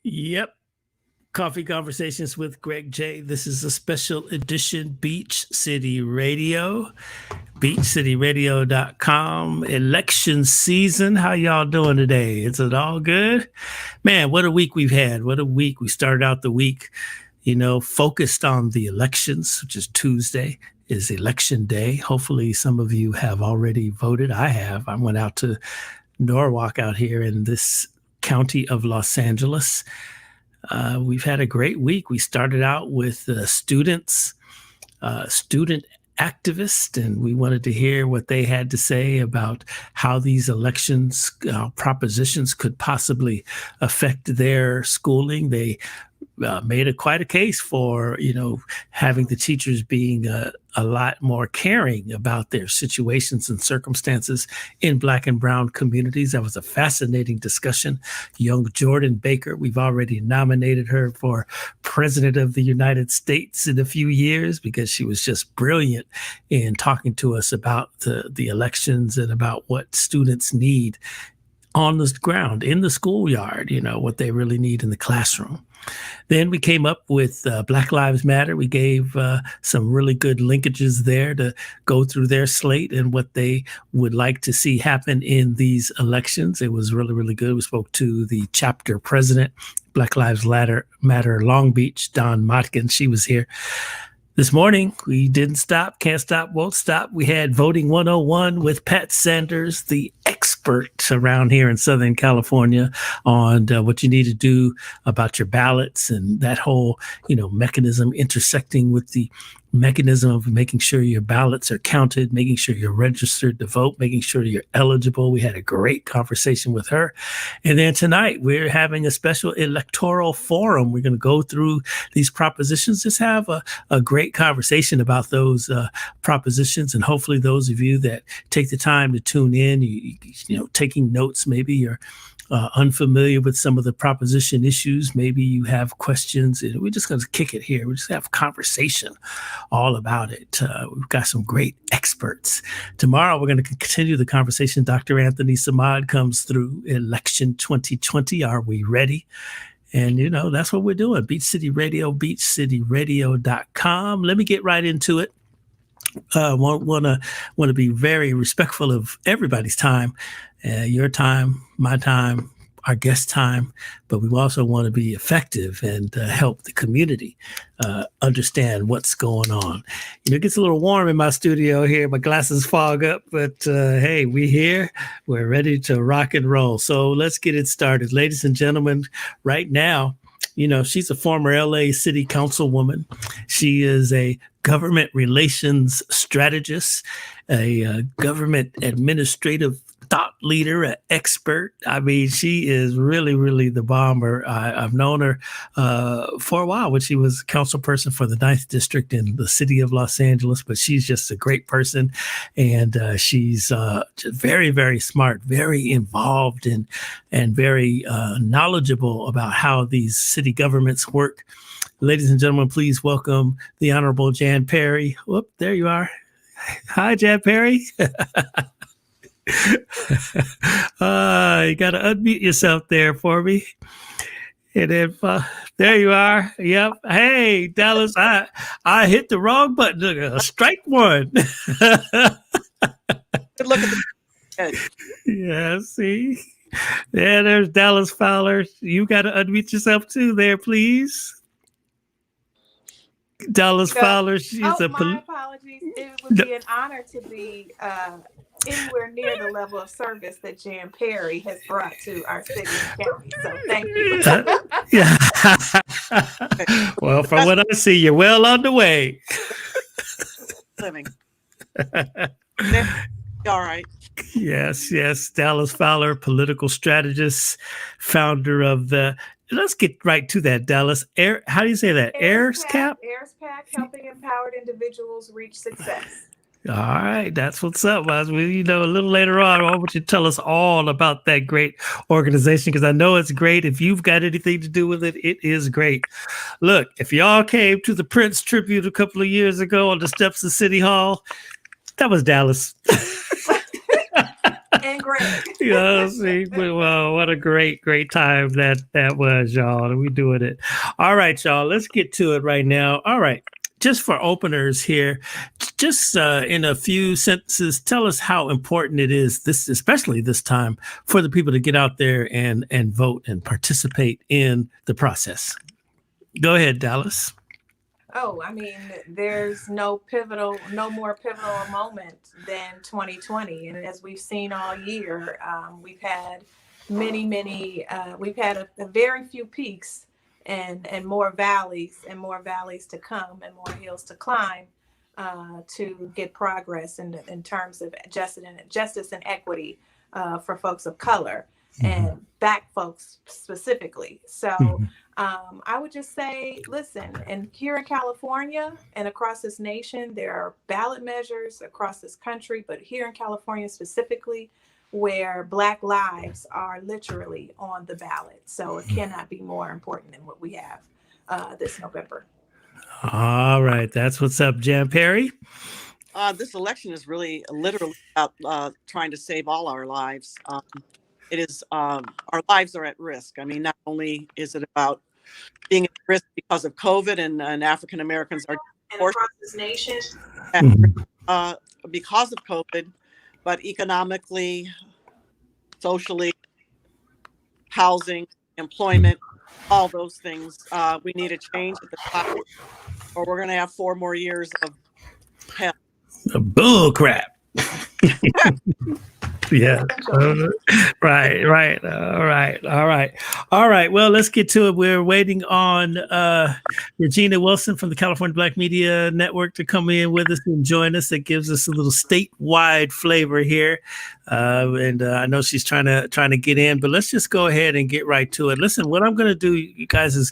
Yep. Coffee Conversations with Greg J. This is a special edition Beach City Radio, beachcityradio.com, election season. How y'all doing today? Is it all good? Man, what a week we've had. What a week. We started out the week, focused on the elections, which is Tuesday, is election day. Hopefully some of you have already voted. I have. I went out to Norwalk out here in this county of Los Angeles. We've had a great week. We started out with students, student activists, and we wanted to hear what they had to say about how these elections propositions could possibly affect their schooling. They made quite a case for, having the teachers being a lot more caring about their situations and circumstances in Black and Brown communities. That was a fascinating discussion. Young Jordan Baker, we've already nominated her for President of the United States in a few years because she was just brilliant in talking to us about the elections and about what students need on the ground, in the schoolyard, what they really need in the classroom. Then we came up with Black Lives Matter. We gave some really good linkages there to go through their slate and what they would like to see happen in these elections. It was really, really good. We spoke to the chapter president, Black Lives Matter Long Beach, Dawn Motkin. She was here. This morning, we didn't stop, can't stop, won't stop. We had Voting 101 with Pat Sanders, the expert around here in Southern California on what you need to do about your ballots and that whole, mechanism intersecting with the mechanism of making sure your ballots are counted, making sure you're registered to vote, making sure you're eligible. We had a great conversation with her. And then tonight we're having a special Electoral Forum. We're going to go through these propositions, just have a great conversation about those propositions. And hopefully those of you that take the time to tune in, taking notes, maybe you're unfamiliar with some of the proposition issues. Maybe you have questions. We're just going to kick it here. We just have a conversation all about it. We've got some great experts. Tomorrow, we're going to continue the conversation. Dr. Anthony Samad comes through election 2020. Are we ready? And, that's what we're doing. Beach City Radio, beachcityradio.com. Let me get right into it. Want to be very respectful of everybody's time, your time, my time, our guest time, but we also want to be effective and help the community understand what's going on. It gets a little warm in my studio here. My glasses fog up, but hey, we're here. We're ready to rock and roll. So let's get it started. Ladies and gentlemen, right now, she's a former LA City Councilwoman. She is a government relations strategist, a government administrative thought leader, an expert. I mean, she is really, really the bomber. I've known her for a while when she was council person for the 9th District in the city of Los Angeles, but she's just a great person. And she's very, very smart, very involved and very knowledgeable about how these city governments work. Ladies and gentlemen, please welcome the Honorable Jan Perry. Whoop, there you are. Hi, Jan Perry. You got to unmute yourself there for me. And then there you are. Yep. Hey, Dallas, I hit the wrong button. Strike one. Good look at the Yeah, see? Yeah, there's Dallas Fowler. You got to unmute yourself too there, please. Dallas Fowler. She's my apologies. It would be an honor to be anywhere near the level of service that Jan Perry has brought to our city and county. So thank you. Yeah. Well, from what I see, you're well on the way. Living. All right. Yes. Dallas Fowler, political strategist, founder of the. Let's get right to that, Dallas. How do you say that? HEIRSPAC? HEIRSPAC, helping empowered individuals reach success. All right, that's what's up. A little later on, I want you to tell us all about that great organization because I know it's great. If you've got anything to do with it, it is great. Look, if y'all came to the Prince tribute a couple of years ago on the steps of City Hall, that was Dallas. and Greg. Yeah, see, well, what a great time that was, y'all. We doing it. All right, y'all. Let's get to it right now. All right, just for openers here, just in a few sentences, tell us how important it is this, especially this time, for the people to get out there and vote and participate in the process. Go ahead, Dallas. Oh, I mean, there's no more pivotal moment than 2020. And as we've seen all year, we've had we've had a very few peaks and more valleys to come and more hills to climb to get progress in terms of justice and equity for folks of color and Black folks specifically. So I would just say, listen, and here in California and across this nation, there are ballot measures across this country, but here in California specifically, where Black lives are literally on the ballot. So it cannot be more important than what we have this November. All right. That's what's up, Jan Perry. This election is really literally about trying to save all our lives. It is our lives are at risk. I mean, not only is it about being at risk because of COVID and African Americans are across this nation because of COVID, but economically, socially, housing, employment, all those things. We need a change at the top, or we're going to have 4 more years of hell. Bull crap. Yeah. Right. All right. Well, let's get to it. We're waiting on Regina Wilson from the California Black Media Network to come in with us and join us. That gives us a little statewide flavor here. And I know she's trying to get in, but let's just go ahead and get right to it. Listen, what I'm going to do, you guys, is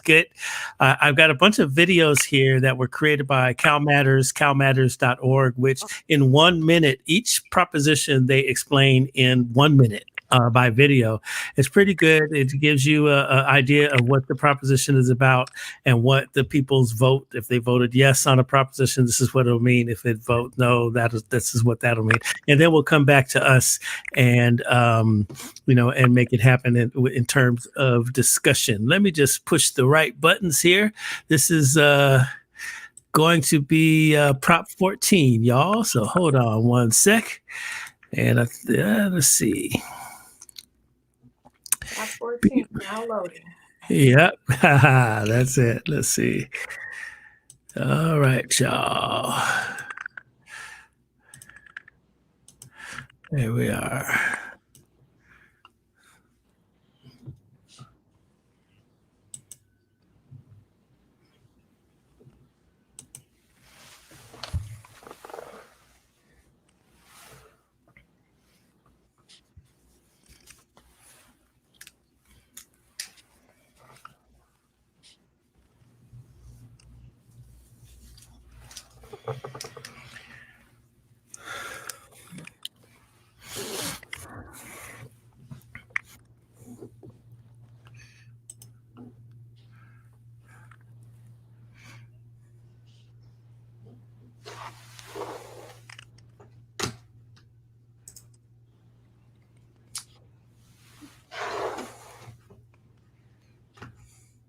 I've got a bunch of videos here that were created by calmatters.org, which in 1 minute, each proposition they explain in 1 minute. By video. It's pretty good. It gives you an idea of what the proposition is about and what the people's vote. If they voted yes on a proposition, this is what it'll mean. If they vote no, this is what that'll mean. And then we'll come back to us and and make it happen in terms of discussion. Let me just push the right buttons here. This is going to be Prop 14, y'all. So hold on one sec. And let's see. Prop 14 now loading. Yep. That's it. Let's see. All right, y'all. There we are.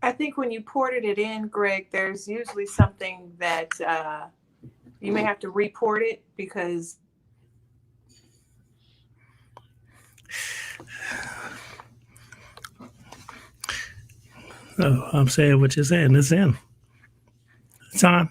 I think when you ported it in, Greg, there's usually something that you may have to report it because. Oh, I'm saying what you're saying. It's in. It's on.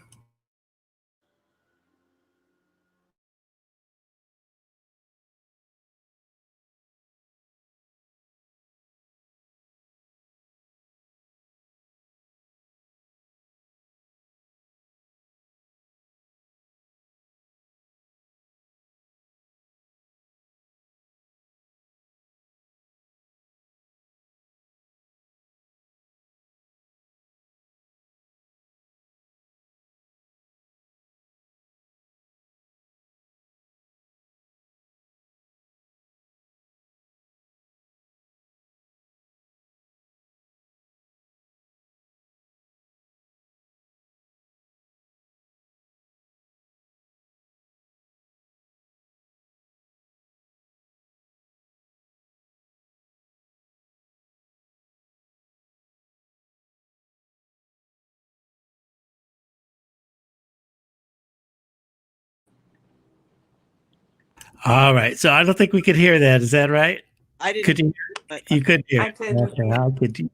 All right. So I don't think we could hear that. Is that right? I didn't. Could you? But You could hear I it. couldn't. Okay, I could.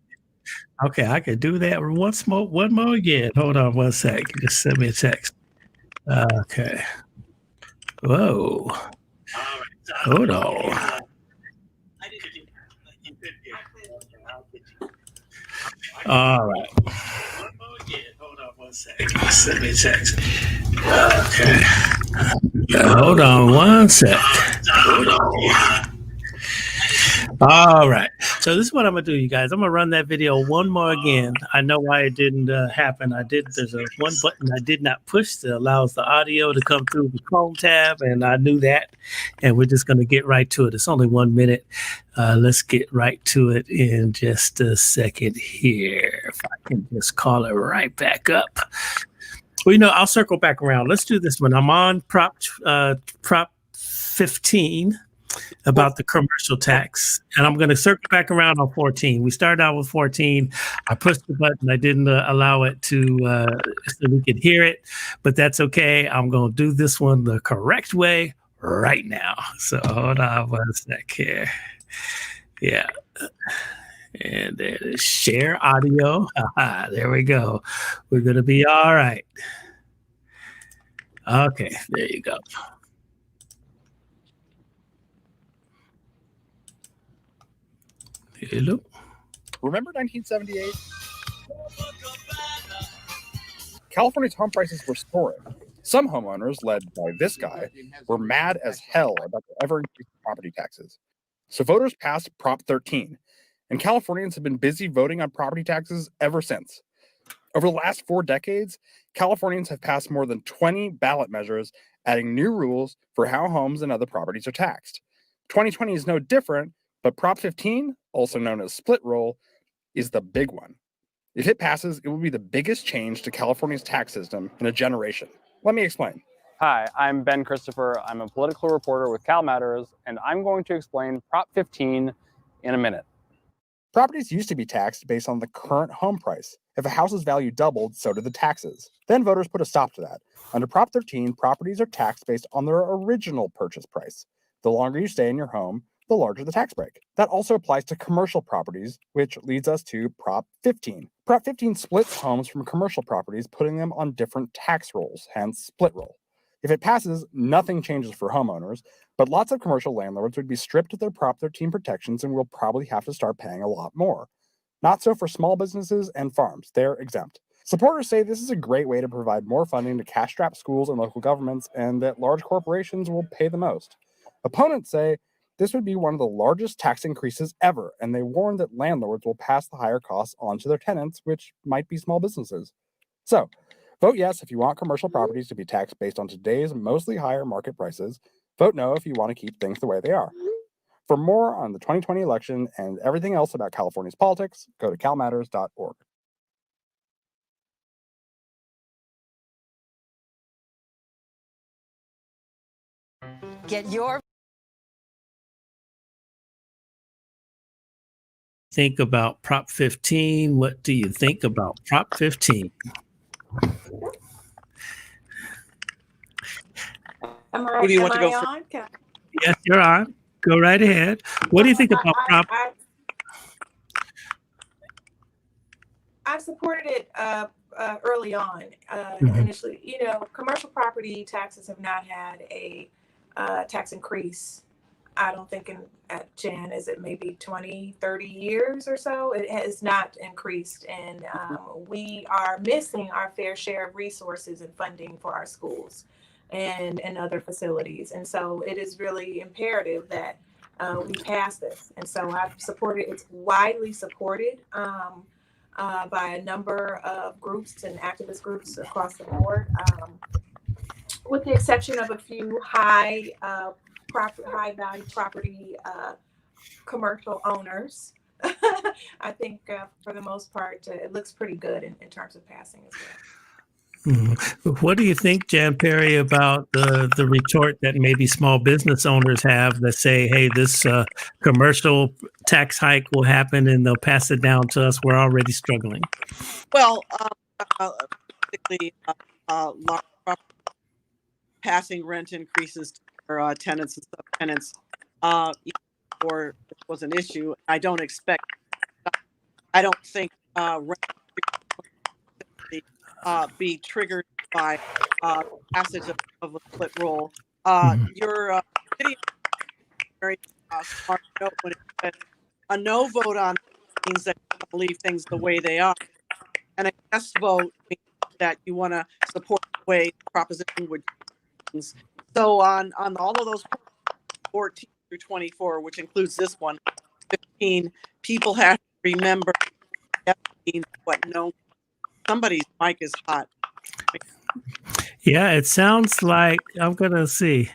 Okay, I could do that one more again. Hold on one sec. Just send me a text. Okay. Whoa. Hold on. All right. One more again. Hold on one sec. Send me a text. Okay. Hold on one sec. Hold on. All right. So this is what I'm gonna do, you guys. I'm gonna run that video one more again. I know why it didn't happen. There's one button I did not push that allows the audio to come through the Chrome tab, and I knew that. And we're just gonna get right to it. It's only 1 minute. Let's get right to it in just a second here. If I can just call it right back up. Well, I'll circle back around. Let's do this one. I'm on Prop 15. About the commercial tax, and I'm going to circle back around on 14. We started out with 14. I pushed the button. I didn't allow it to so we could hear it, but that's okay. I'm going to do this one the correct way right now. So hold on one sec here. Yeah. And there it is. Share audio. There we go. We're going to be all right. Okay, there you go. Hello. Remember 1978? California's home prices were soaring. Some homeowners, led by this guy, were mad as hell about the ever-increasing property taxes. So voters passed Prop 13, and Californians have been busy voting on property taxes ever since. Over the last 4 decades, Californians have passed more than 20 ballot measures adding new rules for how homes and other properties are taxed. 2020 is no different, but Prop 15, also known as split roll, is the big one. If it passes, it will be the biggest change to California's tax system in a generation. Let me explain. Hi, I'm Ben Christopher. I'm a political reporter with Cal Matters, and I'm going to explain Prop 15 in a minute. Properties used to be taxed based on the current home price. If a house's value doubled, so did the taxes. Then voters put a stop to that. Under Prop 13, properties are taxed based on their original purchase price. The longer you stay in your home, the larger the tax break. That also applies to commercial properties, which leads us to Prop 15. Prop 15 splits homes from commercial properties, putting them on different tax rolls, hence split roll. If it passes, nothing changes for homeowners, but lots of commercial landlords would be stripped of their Prop 13 protections and will probably have to start paying a lot more. Not so for small businesses and farms. They're exempt. Supporters say this is a great way to provide more funding to cash-strapped schools and local governments, and that large corporations will pay the most. Opponents say this would be one of the largest tax increases ever, and they warn that landlords will pass the higher costs on to their tenants, which might be small businesses. So, vote yes if you want commercial properties to be taxed based on today's mostly higher market prices. Vote no if you want to keep things the way they are. For more on the 2020 election and everything else about California's politics, go to calmatters.org. Get your Think about Prop 15. What do you think about Prop 15? Who do you want to go on? Yes, you're on. Go right ahead. What do you think about Prop? I supported it early on. Initially, commercial property taxes have not had a tax increase. I don't think at Jan, is it maybe 20, 30 years or so? It has not increased. And we are missing our fair share of resources and funding for our schools and other facilities. And so it is really imperative that we pass this. And so I've supported, it's widely supported by a number of groups and activist groups across the board, with the exception of a few high value property commercial owners. I think for the most part, it looks pretty good in terms of passing as well. What do you think, Jan Perry, about the retort that maybe small business owners have that say, hey, this commercial tax hike will happen and they'll pass it down to us? We're already struggling. Well, basically, large passing rent increases to for tenants and subtenants, or this was an issue. I don't think rent be triggered by passage of a split roll. Your video very smart note when it said a no vote on means that you want to leave things the way they are, and a yes vote means that you want to support the way the proposition would change. So on all of those 14 through 24, which includes this one, 15, people have to remember what no. Somebody's mic is hot. Yeah, it sounds like I'm gonna see.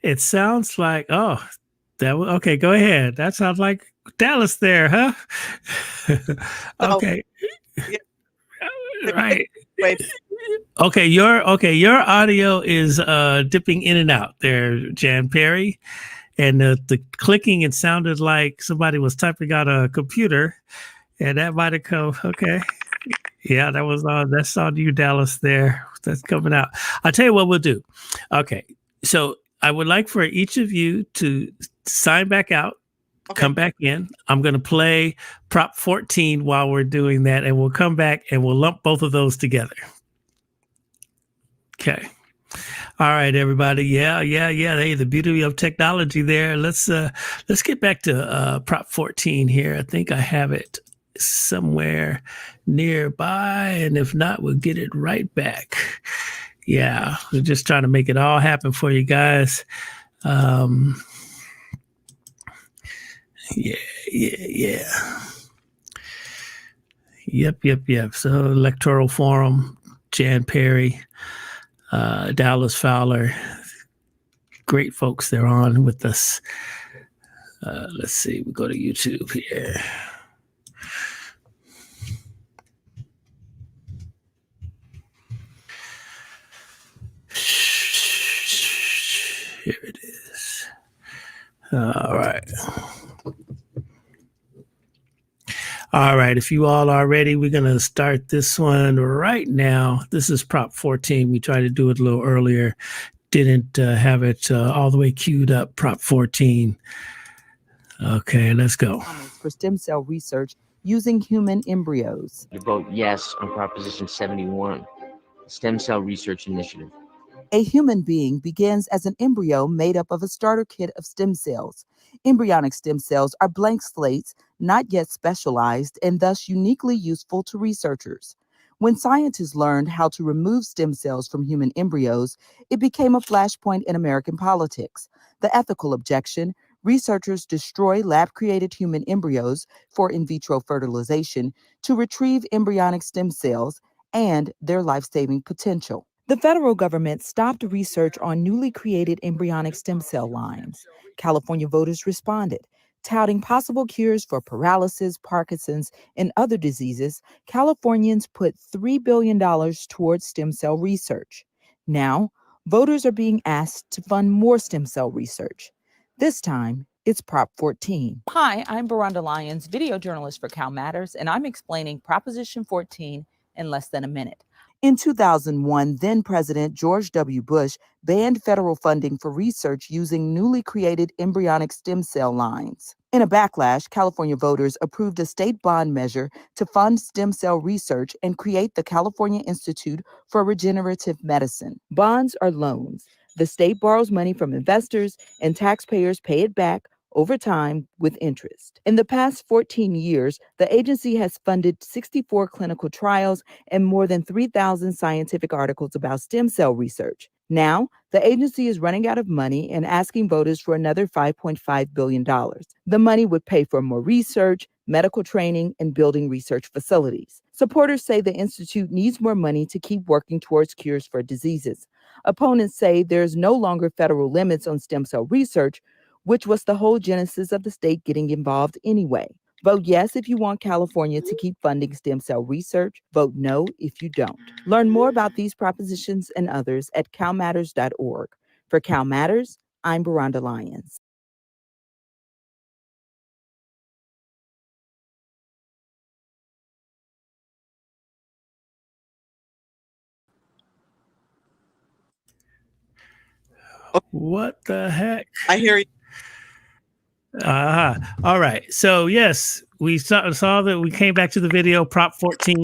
It sounds like okay. Go ahead. That sounds like Dallas there, huh? Okay, Yeah, right. wait, Okay, your audio is dipping in and out there, Jan Perry, and the clicking. It sounded like somebody was typing out a computer, and that might have come. Okay. Yeah, that was that's on you, Dallas. There, that's coming out. I'll tell you what we'll do. Okay, so I would like for each of you to sign back out, okay. come back in. I'm going to play Prop 14 while we're doing that, and we'll come back and we'll lump both of those together. Okay. All right, everybody. Yeah. Hey, the beauty of technology there. Let's get back to Prop 14 here. I think I have it somewhere nearby, and if not, we'll get it right back. Yeah, we're just trying to make it all happen for you guys. Yeah. Yep. So Electoral Forum, Jan Perry, Dallas Fowler, great folks. They're on with us. Let's see. We go to YouTube here. Here it is. All right. If you all are ready, we're going to start this one right now. This is Prop 14. We tried to do it a little earlier. Didn't have it all the way queued up. Prop 14. Okay, let's go. For stem cell research using human embryos. To vote yes on Proposition 71, Stem Cell Research Initiative. A human being begins as an embryo made up of a starter kit of stem cells. Embryonic stem cells are blank slates, not yet specialized, and thus uniquely useful to researchers. When scientists learned how to remove stem cells from human embryos, it became a flashpoint in American politics. The ethical objection: researchers destroy lab-created human embryos for in vitro fertilization to retrieve embryonic stem cells and their life-saving potential. The federal government stopped research on newly created embryonic stem cell lines. California voters responded, touting possible cures for paralysis, Parkinson's, and other diseases. Californians put $3 billion towards stem cell research. Now, voters are being asked to fund more stem cell research. This time, it's Prop 14. Hi, I'm Veranda Lyons, video journalist for Cal Matters, and I'm explaining Proposition 14 in less than a minute. In 2001, then-President George W. Bush banned federal funding for research using newly created embryonic stem cell lines. In a backlash, California voters approved a state bond measure to fund stem cell research and create the California Institute for Regenerative Medicine. Bonds are loans. The state borrows money from investors, and taxpayers pay it back over time with interest. In the past 14 years, the agency has funded 64 clinical trials and more than 3,000 scientific articles about stem cell research. Now, the agency is running out of money and asking voters for another $5.5 billion. The money would pay for more research, medical training, and building research facilities. Supporters say the Institute needs more money to keep working towards cures for diseases. Opponents say there's no longer federal limits on stem cell research, which was the whole genesis of the state getting involved anyway. Vote yes if you want California to keep funding stem cell research. Vote no if you don't. Learn more about these propositions and others at calmatters.org. For Cal Matters, I'm Veranda Lyons. What the heck? I hear you. All right. So yes, we saw that we came back to the video Prop 14,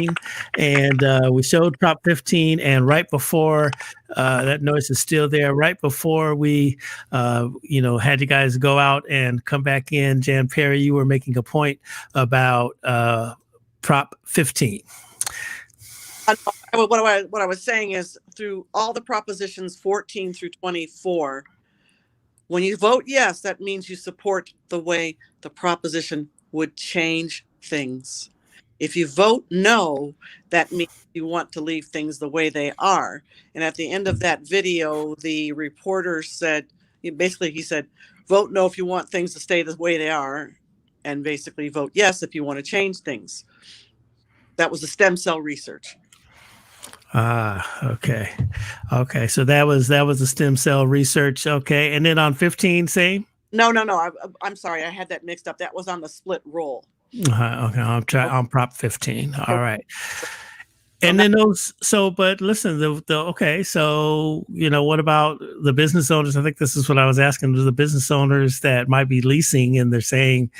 and we showed Prop 15, and right before that noise is still there. Right before we, had you guys go out and come back in, Jan Perry, you were making a point about Prop 15. What I was saying is, through all the propositions 14 through 24, when you vote yes, that means you support the way the proposition would change things. If you vote no, that means you want to leave things the way they are. And at the end of that video, the reporter said, he said, vote no if you want things to stay the way they are, and basically vote yes if you want to change things. That was the stem cell research. Okay. Okay. So that was the stem cell research. Okay. And then on 15, same? No. I'm sorry. I had that mixed up. That was on the split roll. Okay. On Prop 15. All right. And then but listen, okay. So, what about the business owners? I think this is what I was asking, the business owners that might be leasing, and they're saying,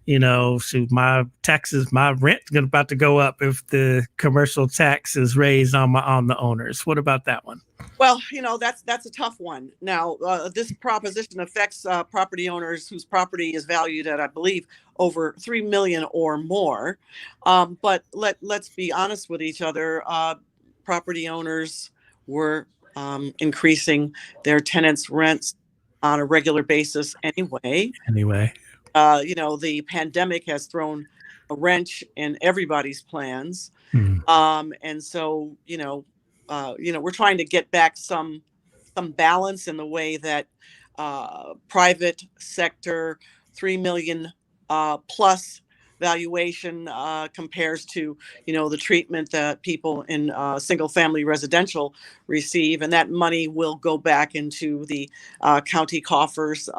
shoot, my rent is about to go up if the commercial tax is raised on the owners. What about that one? Well, that's a tough one. Now, this proposition affects property owners whose property is valued at, I believe, over $3 million or more. But let's be honest with each other. Property owners were increasing their tenants' rents on a regular basis anyway. The pandemic has thrown a wrench in everybody's plans. And so, we're trying to get back some balance in the way that private sector 3 million plus valuation compares to the treatment that people in single family residential receive, and that money will go back into the county coffers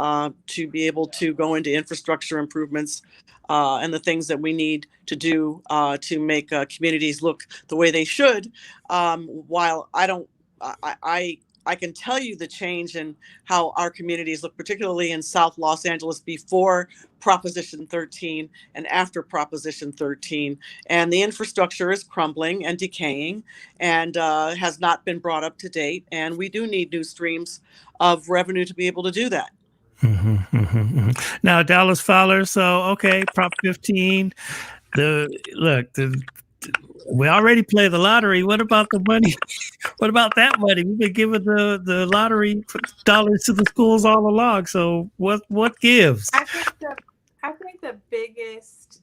to be able to go into infrastructure improvements and the things that we need to do to make communities look the way they should. While I can tell you the change in how our communities look, particularly in South Los Angeles before Proposition 13 and after Proposition 13. And the infrastructure is crumbling and decaying and has not been brought up to date. And we do need new streams of revenue to be able to do that. Now, Dallas Fowler. So, okay, Prop 15. We already play the lottery. What about the money? What about that money? We've been giving the lottery dollars to the schools all along. So what gives? I think the biggest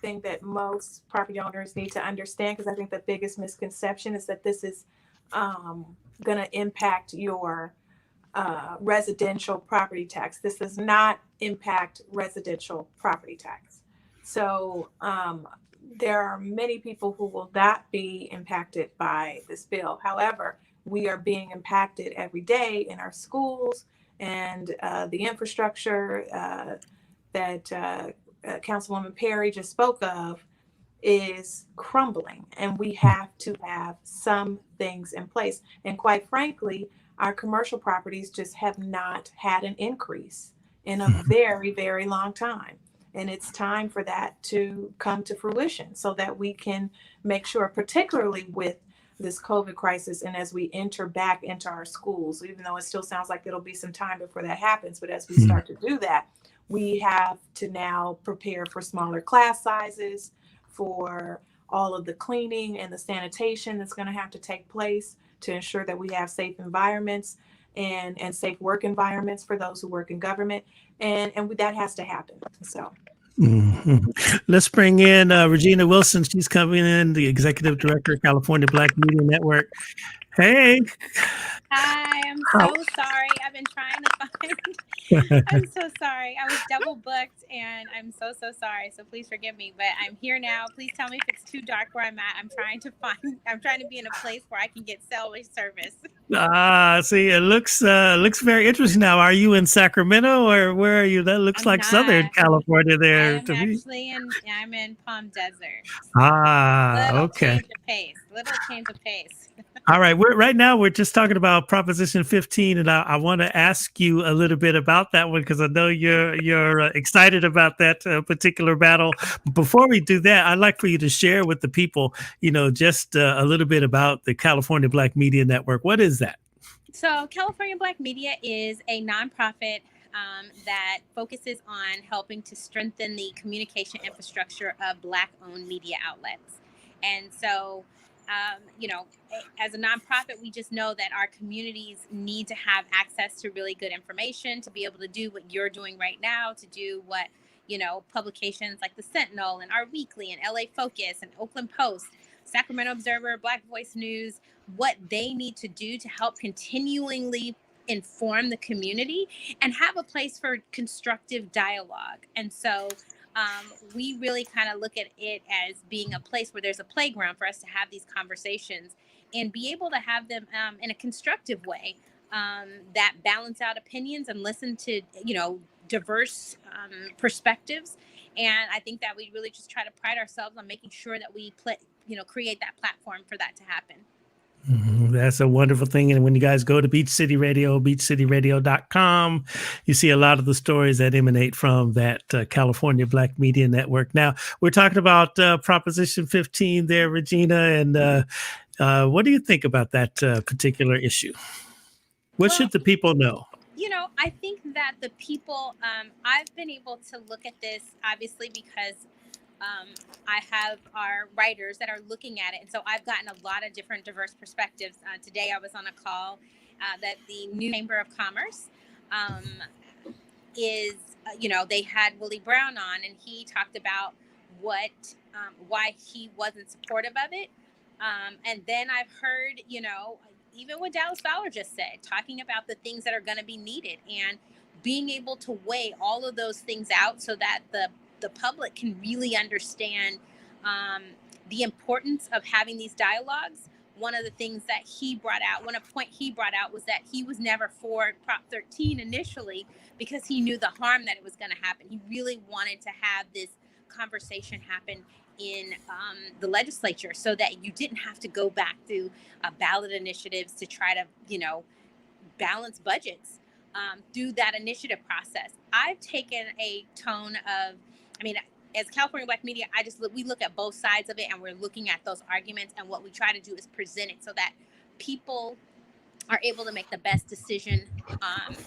thing that most property owners need to understand, because I think the biggest misconception is that this is going to impact your residential property tax. This does not impact residential property tax. So there are many people who will not be impacted by this bill. However, we are being impacted every day in our schools, and the infrastructure that Councilwoman Perry just spoke of is crumbling, and we have to have some things in place. And quite frankly, our commercial properties just have not had an increase in a very, very long time. And it's time for that to come to fruition so that we can make sure, particularly with this COVID crisis, and as we enter back into our schools, even though it still sounds like it'll be some time before that happens, but as we start to do that, we have to now prepare for smaller class sizes, for all of the cleaning and the sanitation that's going to have to take place to ensure that we have safe environments and safe work environments for those who work in government. And that has to happen. So let's bring in Regina Wilson. She's coming in, the Executive Director of California Black Media Network. Hey. Hi, I'm so sorry. I've been trying to find. I'm so sorry. I was double booked and I'm so sorry. So please forgive me, but I'm here now. Please tell me if it's too dark where I'm at. I'm trying to be in a place where I can get cell service. See, it looks very interesting now. Are you in Sacramento or where are you? That looks I'm like not. Southern California there I'm to me. I'm in Palm Desert. Okay. Little change of pace. All right. Right now we're just talking about Proposition 15, and I want to ask you a little bit about that one because I know you're excited about that particular battle. Before we do that, I'd like for you to share with the people, just a little bit about the California Black Media Network. What is that? So California Black Media is a nonprofit that focuses on helping to strengthen the communication infrastructure of Black-owned media outlets. And so, as a nonprofit, we just know that our communities need to have access to really good information to be able to do what you're doing right now, to do what, publications like the Sentinel and Our Weekly and LA Focus and Oakland Post, Sacramento Observer, Black Voice News, what they need to do to help continually inform the community and have a place for constructive dialogue. And so we really kind of look at it as being a place where there's a playground for us to have these conversations and be able to have them in a constructive way that balance out opinions and listen to, diverse perspectives. And I think that we really just try to pride ourselves on making sure that we create that platform for that to happen. That's a wonderful thing. And when you guys go to Beach City Radio, beachcityradio.com, you see a lot of the stories that emanate from that California Black Media Network. Now, we're talking about Proposition 15 there, Regina. And what do you think about that particular issue? What should the people know? I think that the people, I've been able to look at this, obviously, because I have our writers that are looking at it. And so I've gotten a lot of different diverse perspectives. Today I was on a call that the new Chamber of Commerce is, they had Willie Brown on, and he talked about why he wasn't supportive of it. And then I've heard, even what Dallas Fowler just said, talking about the things that are going to be needed and being able to weigh all of those things out so that the public can really understand the importance of having these dialogues. One of the things that he brought out, one point he brought out was that he was never for Prop 13 initially because he knew the harm that it was going to happen. He really wanted to have this conversation happen in the legislature so that you didn't have to go back through ballot initiatives to try to, balance budgets through that initiative process. I've taken a tone of, as California Black Media, we look at both sides of it, and we're looking at those arguments, and what we try to do is present it so that people are able to make the best decision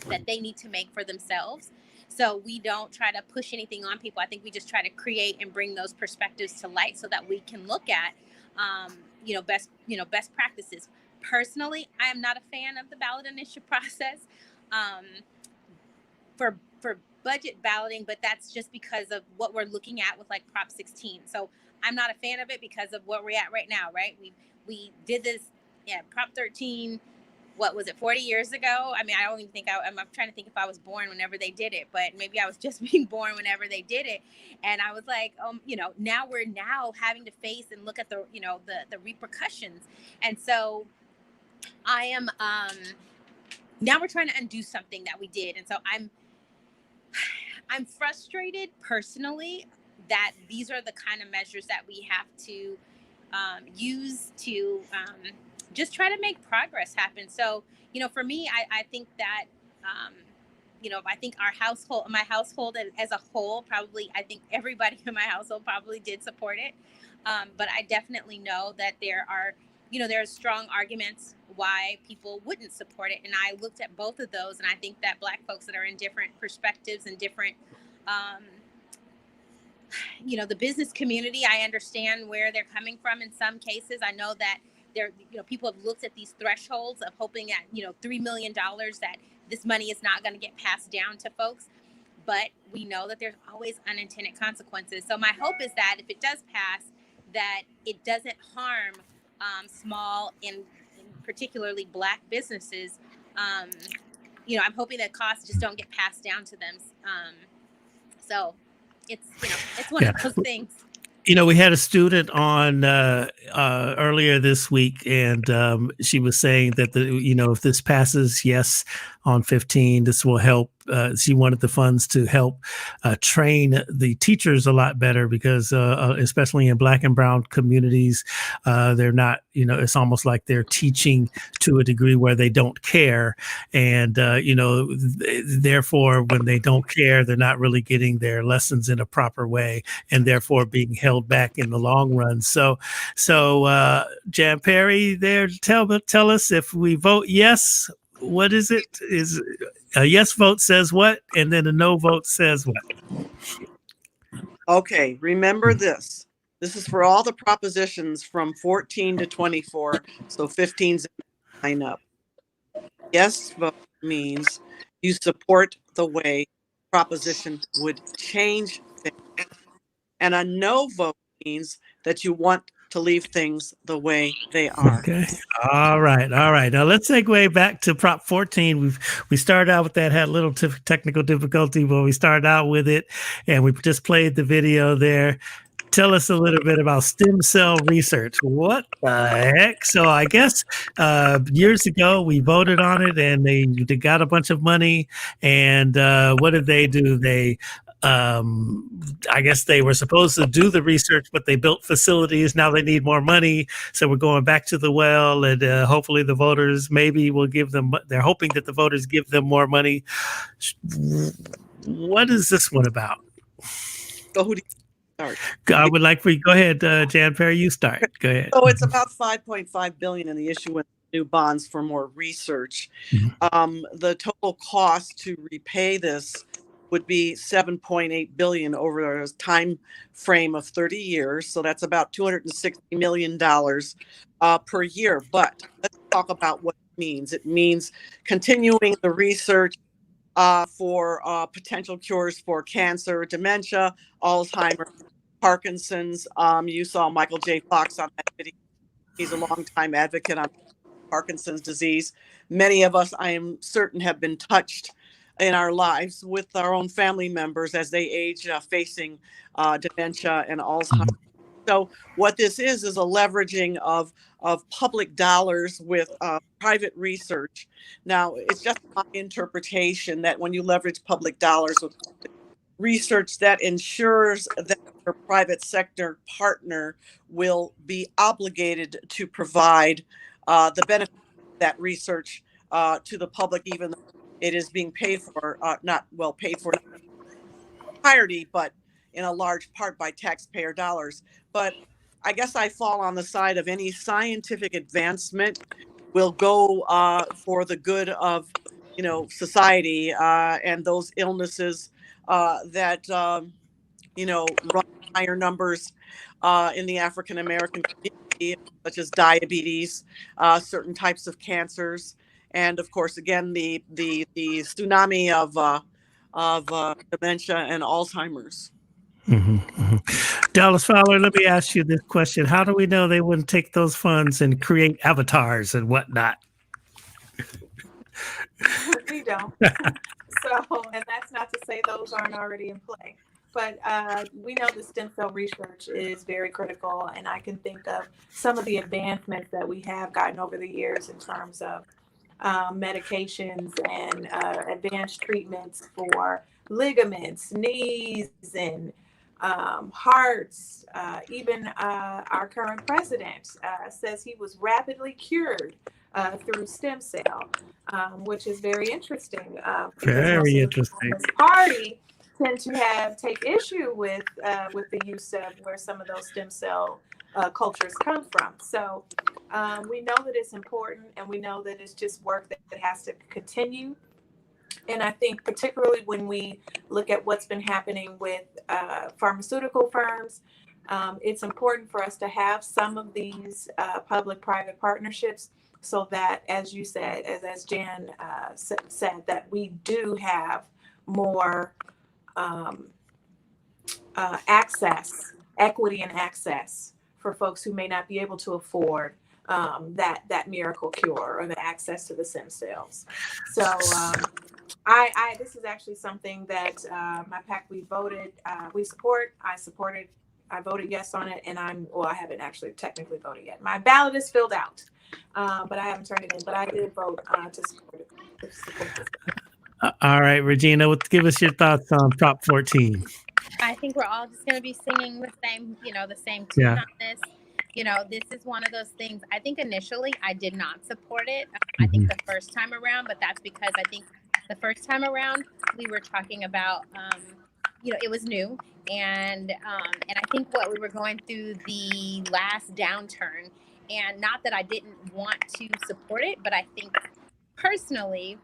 that they need to make for themselves. So we don't try to push anything on people. I think we just try to create and bring those perspectives to light so that we can look at, best practices. Personally, I am not a fan of the ballot initiative process for budget balloting, but that's just because of what we're looking at with like Prop 16. So I'm not a fan of it because of what we're at right now, right? We did this, Prop 13. What was it, 40 years ago? I don't even think I'm trying to think if I was born whenever they did it, but maybe I was just being born whenever they did it. And I was like, now we're having to face and look at the repercussions. And so I am, now we're trying to undo something that we did. And so I'm frustrated personally that these are the kind of measures that we have to use to just try to make progress happen. So, for me, I think that, I think my household as a whole, probably, I think everybody in my household probably did support it. But I definitely know that there are strong arguments why people wouldn't support it. And I looked at both of those, and I think that Black folks that are in different perspectives and different, the business community, I understand where they're coming from in some cases. I know that people have looked at these thresholds of hoping at, $3 million that this money is not going to get passed down to folks. But we know that there's always unintended consequences. So my hope is that if it does pass, that it doesn't harm small and particularly Black businesses. I'm hoping that costs just don't get passed down to them. So it's one of those things. We had a student on earlier this week, and she was saying that if this passes, yes, on 15, this will help she wanted the funds to help train the teachers a lot better because especially in Black and brown communities, they're not, it's almost like they're teaching to a degree where they don't care. And, therefore, when they don't care, they're not really getting their lessons in a proper way and therefore being held back in the long run. So Jan Perry there, tell us if we vote yes, what is it? Is a yes vote says what? And then a no vote says what? Okay, remember this. This is for all the propositions from 14 to 24. So 15's line up. Yes vote means you support the way proposition would change things. And a no vote means that you want to leave things the way they are. Okay. All right. Now let's segue back to Prop 14. We started out with that, had a little technical difficulty, but we started out with it, and we just played the video there. Tell us a little bit about stem cell research. What the heck? So I guess years ago we voted on it, and they got a bunch of money. And what did they do? I guess they were supposed to do the research, but they built facilities. Now they need more money. So we're going back to the well, and hopefully the voters maybe will give them, they're hoping that the voters give them more money. What is this one about? So who do you start? I would like for you, go ahead, Jan Perry, you start. Go ahead. So it's about $5.5 billion in the issuance of new bonds for more research. Mm-hmm. The total cost to repay this would be $7.8 billion over a time frame of 30 years. So that's about $260 million per year. But let's talk about what it means. It means continuing the research for potential cures for cancer, dementia, Alzheimer's, Parkinson's. You saw Michael J. Fox on that video. He's a longtime advocate on Parkinson's disease. Many of us, I am certain, have been touched in our lives with our own family members as they age, facing dementia and Alzheimer's. So what this is a leveraging of public dollars with private research. Now, it's just my interpretation that when you leverage public dollars with research, that ensures that your private sector partner will be obligated to provide the benefit of that research to the public, even though it is being paid for, not entirety, but in a large part by taxpayer dollars. But I guess I fall on the side of any scientific advancement will go for the good of, society and those illnesses that, run higher numbers in the African American community, such as diabetes, certain types of cancers. And of course, again, the tsunami of dementia and Alzheimer's. Mm-hmm, mm-hmm. Dallas Fowler, let me ask you this question. How do we know they wouldn't take those funds and create avatars and whatnot? We don't. So, and that's not to say those aren't already in play. But we know the stem cell research is very critical. And I can think of some of the advancements that we have gotten over the years in terms of medications and advanced treatments for ligaments, knees, and hearts. Even our current president says he was rapidly cured through stem cell, which is very interesting. Very interesting. This party tend to take issue with the use of where some of those stem cell cultures come from. So we know that it's important, and we know that it's just work that has to continue. And I think particularly when we look at what's been happening with pharmaceutical firms, it's important for us to have some of these public-private partnerships so that, as you said, as Jan said, that we do have more access, equity and access for folks who may not be able to afford that miracle cure or the access to the stem cells. So I this is actually something that my PAC, we support. I voted yes on it, and I haven't actually technically voted yet. My ballot is filled out, but I haven't turned it in. But I did vote to support it. All right, Regina, give us your thoughts on Prop 14. I think we're all just going to be singing the same, the same tune Yeah. on this. This is one of those things. I think initially I did not support it. I think the first time around, but that's because I think the first time around we were talking about, it was new, and I think what we were going through the last downturn, and not that I didn't want to support it, but I think personally,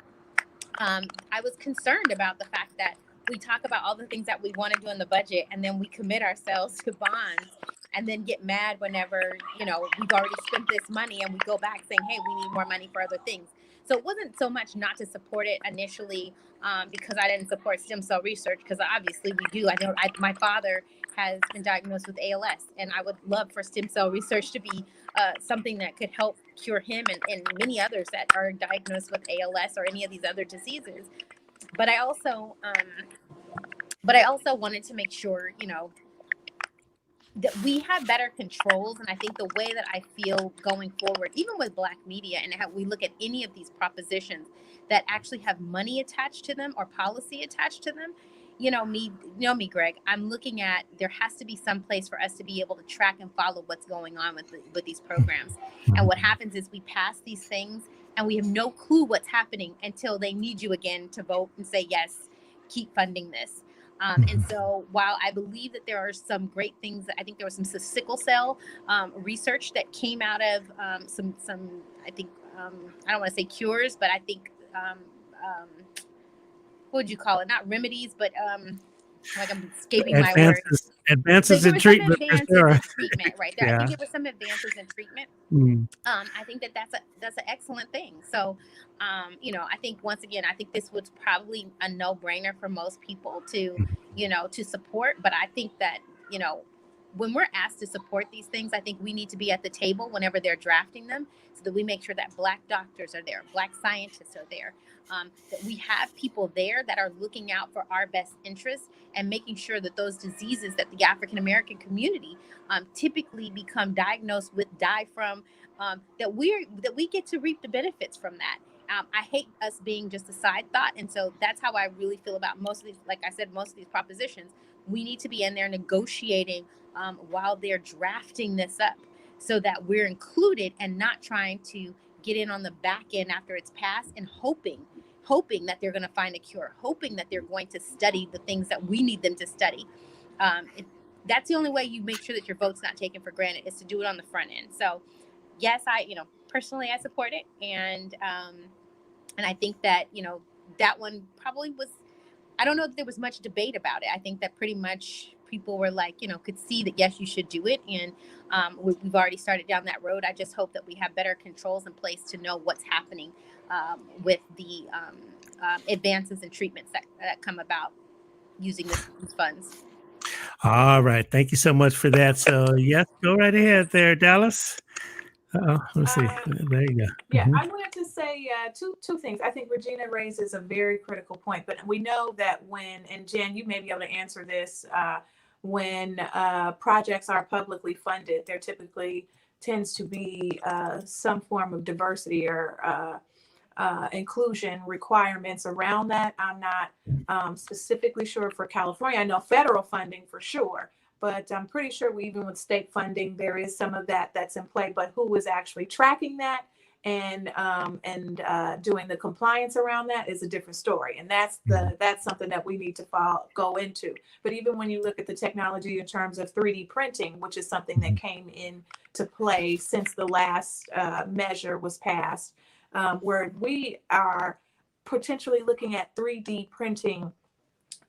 I was concerned about the fact that we talk about all the things that we want to do in the budget, and then we commit ourselves to bonds and then get mad whenever, we've already spent this money and we go back saying, hey, we need more money for other things. So it wasn't so much not to support it initially because I didn't support stem cell research, because obviously we do. My father has been diagnosed with ALS, and I would love for stem cell research to be something that could help cure him and many others that are diagnosed with ALS or any of these other diseases. But I also wanted to make sure, that we have better controls. And I think the way that I feel going forward, even with Black media and how we look at any of these propositions that actually have money attached to them or policy attached to them, me, Greg, I'm looking at, there has to be some place for us to be able to track and follow what's going on with these programs. And what happens is we pass these things and we have no clue what's happening until they need you again to vote and say, yes, keep funding this. And so while I believe that there are some great things, I think there was some sickle cell research that came out of some I think, I don't want to say cures, but I think, what would you call it? Not remedies, but like I'm escaping my word. Advances in treatment. In treatment, right there. Yeah. I think there were some advances in treatment. I think that's an excellent thing. So, I think once again, I think this was probably a no-brainer for most people to support. But I think that, when we're asked to support these things, I think we need to be at the table whenever they're drafting them, so that we make sure that Black doctors are there, Black scientists are there, that we have people there that are looking out for our best interests and making sure that those diseases that the African American community typically become diagnosed with, die from, that we get to reap the benefits from that. I hate us being just a side thought. And so that's how I really feel about most of these, like I said, most of these propositions. We need to be in there negotiating while they're drafting this up, so that we're included and not trying to get in on the back end after it's passed and hoping that they're going to find a cure, hoping that they're going to study the things that we need them to study. That's the only way you make sure that your vote's not taken for granted, is to do it on the front end. So yes, personally I support it. And I think that, that one probably was, I don't know if there was much debate about it. I think that pretty much people were like, could see that, yes, you should do it. And we've already started down that road. I just hope that we have better controls in place to know what's happening with the advances and treatments that come about using these funds. All right. Thank you so much for that. So yes, go right ahead there, Dallas. Let's see. There you go. Yeah, I wanted to say two things. I think Regina raises a very critical point, but we know that and Jen, you may be able to answer this, when projects are publicly funded, there typically tends to be some form of diversity or inclusion requirements around that. I'm not specifically sure for California. I know federal funding for sure, but I'm pretty sure even with state funding, there is some of that's in play. But who is actually tracking that and doing the compliance around that is a different story. And that's something that we need to go into. But even when you look at the technology in terms of 3D printing, which is something that came into play since the last measure was passed, where we are potentially looking at 3D printing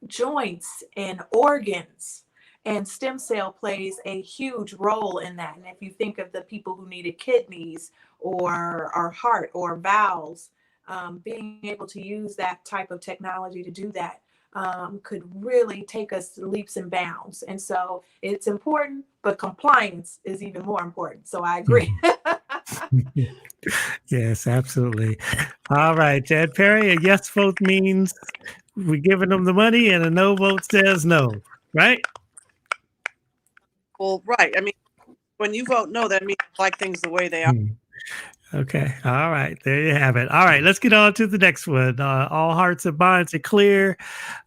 joints and organs, and stem cell plays a huge role in that. And if you think of the people who needed kidneys or heart or valves, being able to use that type of technology to do that could really take us leaps and bounds. And so it's important, but compliance is even more important. So I agree. Yes, absolutely. All right, Chad Perry, a yes vote means we're giving them the money, and a no vote says no, right? Well, right. I mean, when you vote no, that means you like things the way they are. Okay. All right. There you have it. All right. Let's get on to the next one. All hearts and minds are clear.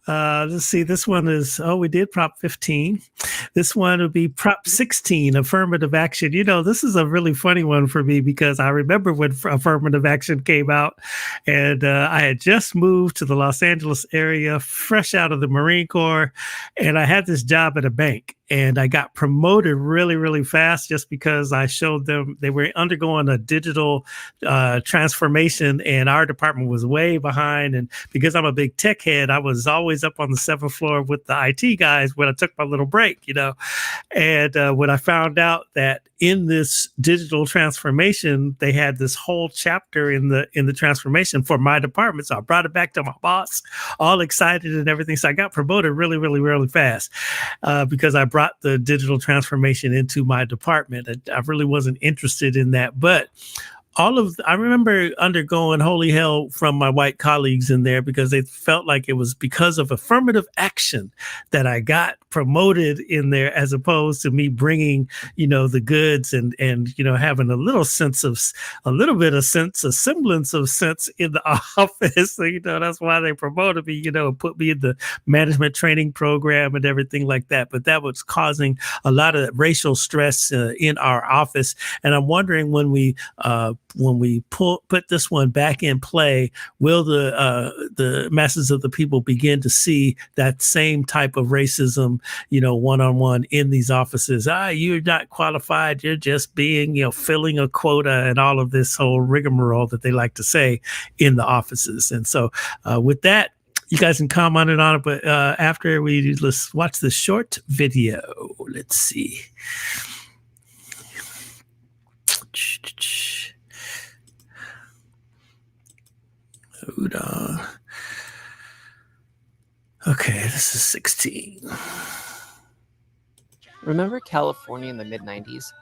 Let's see. This one is, we did Prop 15. This one would be Prop 16, affirmative action. This is a really funny one for me because I remember when affirmative action came out, and I had just moved to the Los Angeles area, fresh out of the Marine Corps, and I had this job at a bank. And I got promoted really, really fast just because I showed them they were undergoing a digital transformation, and our department was way behind. And because I'm a big tech head, I was always up on the 7th floor with the IT guys when I took my little break, And when I found out that in this digital transformation, they had this whole chapter in the transformation for my department. So I brought it back to my boss, all excited and everything. So I got promoted really, really, really fast because I brought the digital transformation into my department. I really wasn't interested in that, but I remember undergoing holy hell from my white colleagues in there because they felt like it was because of affirmative action that I got promoted in there, as opposed to me bringing, the goods and having a semblance of sense in the office. So, that's why they promoted me, put me in the management training program and everything like that. But that was causing a lot of racial stress in our office. And I'm wondering when we put this one back in play, will the masses of the people begin to see that same type of racism, one-on-one in these offices? You're not qualified. You're just being, filling a quota and all of this whole rigmarole that they like to say in the offices. And so with that, you guys can comment on it, but after let's watch the short video. Let's see. Hold on. Okay, this is 16. Remember California in the mid-90s?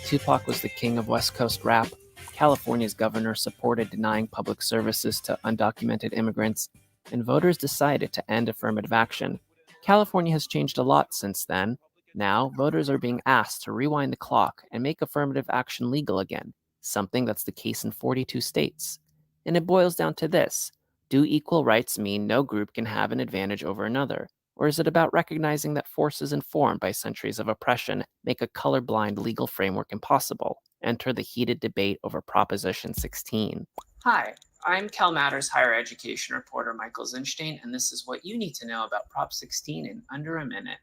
Tupac was the king of West Coast rap. California's governor supported denying public services to undocumented immigrants, and voters decided to end affirmative action. California has changed a lot since then. Now, voters are being asked to rewind the clock and make affirmative action legal again, something that's the case in 42 states. And it boils down to this: do equal rights mean no group can have an advantage over another? Or is it about recognizing that forces informed by centuries of oppression make a colorblind legal framework impossible? Enter the heated debate over Proposition 16. Hi, I'm CalMatters higher education reporter Michael Zinstein, and this is what you need to know about Prop 16 in under a minute.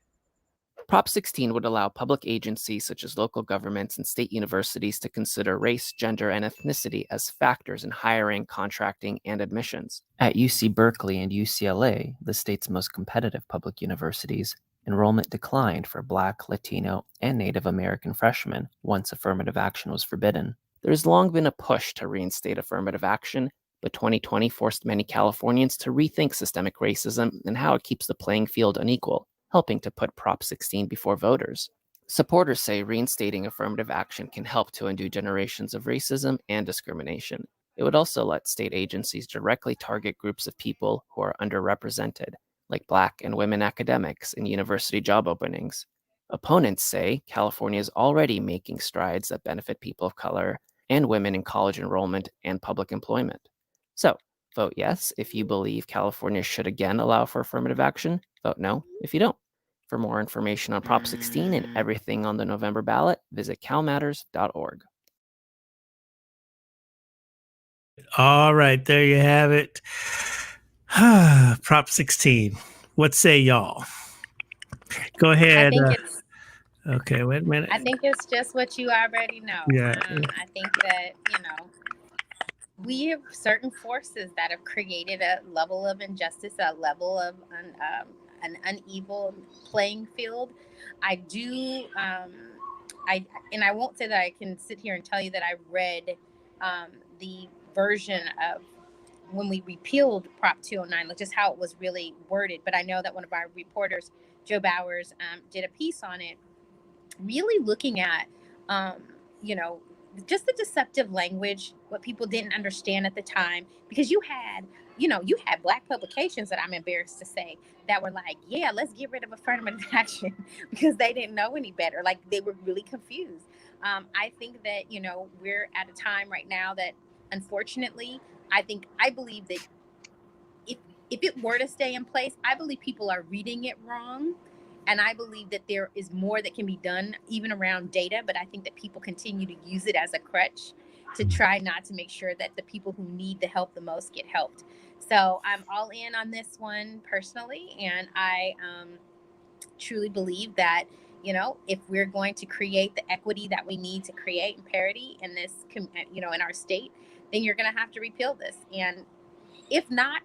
Prop 16 would allow public agencies such as local governments and state universities to consider race, gender, and ethnicity as factors in hiring, contracting, and admissions. At UC Berkeley and UCLA, the state's most competitive public universities, enrollment declined for Black, Latino, and Native American freshmen once affirmative action was forbidden. There has long been a push to reinstate affirmative action, but 2020 forced many Californians to rethink systemic racism and how it keeps the playing field unequal, helping to put Prop 16 before voters. Supporters say reinstating affirmative action can help to undo generations of racism and discrimination. It would also let state agencies directly target groups of people who are underrepresented, like Black and women academics in university job openings. Opponents say California is already making strides that benefit people of color and women in college enrollment and public employment. So, vote yes if you believe California should again allow for affirmative action. Vote no if you don't. For more information on Prop 16 and everything on the November ballot, visit calmatters.org. All right, there you have it. Prop 16. What say y'all? Go ahead. Okay, wait a minute. I think it's just what you already know. Yeah. I think that, we have certain forces that have created a level of injustice, a level of an uneven playing field. I do, and I won't say that I can sit here and tell you that I read the version of when we repealed Prop 209, like just how it was really worded. But I know that one of our reporters, Joe Bowers, did a piece on it, really looking at, just the deceptive language, what people didn't understand at the time, because you had Black publications that I'm embarrassed to say that were like, yeah, let's get rid of affirmative action because they didn't know any better. Like they were really confused. I think that, we're at a time right now that, unfortunately, I believe that if it were to stay in place, I believe people are reading it wrong. And I believe that there is more that can be done even around data, but I think that people continue to use it as a crutch to try not to make sure that the people who need the help the most get helped. So I'm all in on this one personally, and I truly believe that, if we're going to create the equity that we need to create and parity in this, in our state, then you're going to have to repeal this. And if not,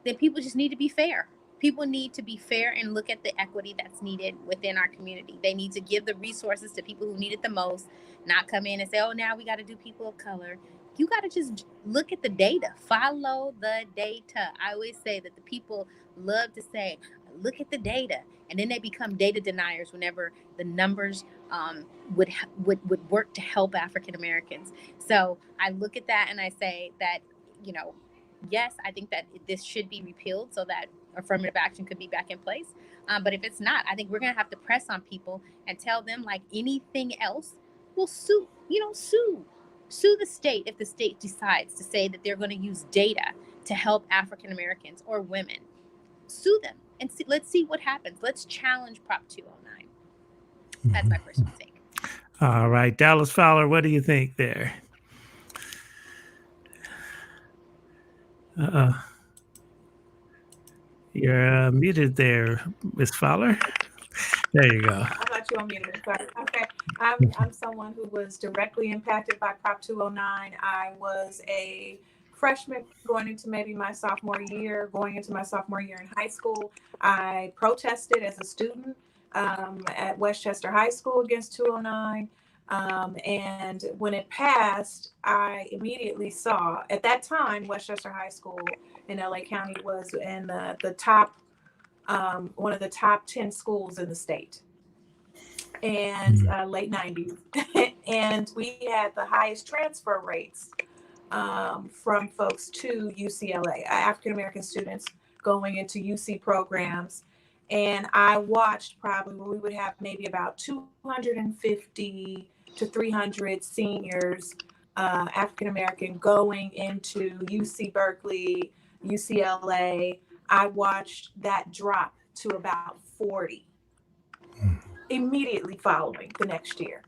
then people just need to be fair. People need to be fair and look at the equity that's needed within our community. They need to give the resources to people who need it the most, not come in and say, oh, now we got to do people of color. You got to just look at the data, follow the data. I always say that the people love to say, look at the data. And then they become data deniers whenever the numbers would work to help African Americans. So I look at that and I say that, yes, I think that this should be repealed so that affirmative action could be back in place. But if it's not, I think we're going to have to press on people and tell them, like anything else, we'll sue the state if the state decides to say that they're going to use data to help African Americans or women. Sue them and let's see what happens. Let's challenge Prop 209. That's my personal take. All right, Dallas Fowler, what do you think there? You're muted there, Miss Fowler. There you go. I thought you were muted. Sorry. Okay. I'm someone who was directly impacted by Prop 209. I was a freshman going into maybe my sophomore year in high school. I protested as a student at Westchester High School against 209. And when it passed, I immediately saw, at that time, Westchester High School in LA County was in the top, one of the top 10 schools in the state, and late 90s. And we had the highest transfer rates from folks to UCLA, African-American students going into UC programs. And I watched probably we would have maybe about 250 to 300 seniors, African-American, going into UC Berkeley, UCLA. I watched that drop to about 40 immediately following the next year.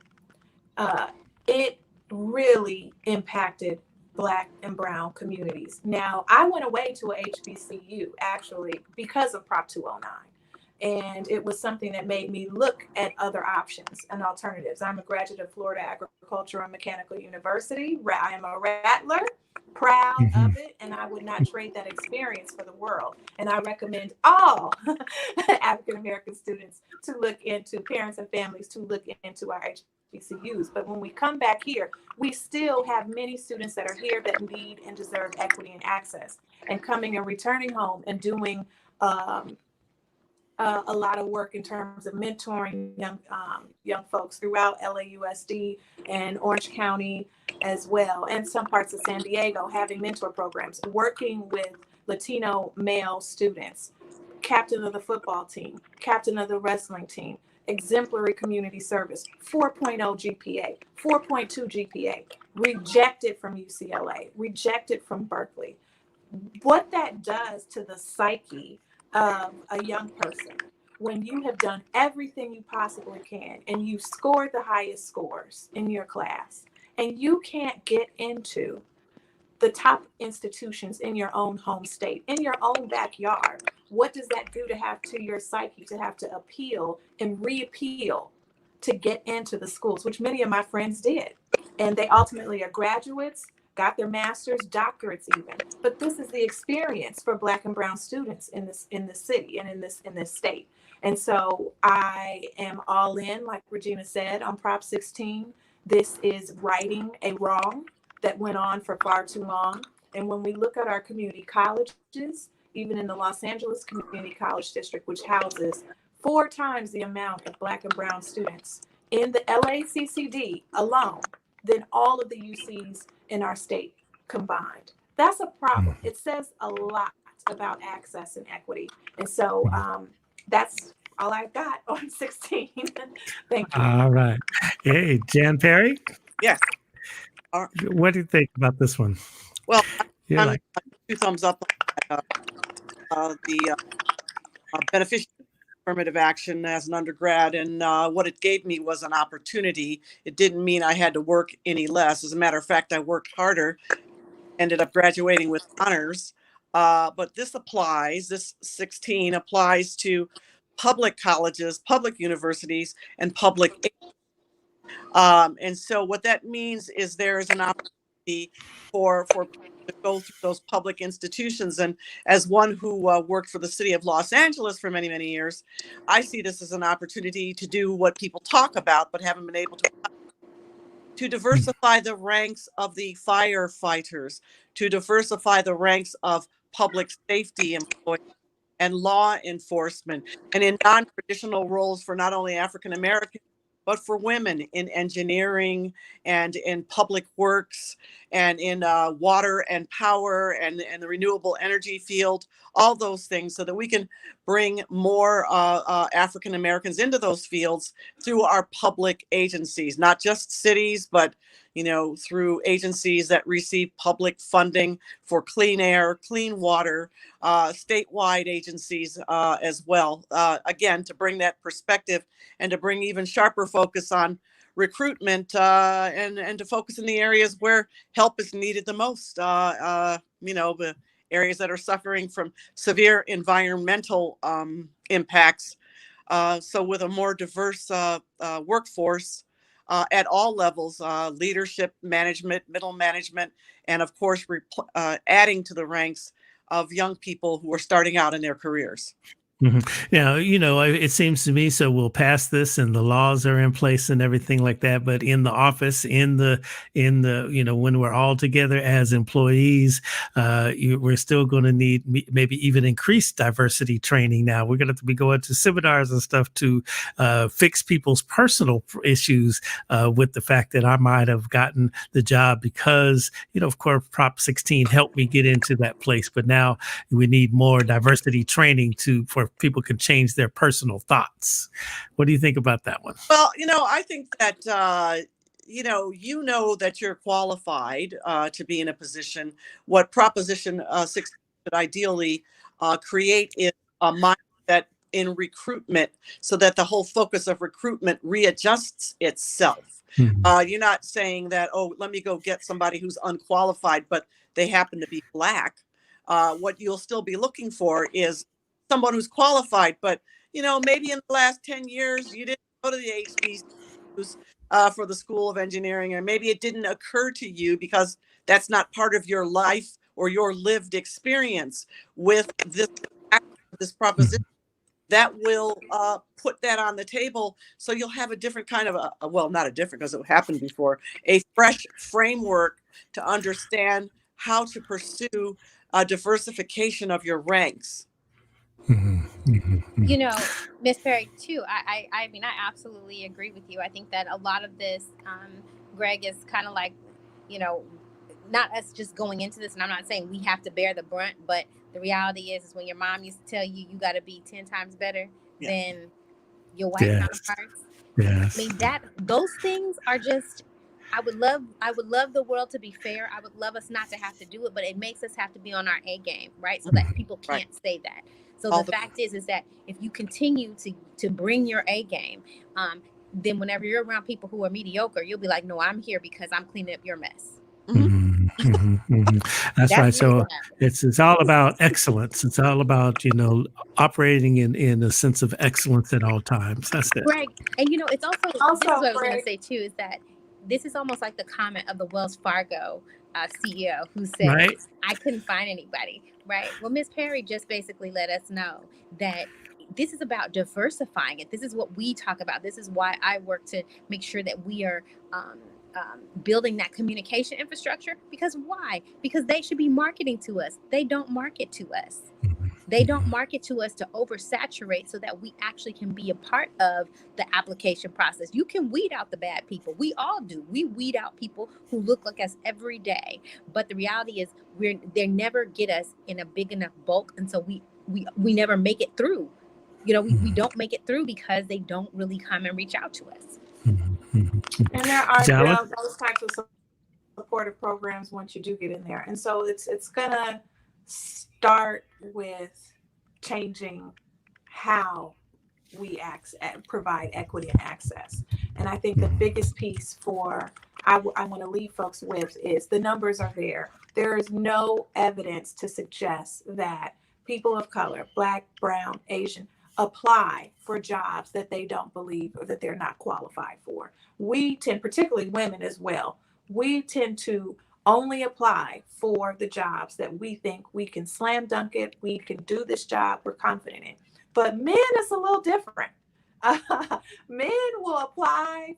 It really impacted Black and Brown communities. Now, I went away to a HBCU actually because of Prop 209. And it was something that made me look at other options and alternatives. I'm a graduate of Florida Agricultural and Mechanical University. I am a Rattler, proud of it, and I would not trade that experience for the world. And I recommend all African-American students to look into, parents and families to look into our HBCUs. But when we come back here, we still have many students that are here that need and deserve equity and access. And coming and returning home and doing a lot of work in terms of mentoring young folks throughout LAUSD and Orange County as well, and some parts of San Diego, having mentor programs, working with Latino male students, captain of the football team, captain of the wrestling team, exemplary community service, 4.0 GPA, 4.2 GPA, rejected from UCLA, rejected from Berkeley. What that does to the psyche of a young person when you have done everything you possibly can and you scored the highest scores in your class and you can't get into the top institutions in your own home state, in your own backyard, what does that do to your psyche to have to appeal and reappeal to get into the schools, which many of my friends did. And they ultimately are graduates, got their master's, doctorates even. But this is the experience for Black and Brown students in this city and in this state. And so I am all in, like Regina said, on Prop 16. This is righting a wrong that went on for far too long. And when we look at our community colleges, even in the Los Angeles Community College District, which houses 4 times the amount of Black and Brown students in the LACCD alone than all of the UCs in our state combined. That's a problem. It says a lot about access and equity. And so that's all I've got on 16. Thank you. All right. Hey, Jan Perry, Yes. what do you think about this one? Well, You're I'm like, 2 thumbs up on the beneficiary affirmative action as an undergrad, and what it gave me was an opportunity. It didn't mean I had to work any less. As a matter of fact, I worked harder, ended up graduating with honors. But this 16 applies to public colleges, public universities, and public. And so what that means is there is an opportunity for people to go through those public institutions. And as one who worked for the city of Los Angeles for many, many years, I see this as an opportunity to do what people talk about but haven't been able to diversify the ranks of the firefighters, to diversify the ranks of public safety employees and law enforcement, and in non-traditional roles for not only African Americans, but for women in engineering and in public works and in water and power and the renewable energy field, all those things, so that we can bring more African Americans into those fields through our public agencies, not just cities, but through agencies that receive public funding for clean air, clean water, statewide agencies as well. Again, to bring that perspective and to bring even sharper focus on recruitment and to focus in the areas where help is needed the most. The areas that are suffering from severe environmental impacts. So with a more diverse workforce at all levels, leadership, management, middle management, and of course, adding to the ranks of young people who are starting out in their careers. Now, it seems to me, so we'll pass this and the laws are in place and everything like that. But in the office, in the, when we're all together as employees, we're still going to need maybe even increased diversity training. Now we're going to be going to seminars and stuff to fix people's personal issues with the fact that I might have gotten the job because, of course, Prop 16 helped me get into that place. But now we need more diversity training for people can change their personal thoughts. What do you think about that one? Well, I think that, that you're qualified to be in a position. What Proposition 16 should ideally create is a mindset in recruitment so that the whole focus of recruitment readjusts itself. You're not saying that, oh, let me go get somebody who's unqualified, but they happen to be Black. What you'll still be looking for is someone who's qualified, but maybe in the last 10 years you didn't go to the HBCUs for the School of Engineering, or maybe it didn't occur to you because that's not part of your life or your lived experience with this proposition. That will put that on the table, so you'll have a different kind of not a different, because it happened before, a fresh framework to understand how to pursue a diversification of your ranks. Miss Perry, too, I mean, I absolutely agree with you. I think that a lot of this, Greg, is kind of like, not us just going into this, and I'm not saying we have to bear the brunt, but the reality is when your mom used to tell you got to be 10 times better than your white counterparts. Yes. I mean, those things are just, I would love the world to be fair. I would love us not to have to do it, but it makes us have to be on our A game, right? So that people can't say that. So the fact is that if you continue to bring your A game, then whenever you're around people who are mediocre, you'll be like, no, I'm here because I'm cleaning up your mess. That's right. So it's all about excellence. It's all about, operating in a sense of excellence at all times. That's it. Right. And, it's also this is what I was going to say, too, is that this is almost like the comment of the Wells Fargo CEO who said, I couldn't find anybody. Right. Well, Ms. Perry just basically let us know that this is about diversifying it. This is what we talk about. This is why I work to make sure that we are building that communication infrastructure. Because why? Because they should be marketing to us. They don't market to us. They don't market to us to oversaturate so that we actually can be a part of the application process. You can weed out the bad people. We all do. We weed out people who look like us every day. But the reality is they never get us in a big enough bulk. And so we never make it through we don't make it through because they don't really come and reach out to us. And there are Dallas? those types of supportive programs once you do get in there. And so it's gonna start with changing how we provide equity and access. And I think the biggest piece I want to leave folks with is the numbers are there. There is no evidence to suggest that people of color, Black, Brown, Asian, apply for jobs that they don't believe or that they're not qualified for. We tend, particularly women as well, we tend to only apply for the jobs that we think we can slam dunk it, we can do this job, we're confident in. But men is a little different. Men will apply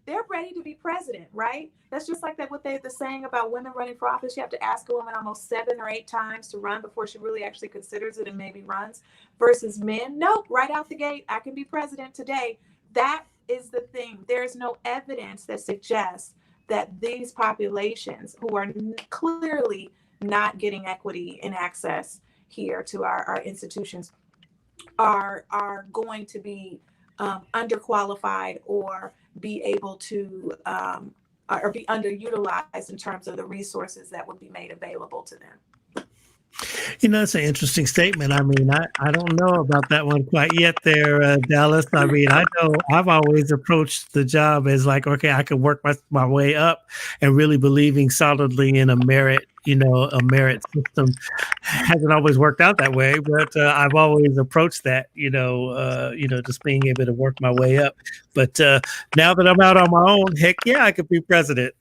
they're ready to be president, right? That's just like what they're saying about women running for office. You have to ask a woman almost 7 or 8 times to run before she really actually considers it and maybe runs. Versus men, nope, right out the gate, I can be president today. That is the thing. There's no evidence that suggests that these populations who are clearly not getting equity and access here to our institutions are going to be underqualified or be able to or be underutilized in terms of the resources that would be made available to them. It's an interesting statement. I mean, I don't know about that one quite yet there, Dallas. I mean, I know I've always approached the job as like, okay, I can work my way up, and really believing solidly in a merit system. Hasn't always worked out that way, but I've always approached that, just being able to work my way up. But now that I'm out on my own, heck yeah, I could be president.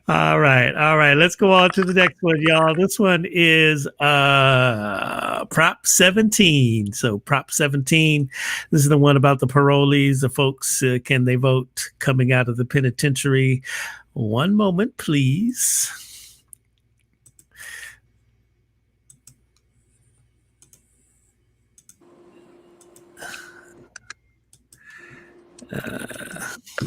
All right. Let's go on to the next one, y'all. This one is Prop 17. So Prop 17, this is the one about the parolees, the folks, can they vote coming out of the penitentiary? One moment, please.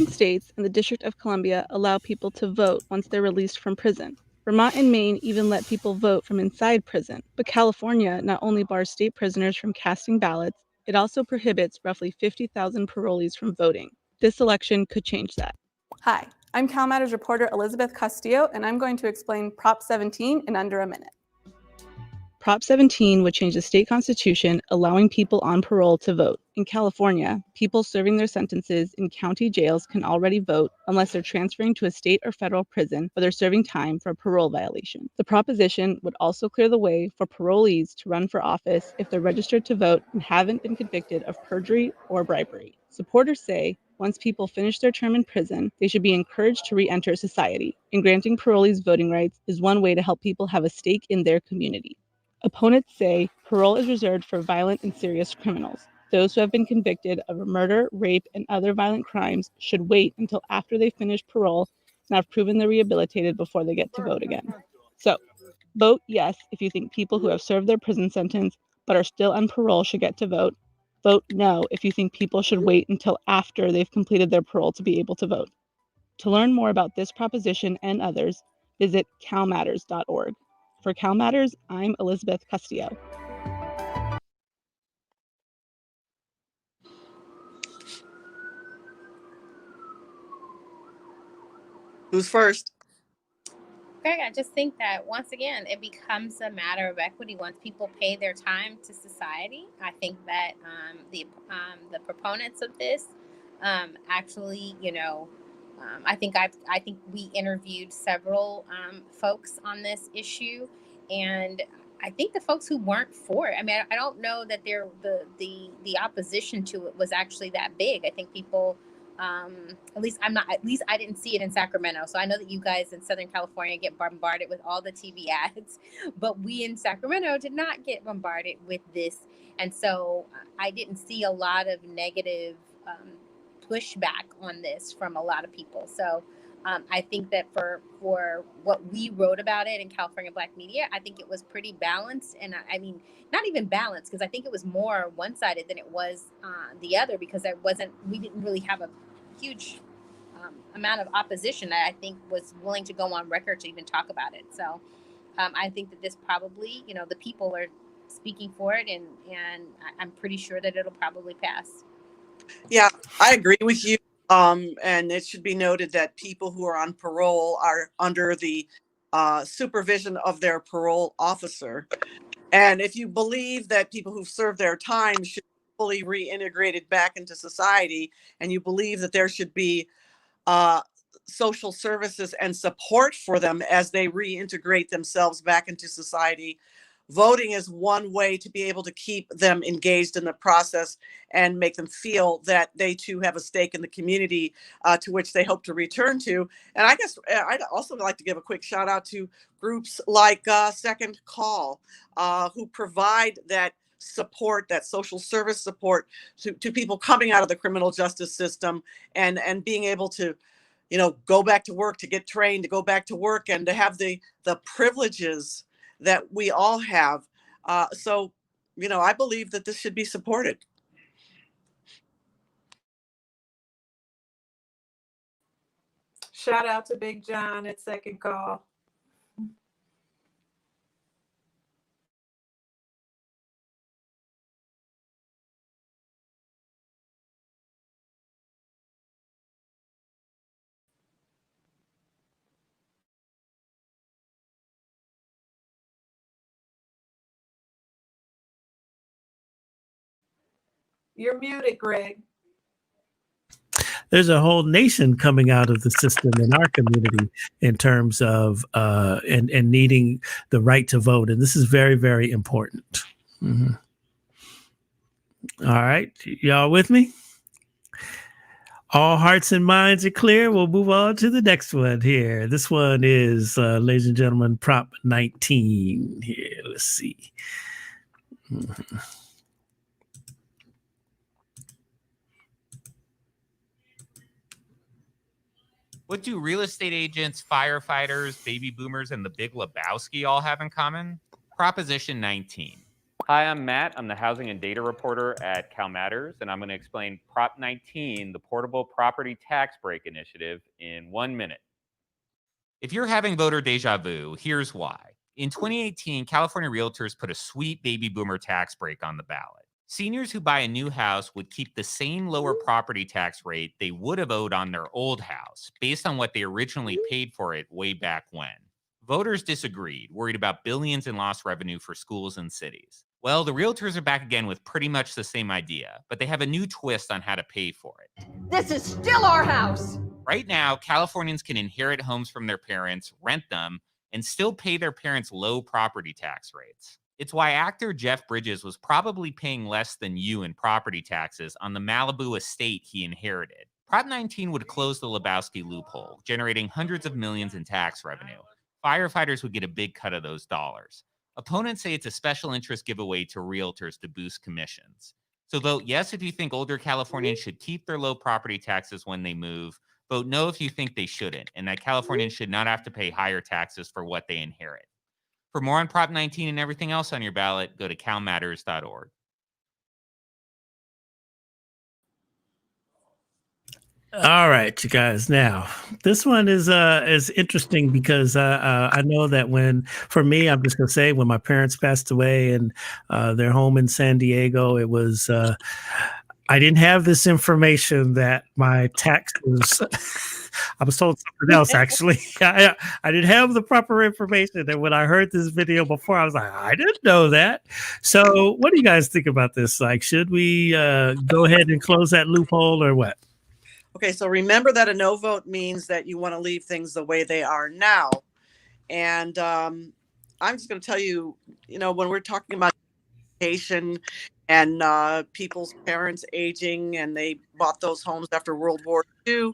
States and the District of Columbia allow people to vote once they're released from prison. Vermont and Maine even let people vote from inside prison. But California not only bars state prisoners from casting ballots, it also prohibits roughly 50,000 parolees from voting. This election could change that. Hi, I'm CalMatters reporter Elizabeth Castillo, and I'm going to explain Prop 17 in under a minute. Prop 17 would change the state constitution, allowing people on parole to vote. In California, people serving their sentences in county jails can already vote unless they're transferring to a state or federal prison or they're serving time for a parole violation. The proposition would also clear the way for parolees to run for office if they're registered to vote and haven't been convicted of perjury or bribery. Supporters say once people finish their term in prison, they should be encouraged to re-enter society, and granting parolees voting rights is one way to help people have a stake in their community. Opponents say parole is reserved for violent and serious criminals. Those who have been convicted of murder, rape, and other violent crimes should wait until after they finish parole and have proven they're rehabilitated before they get to vote again. So, vote yes if you think people who have served their prison sentence but are still on parole should get to vote. Vote no if you think people should wait until after they've completed their parole to be able to vote. To learn more about this proposition and others, visit calmatters.org. For CalMatters, I'm Elizabeth Castillo. Who's first? Greg, I just think that once again, it becomes a matter of equity once people pay their time to society. I think that the proponents of this actually, I think we interviewed several folks on this issue, and I think the folks who weren't for it, I mean, I don't know that the opposition to it was actually that big. I think people, at least I didn't see it in Sacramento. So I know that you guys in Southern California get bombarded with all the TV ads, but we in Sacramento did not get bombarded with this. And so I didn't see a lot of negative pushback on this from a lot of people. So I think that for what we wrote about it in California Black media, I think it was pretty balanced. And I mean, not even balanced, because I think it was more one-sided than it was the other, because we didn't really have a huge amount of opposition that I think was willing to go on record to even talk about it. So I think that this probably, the people are speaking for it, and I'm pretty sure that it'll probably pass. Yeah, I agree with you. And it should be noted that people who are on parole are under the supervision of their parole officer. And if you believe that people who've served their time should be fully reintegrated back into society, and you believe that there should be social services and support for them as they reintegrate themselves back into society, voting is one way to be able to keep them engaged in the process and make them feel that they too have a stake in the community to which they hope to return to. And I guess I'd also like to give a quick shout out to groups like Second Call, who provide that support, that social service support to people coming out of the criminal justice system and being able to, you know, go back to work, to get trained, to go back to work, and to have the privileges that we all have. So, you know, I believe that this should be supported. Shout out to Big John at Second Call. You're muted, Greg. There's a whole nation coming out of the system in our community in terms of and needing the right to vote, and this is very, very important. Mm-hmm. All right, y'all with me? All hearts and minds are clear. We'll move on to the next one here. This one is, ladies and gentlemen, Prop 19 here. Let's see. Mm-hmm. What do real estate agents, firefighters, baby boomers, and the Big Lebowski all have in common? Proposition 19. Hi, I'm Matt. I'm the housing and data reporter at CalMatters, and I'm going to explain Prop 19, the Portable Property Tax Break Initiative, in 1 minute. If you're having voter deja vu, here's why. In 2018, California realtors put a sweet baby boomer tax break on the ballot. Seniors who buy a new house would keep the same lower property tax rate they would have owed on their old house based on what they originally paid for it way back when. Voters disagreed, worried about billions in lost revenue for schools and cities. Well, the realtors are back again with pretty much the same idea, but they have a new twist on how to pay for it. This is still our house. Right now, Californians can inherit homes from their parents, rent them, and still pay their parents low property tax rates. It's why actor Jeff Bridges was probably paying less than you in property taxes on the Malibu estate he inherited. Prop 19 would close the Lebowski loophole, generating hundreds of millions in tax revenue. Firefighters would get a big cut of those dollars. Opponents say it's a special interest giveaway to realtors to boost commissions. So vote yes if you think older Californians should keep their low property taxes when they move. Vote no if you think they shouldn't, and that Californians should not have to pay higher taxes for what they inherit. For more on Prop 19 and everything else on your ballot, go to calmatters.org. All right, you guys. Now, this one is interesting because I know that for me, I'm just gonna say, when my parents passed away and their home in San Diego, it was I didn't have this information that my taxes. I was told something else, actually. I didn't have the proper information. And when I heard this video before, I was like, I didn't know that. So what do you guys think about this? Like, should we go ahead and close that loophole or what? Okay, so remember that a no vote means that you want to leave things the way they are now. And I'm just going to tell you, you know, when we're talking about education and people's parents aging, and they bought those homes after World War II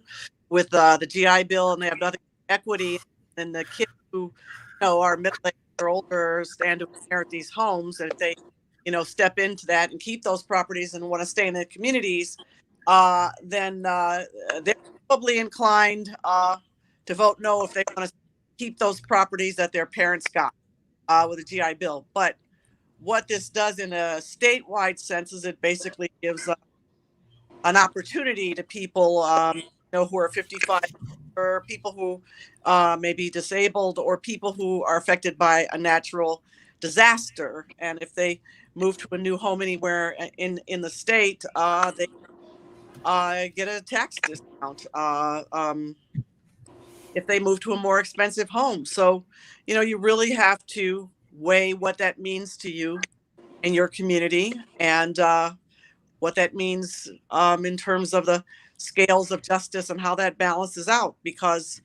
with the GI Bill, and they have nothing but equity, and the kids who, you know, are middle-aged or older stand to inherit these homes, and if they, you know, step into that and keep those properties and want to stay in the communities, then they're probably inclined to vote no if they want to keep those properties that their parents got with a GI Bill. But what this does in a statewide sense is it basically gives an opportunity to people you know, who are 55, or people who may be disabled, or people who are affected by a natural disaster. And if they move to a new home anywhere in the state, they get a tax discount if they move to a more expensive home. So, you really have to weigh what that means to you in your community, and what that means in terms of the scales of justice and how that balances out. Because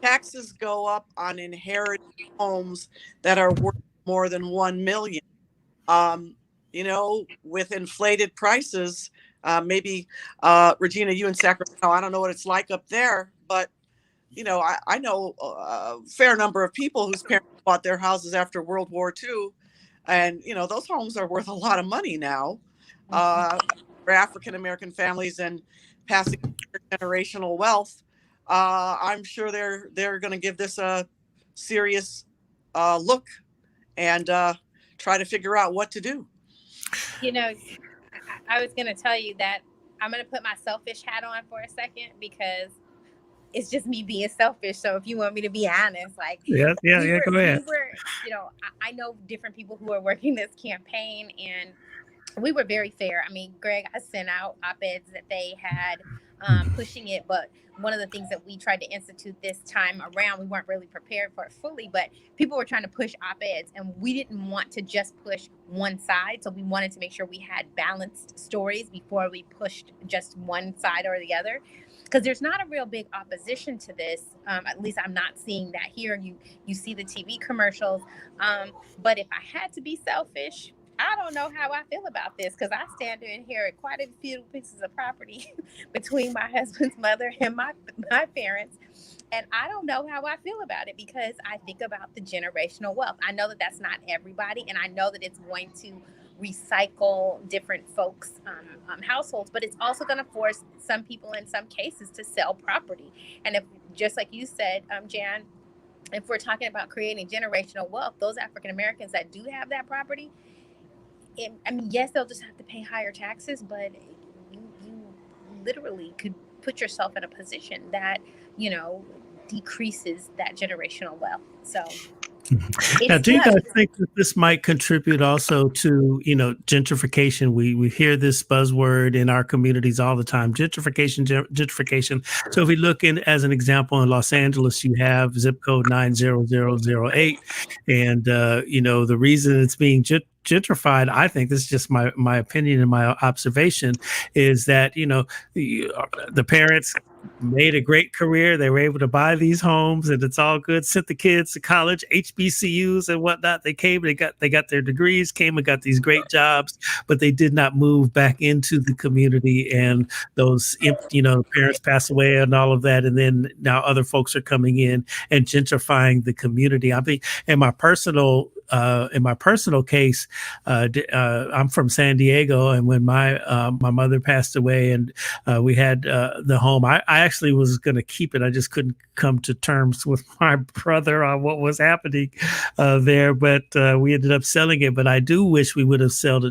taxes go up on inherited homes that are worth more than 1 million. With inflated prices, maybe Regina, you in Sacramento, I don't know what it's like up there, but I know a fair number of people whose parents bought their houses after World War II, and those homes are worth a lot of money now for African American families, and passing generational wealth. I'm sure they're going to give this a serious look and try to figure out what to do. I was going to tell you that I'm going to put my selfish hat on for a second, because it's just me being selfish. So if you want me to be honest, like, go ahead. I know different people who are working this campaign, and we were very fair. I mean, Greg, I sent out op-eds that they had pushing it, but one of the things that we tried to institute this time around, we weren't really prepared for it fully, but people were trying to push op-eds, and we didn't want to just push one side. So we wanted to make sure we had balanced stories before we pushed just one side or the other. Because there's not a real big opposition to this. At least I'm not seeing that here. You see the TV commercials. But if I had to be selfish, I don't know how I feel about this, because I stand to inherit quite a few pieces of property between my husband's mother and my parents. And I don't know how I feel about it, because I think about the generational wealth. I know that that's not everybody, and I know that it's going to recycle different folks' households, but it's also going to force some people in some cases to sell property. And if, just like you said, Jan, if we're talking about creating generational wealth, those African Americans that do have that property, yes, they'll just have to pay higher taxes, but you literally could put yourself in a position that, decreases that generational wealth. So now, do you guys think that this might contribute also to, gentrification? We hear this buzzword in our communities all the time, gentrification. So if we look in, as an example, in Los Angeles, you have zip code 90008. And, the reason it's being gentrified, I think this is just my opinion and my observation, is that, the parents made a great career. They were able to buy these homes, and it's all good. Sent the kids to college, HBCUs and whatnot. They came, they got their degrees, came and got these great jobs, but they did not move back into the community. And those, parents pass away and all of that. And then now other folks are coming in and gentrifying the community. I think in my personal case, I'm from San Diego, and when my mother passed away, and we had the home, I actually was going to keep it. I just couldn't come to terms with my brother on what was happening there, but we ended up selling it. But I do wish we would have sold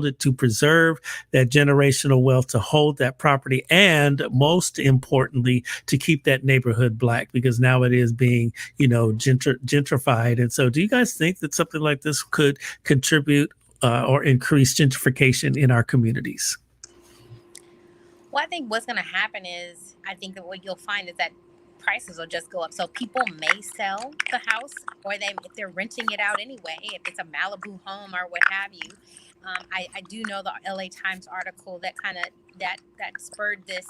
it to preserve that generational wealth, to hold that property, and most importantly, to keep that neighborhood Black, because now it is being, gentrified. And so do you guys think that something like this could contribute or increase gentrification in our communities? Well, I think what's going to happen is, I think that what you'll find is that prices will just go up. So people may sell the house, or if they're renting it out anyway, if it's a Malibu home or what have you. I do know the LA Times article that that spurred this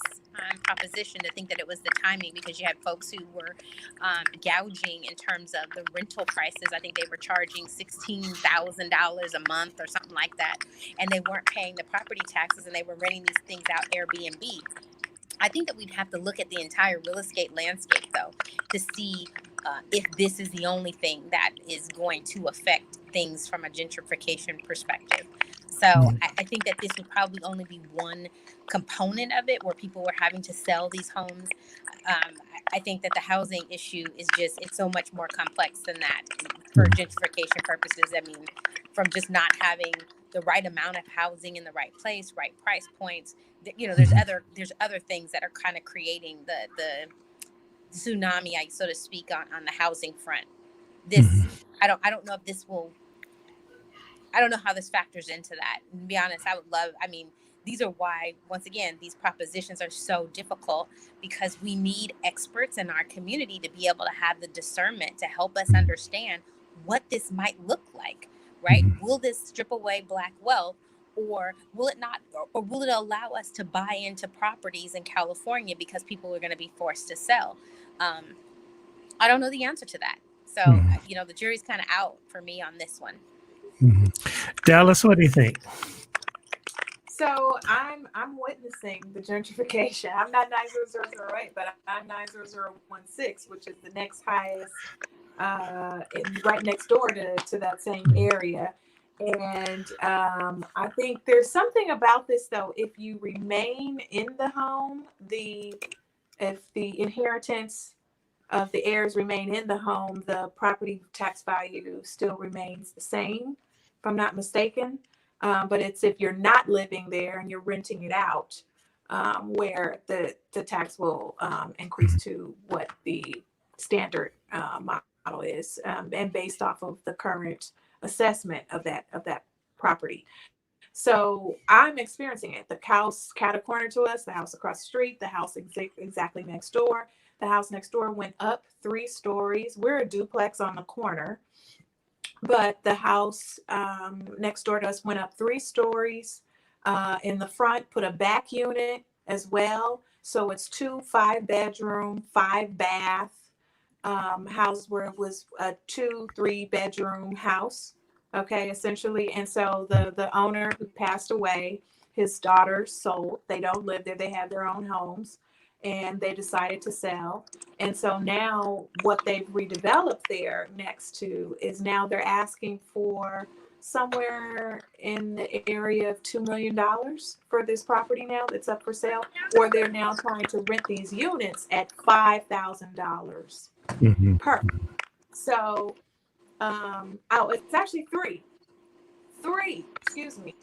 proposition to think that it was the timing, because you had folks who were gouging in terms of the rental prices. I think they were charging $16,000 a month or something like that, and they weren't paying the property taxes, and they were renting these things out Airbnb. I think that we'd have to look at the entire real estate landscape, though, to see if this is the only thing that is going to affect things from a gentrification perspective. So I think that this would probably only be one component of it, where people were having to sell these homes. I think that the housing issue is it's so much more complex than that for gentrification purposes. I mean, from just not having the right amount of housing in the right place, right price points. There's other things that are kind of creating the tsunami, so to speak, on the housing front. This I don't know if this will, I don't know how this factors into that. And to be honest, these are why, once again, these propositions are so difficult, because we need experts in our community to be able to have the discernment to help us understand what this might look like, right? Will this strip away Black wealth, or will it not, or will it allow us to buy into properties in California because people are going to be forced to sell? I don't know the answer to that. So, the jury's kind of out for me on this one. Dallas, what do you think? So I'm witnessing the gentrification. I'm not 90008, but I'm 90016, which is the next highest, right next door to that same area. And I think there's something about this, though. If you remain in the home, if the inheritance of the heirs remain in the home, the property tax value still remains the same, if I'm not mistaken. But it's if you're not living there and you're renting it out, where the tax will increase to what the standard model is, and based off of the current assessment of that property. So I'm experiencing it. The house cat a corner to us, the house across the street, the house exactly next door. The house next door went up 3 stories. We're a duplex on the corner, but the house next door to us went up 3 stories. In the front, put a back unit as well. So it's 2 5-bedroom, 5-bath house, where it was a 2-3 bedroom house. Okay, essentially. And so the owner who passed away, his daughter sold. They don't live there. They have their own homes, and they decided to sell. And so now what they've redeveloped there next to is, now they're asking for somewhere in the area of $2 million for this property now that's up for sale, or they're now trying to rent these units at $5,000 per. So, it's actually three, excuse me,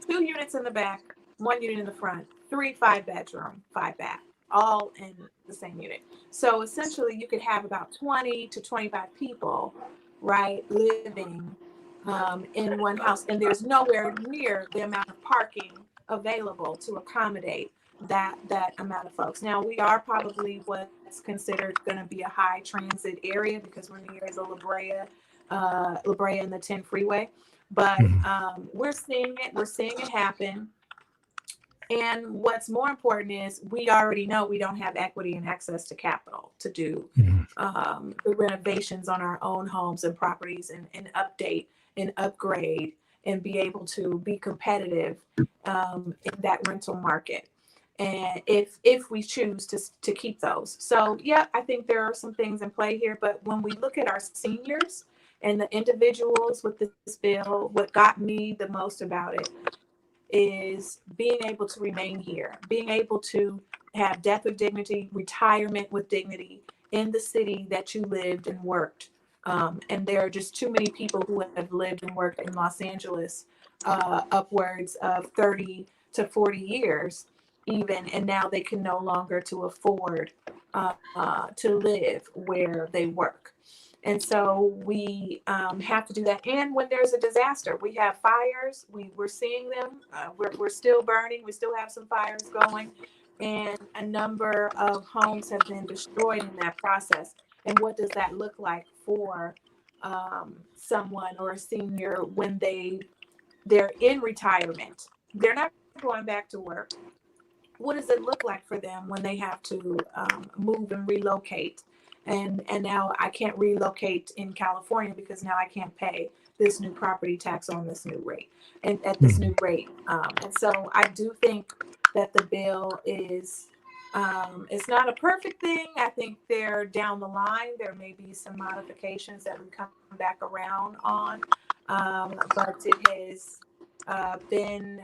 2 units in the back, 1 unit in the front, 3 5-bedroom, 5-bath, all in the same unit. So essentially you could have about 20 to 25 people, right, living in one house, and there's nowhere near the amount of parking available to accommodate that amount of folks. Now, we are probably what's considered going to be a high transit area, because we're near the La Brea and the 10 freeway, but we're seeing it happen. And what's more important is, we already know we don't have equity and access to capital to do the renovations on our own homes and properties, and update and upgrade and be able to be competitive in that rental market. And if we choose to keep those. So yeah, I think there are some things in play here, but when we look at our seniors and the individuals with this bill, what got me the most about it is being able to remain here, being able to have death with dignity, retirement with dignity in the city that you lived and worked. And there are just too many people who have lived and worked in Los Angeles upwards of 30 to 40 years even, and now they can no longer to afford to live where they work. And so we have to do that. And when there's a disaster, we have fires, we're seeing them, we're still burning, we still have some fires going, and a number of homes have been destroyed in that process. And what does that look like for someone or a senior when they're in retirement? They're not going back to work. What does it look like for them when they have to move and relocate? And now I can't relocate in California because now I can't pay this new property tax on this new rate and at this new rate. And so I do think that the bill is, it's not a perfect thing. I think they're down the line. There may be some modifications that we come back around on, but it has been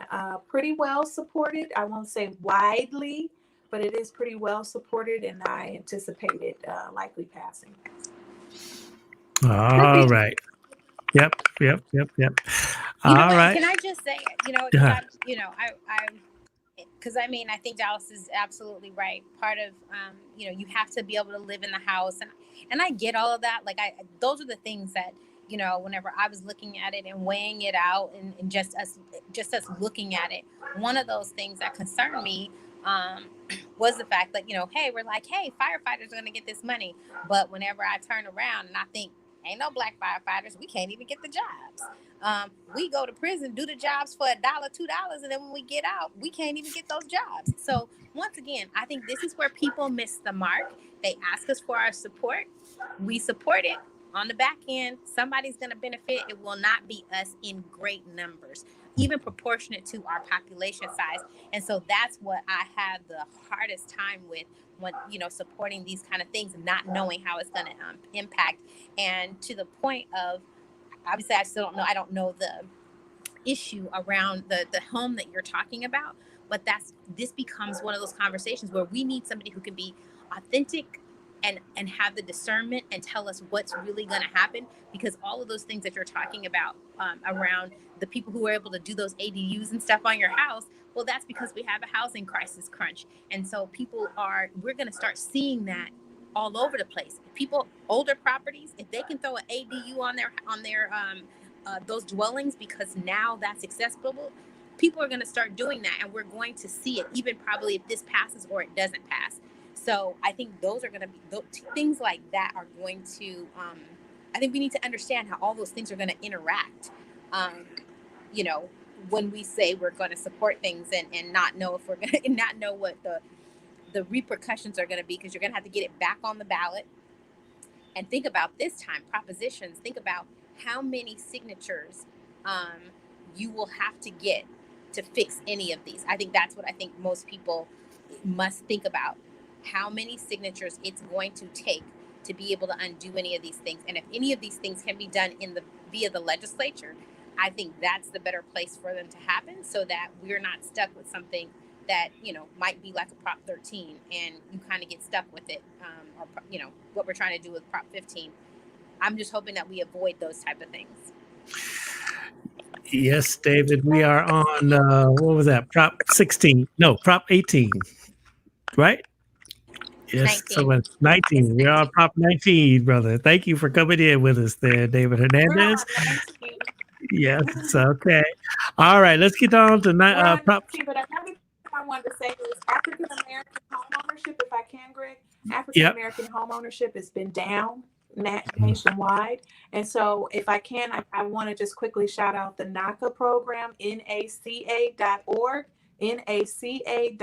pretty well supported. I won't say widely, but it is pretty well supported, and I anticipate it likely passing. All right. Yep. All right. Can I just say, because I think Dallas is absolutely right. Part of, you have to be able to live in the house, and I get all of that. Like, those are the things that, whenever I was looking at it and weighing it out, and just us looking at it, one of those things that concerned me was the fact that, hey, we're like, hey, firefighters are going to get this money. But whenever I turn around and I think, ain't no black firefighters, we can't even get the jobs. We go to prison, do the jobs for $1, $2, and then when we get out, we can't even get those jobs. So once again, I think this is where people miss the mark. They ask us for our support. We support it. On the back end, somebody's going to benefit. It will not be us in great numbers, even proportionate to our population size. And so that's what I have the hardest time with when, supporting these kind of things and not knowing how it's going to impact. And to the point of, obviously, I still don't know. I don't know the issue around the home that you're talking about, but this becomes one of those conversations where we need somebody who can be authentic and have the discernment and tell us what's really going to happen, because all of those things that you're talking about around the people who are able to do those ADUs and stuff on your house, well, that's because we have a housing crisis crunch. And so we're going to start seeing that all over the place. People, older properties, if they can throw an ADU on their those dwellings because now that's accessible, people are going to start doing that, and we're going to see it, even probably if this passes or it doesn't pass. So I think those are going to be things like that are going to, I think we need to understand how all those things are going to interact. When we say we're going to support things and not know if we're going to not know what the repercussions are going to be, because you're going to have to get it back on the ballot. And think about this time, propositions, think about how many signatures you will have to get to fix any of these. I think that's what I think most people must think about. How many signatures it's going to take to be able to undo any of these things. And if any of these things can be done via the legislature, I think that's the better place for them to happen, so that we're not stuck with something that, might be like a Prop 13 and you kind of get stuck with it, or, what we're trying to do with Prop 15. I'm just hoping that we avoid those type of things. Yes, David, we are on, what was that? Prop 16. No, Prop 18, right? Yes, 19. So it's 19. We're on Prop 19, brother. Thank you for coming in with us there, David Hernandez. Yes, okay. All right, let's get on to Prop. But another thing I wanted to say is African American home ownership, if I can, Greg. African American home ownership has been down nationwide. And so if I can, I want to just quickly shout out the NACA program, NACA.org, NACA.org.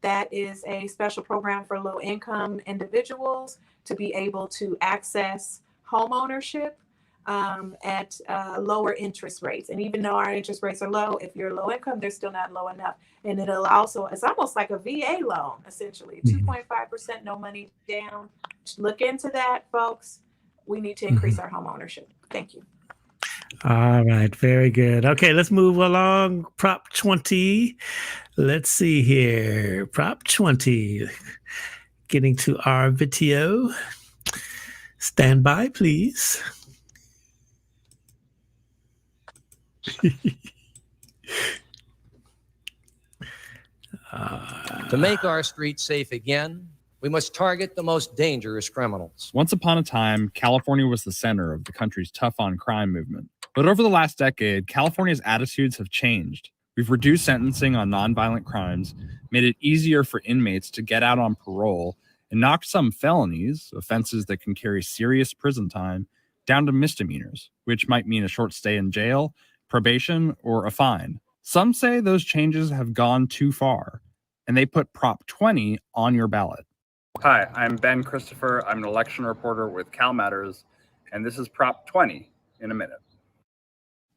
That is a special program for low-income individuals to be able to access home ownership at lower interest rates. And even though our interest rates are low, if you're low income, they're still not low enough. And it'll also, it's almost like a VA loan, essentially, 2.5%, no money down. Look into that, folks. We need to increase our home ownership. Thank you. All right, very good. Okay, let's move along. Prop 20. Let's see here. Prop 20. Getting to our video. Stand by, please. To make our streets safe again, we must target the most dangerous criminals. Once upon a time, California was the center of the country's tough on crime movement. But over the last decade, California's attitudes have changed. We've reduced sentencing on nonviolent crimes, made it easier for inmates to get out on parole, and knocked some felonies, offenses that can carry serious prison time, down to misdemeanors, which might mean a short stay in jail, probation, or a fine. Some say those changes have gone too far, and they put Prop 20 on your ballot. Hi, I'm Ben Christopher. I'm an election reporter with Cal Matters, and this is Prop 20 in a minute.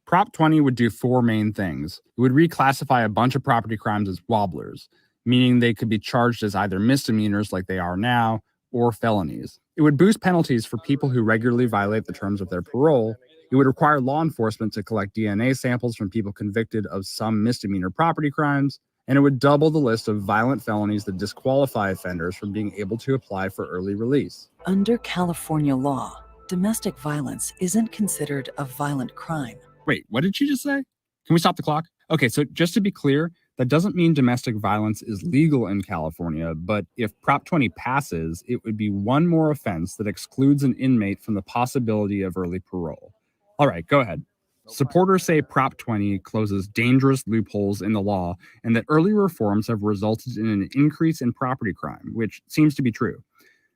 Prop 20 would do four main things. It would reclassify a bunch of property crimes as wobblers, meaning they could be charged as either misdemeanors like they are now, or felonies. It would boost penalties for people who regularly violate the terms of their parole. It would require law enforcement to collect DNA samples from people convicted of some misdemeanor property crimes, and it would double the list of violent felonies that disqualify offenders from being able to apply for early release. Under California law, domestic violence isn't considered a violent crime. Wait, what did she just say? Can we stop the clock? Okay, so just to be clear, That doesn't mean domestic violence is legal in California, but if Prop 20 passes, it would be one more offense that excludes an inmate from the possibility of early parole. All right, go ahead. Supporters say Prop 20 closes dangerous loopholes in the law and that early reforms have resulted in an increase in property crime, which seems to be true.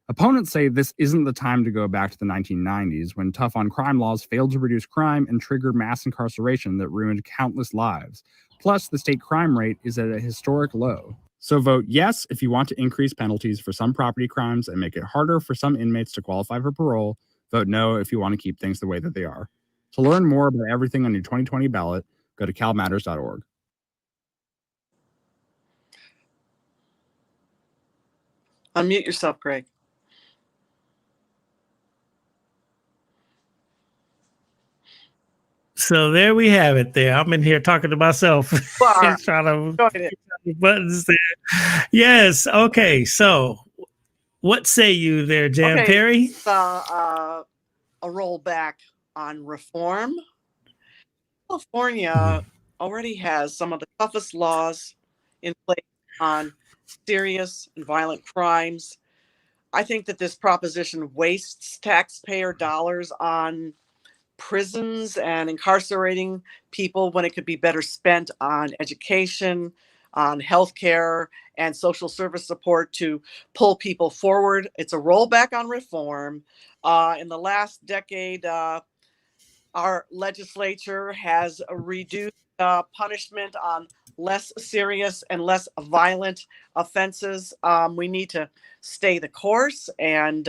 Opponents say this isn't the time to go back to the 1990s when tough on crime laws failed to reduce crime and triggered mass incarceration that ruined countless lives. Plus, the state crime rate is at a historic low. So vote yes if you want to increase penalties for some property crimes and make it harder for some inmates to qualify for parole. Vote no if you want to keep things the way that they are. To learn more about everything on your 2020 ballot, go to calmatters.org. Unmute yourself, Greg. So there we have it there. I'm in here talking to myself. Trying to push buttons there. Yes. Okay. So what say you there, Jan Perry? A rollback on reform. California already has some of the toughest laws in place on serious and violent crimes. I think that this proposition wastes taxpayer dollars on prisons and incarcerating people when it could be better spent on education, on healthcare, and social service support to pull people forward. It's a rollback on reform. In the last decade, our legislature has reduced punishment on less serious and less violent offenses. We need to stay the course and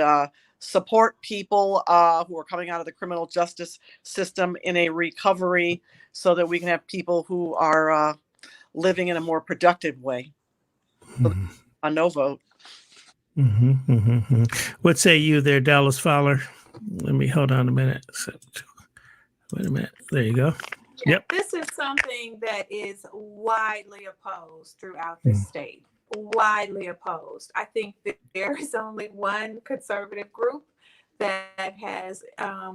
support people who are coming out of the criminal justice system in a recovery so that we can have people who are living in a more productive way. A no vote. What say you there, Dallas Fowler? Let me hold on a minute. Wait a minute. There you go. Yep. This is something that is widely opposed throughout the state. Widely opposed. I think that there is only one conservative group that has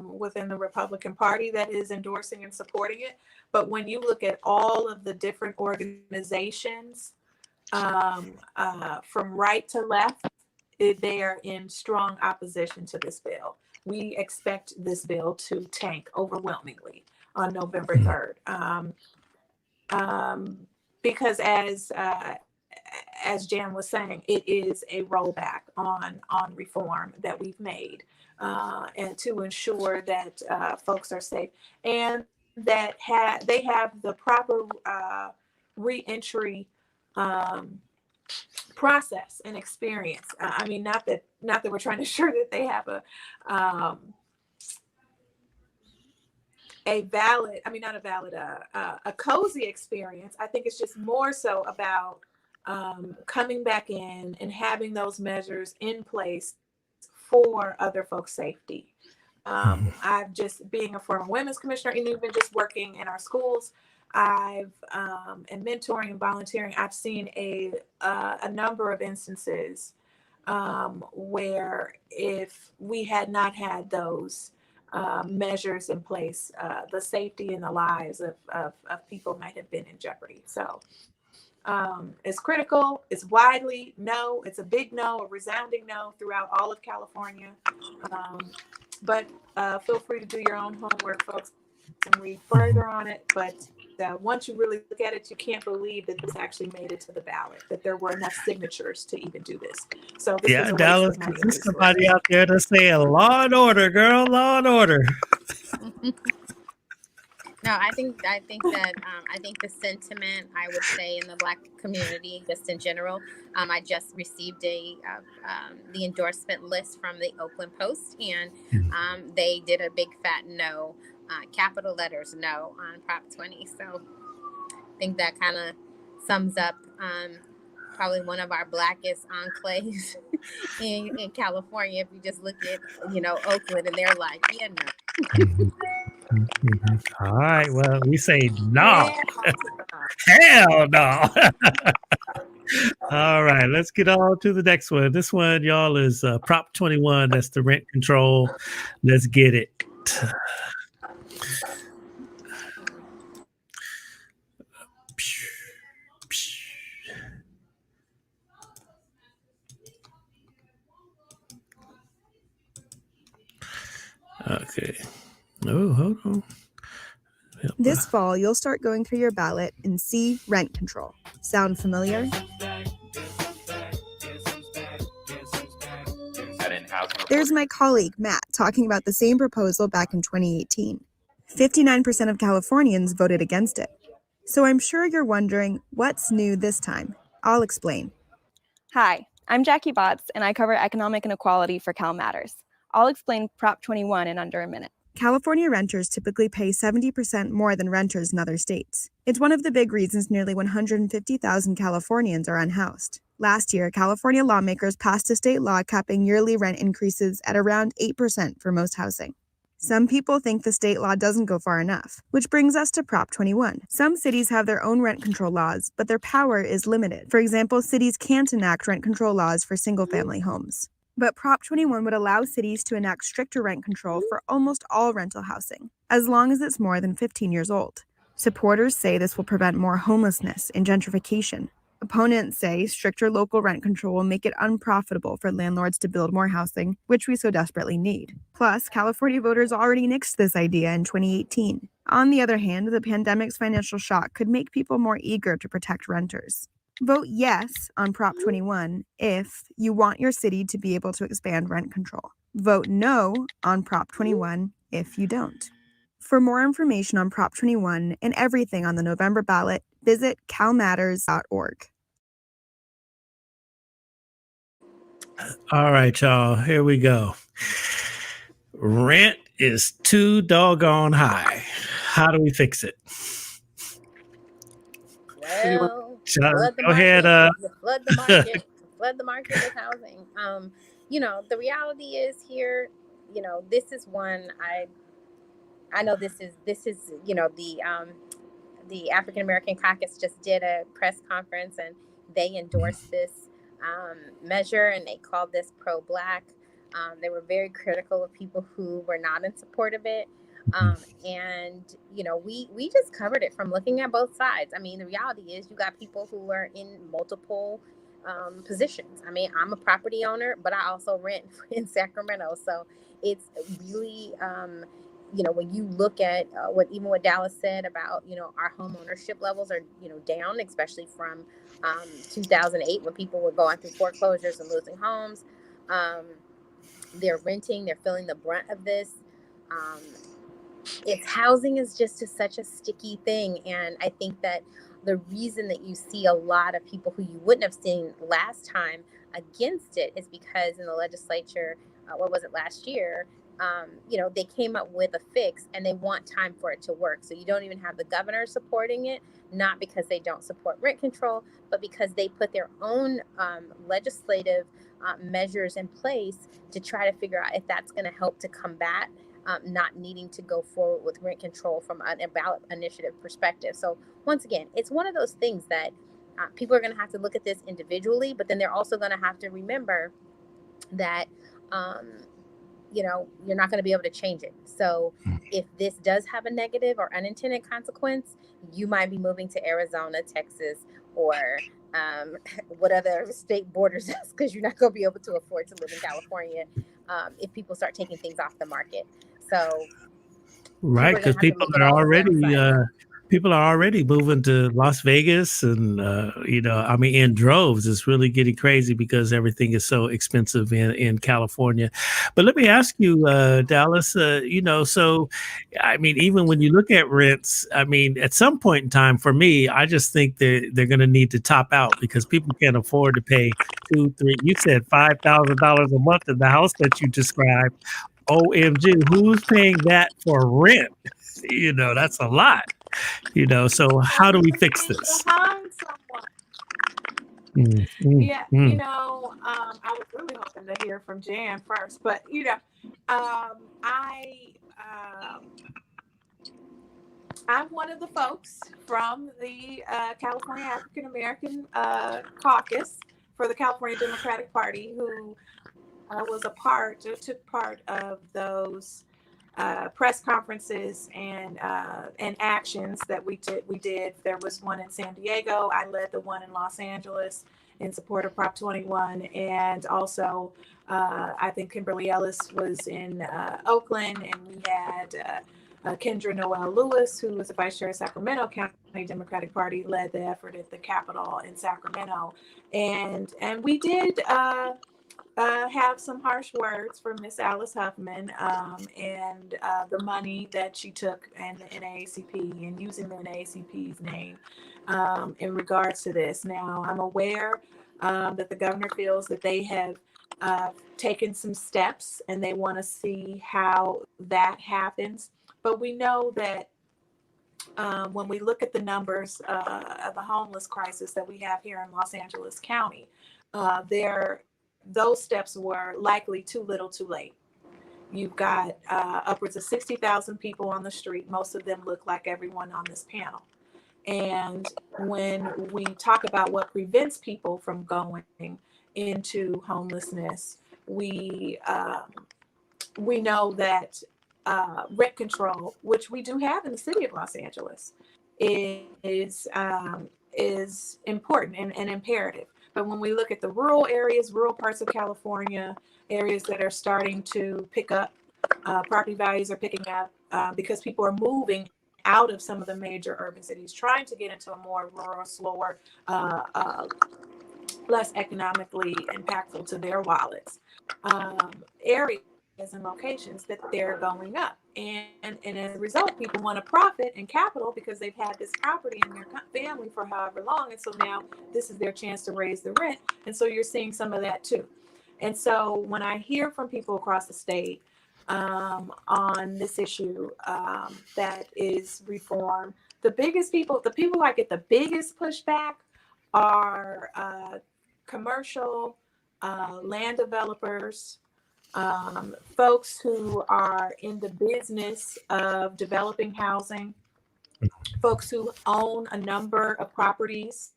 within the Republican Party that is endorsing and supporting it. But when you look at all of the different organizations from right to left, they are in strong opposition to this bill. We expect this bill to tank overwhelmingly on November 3rd. Because as Jan was saying, it is a rollback on reform that we've made, and to ensure that folks are safe and that they have the proper reentry process and experience. I mean, not that we're trying to ensure that they have a cozy experience. I think it's just more so about coming back in and having those measures in place for other folks' safety. I've just, being a former women's commissioner and even just working in our schools, and mentoring and volunteering, I've seen a number of instances where if we had not had those measures in place, the safety and the lives of people might have been in jeopardy. So it's critical. It's widely no. It's a big no, a resounding no throughout all of California. But feel free to do your own homework, folks, and read further on it. But once you really look at it, you can't believe that this actually made it to the ballot, that there were enough signatures to even do this. So this was a Dallas, waste of money. there's somebody out there to say law and order, girl, law and order. No, I think that I think the sentiment, I would say, in the Black community, just in general, I just received the endorsement list from the Oakland Post, and they did a big fat no, capital letters no on Prop 20. So I think that kind of sums up probably one of our blackest enclaves in California. If you just look at Oakland, and they're like, yeah, no. All right. Well, we say no. Hell no. All right. Let's get on to the next one. This one, y'all, is Prop 21. That's the rent control. Let's get it. Okay. Oh, hold on. This fall, you'll start going through your ballot and see rent control. Sound familiar? There's my colleague, Matt, talking about the same proposal back in 2018. 59% of Californians voted against it. So I'm sure you're wondering, what's new this time? I'll explain. Hi, I'm Jackie Botts, and I cover economic inequality for Cal Matters. I'll explain Prop 21 in under a minute. California renters typically pay 70% more than renters in other states. It's one of the big reasons nearly 150,000 Californians are unhoused. Last year, California lawmakers passed a state law capping yearly rent increases at around 8% for most housing. Some people think the state law doesn't go far enough, which brings us to Prop 21. Some cities have their own rent control laws, but their power is limited. For example, cities can't enact rent control laws for single-family homes. But Prop 21 would allow cities to enact stricter rent control for almost all rental housing, as long as it's more than 15 years old. Supporters say this will prevent more homelessness and gentrification. Opponents say stricter local rent control will make it unprofitable for landlords to build more housing, which we so desperately need. Plus, California voters already nixed this idea in 2018. On the other hand, the pandemic's financial shock could make people more eager to protect renters. Vote yes on Prop 21 if you want your city to be able to expand rent control. Vote no on Prop 21 if you don't. For more information on Prop 21 and everything on the November ballot, visit calmatters.org. All right, y'all. Here we go. Rent is too doggone high. How do we fix it? Well, Go flood ahead. the market, flood the market with housing. The reality is here, this is one I know this is the African American Caucus just did a press conference and they endorsed this measure and they called this pro-Black. They were very critical of people who were not in support of it. We just covered it from looking at both sides. I mean, the reality is you got people who are in multiple positions. I mean, I'm a property owner, but I also rent in Sacramento. So it's really, when you look at what Dallas said about, our home ownership levels are, down, especially from 2008 when people were going through foreclosures and losing homes. They're renting, they're feeling the brunt of this. Housing is just such a sticky thing. And I think that the reason that you see a lot of people who you wouldn't have seen last time against it is because in the legislature, last year, they came up with a fix and they want time for it to work. So you don't even have the governor supporting it, not because they don't support rent control, but because they put their own legislative measures in place to try to figure out if that's going to help to combat not needing to go forward with rent control from a ballot initiative perspective. So once again, it's one of those things that people are going to have to look at this individually, but then they're also going to have to remember that, you're not going to be able to change it. So if this does have a negative or unintended consequence, you might be moving to Arizona, Texas, or what other state borders is, because you're not going to be able to afford to live in California if people start taking things off the market. So right, because people are already moving to Las Vegas and in droves. It's really getting crazy because everything is so expensive in California. But let me ask you, Dallas, so I mean, even when you look at rents, I mean, at some point in time, for me, I just think they're going to need to top out because people can't afford to pay $2,000, $3,000. You said $5,000 a month in the house that you described. OMG, who's paying that for rent? That's a lot. So how do we fix this? I was really hoping to hear from Jan first, but I'm one of the folks from the California African American Caucus for the California Democratic Party who took part of those press conferences and actions that we did. There was one in San Diego. I led the one in Los Angeles in support of Prop 21, and also I think Kimberly Ellis was in Oakland, and we had Kendra Noel Lewis, who was the vice chair of Sacramento County Democratic Party, led the effort at the Capitol in Sacramento, and we did have some harsh words from Miss Alice Huffman and the money that she took and the NAACP and using the NAACP's name in regards to this. Now, I'm aware that the governor feels that they have taken some steps and they want to see how that happens. But we know that when we look at the numbers of the homeless crisis that we have here in Los Angeles County, those steps were likely too little too late. You've got upwards of 60,000 people on the street. Most of them look like everyone on this panel. And when we talk about what prevents people from going into homelessness, we know that rent control, which we do have in the city of Los Angeles, is important and imperative. But when we look at the rural areas, rural parts of California, areas that are starting to pick up, property values are picking up because people are moving out of some of the major urban cities, trying to get into a more rural, slower, less economically impactful to their wallets areas and locations, that they're going up. And as a result, people want to profit and capital because they've had this property in their family for however long. And so now this is their chance to raise the rent. And so you're seeing some of that too. And so when I hear from people across the state on this issue that is reform, the people I get the biggest pushback are commercial land developers, folks who are in the business of developing housing, folks who own a number of properties.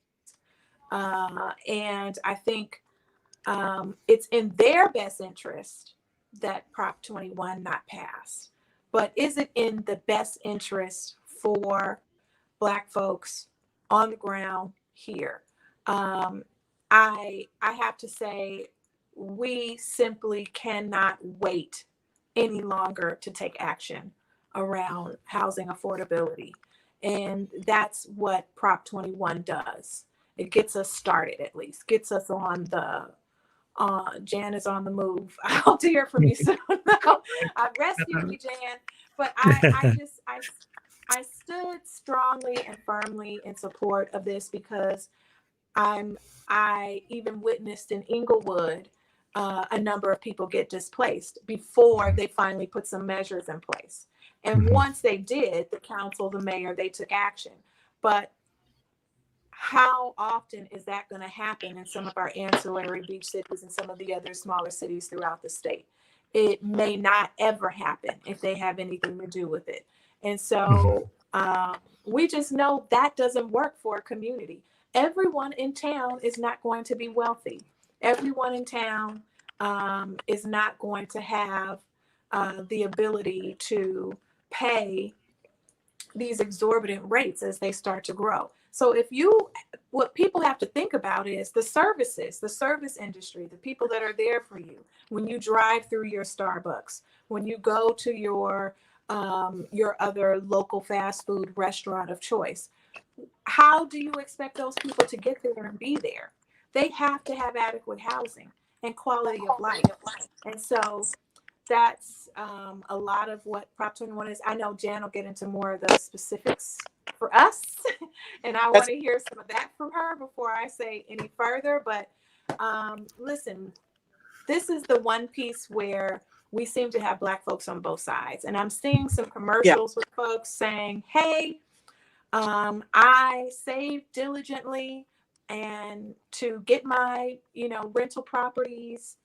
And I think it's in their best interest that Prop 21 not pass. But is it in the best interest for Black folks on the ground here? I have to say, we simply cannot wait any longer to take action around housing affordability. And that's what Prop 21 does. It gets us started, at least, gets us on the, Jan is on the move. I hope to hear from you soon. I rescued you, Jan. But I stood strongly and firmly in support of this because I even witnessed in Inglewood a number of people get displaced before they finally put some measures in place. And once they did, the council, the mayor, they took action. But how often is that going to happen in some of our ancillary beach cities and some of the other smaller cities throughout the state? It may not ever happen if they have anything to do with it. And so we just know that doesn't work for a community. Everyone in town is not going to be wealthy. Everyone in town is not going to have the ability to pay these exorbitant rates as they start to grow. So what people have to think about is the services, the service industry, the people that are there for you when you drive through your Starbucks, when you go to your other local fast food restaurant of choice. How do you expect those people to get there and be there? They have to have adequate housing and quality of life. And so that's a lot of what Prop 21 is. I know Jan will get into more of the specifics for us, and I want to hear some of that from her before I say any further. But listen, this is the one piece where we seem to have Black folks on both sides. And I'm seeing some commercials with folks saying, hey, I saved diligently and to get my, rental properties.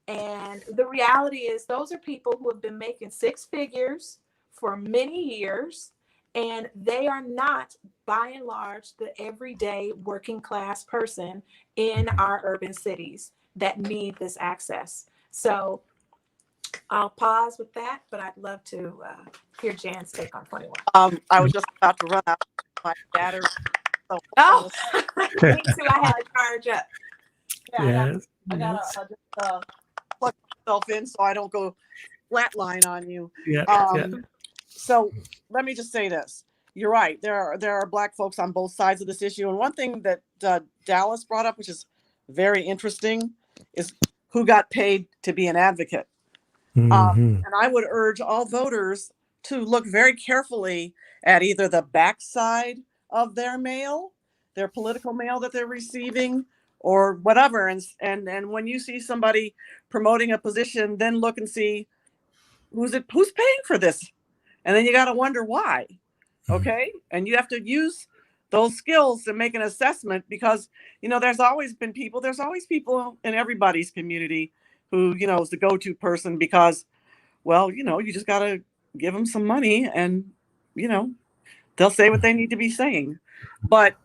And the reality is those are people who have been making six figures for many years, and they are not, by and large, the everyday working class person in our urban cities that need this access. So I'll pause with that, but I'd love to hear Jan's take on 21. I was just about to run out of my battery. So Oh, me too. I had to charge up. yeah, Yes. I gotta just plug myself in so I don't go flatline on you. Yeah. Yeah. So let me just say this. You're right. There are Black folks on both sides of this issue. And one thing that Dallas brought up, which is very interesting, is who got paid to be an advocate. Mhm. And I would urge all voters to look very carefully at either the backside of their mail, their political mail that they're receiving, or whatever. And when you see somebody promoting a position, then look and see who's paying for this. And then you got to wonder why. Okay. And you have to use those skills to make an assessment, because, there's always people in everybody's community who, is the go-to person because, well, you just got to give them some money and, they'll say what they need to be saying. But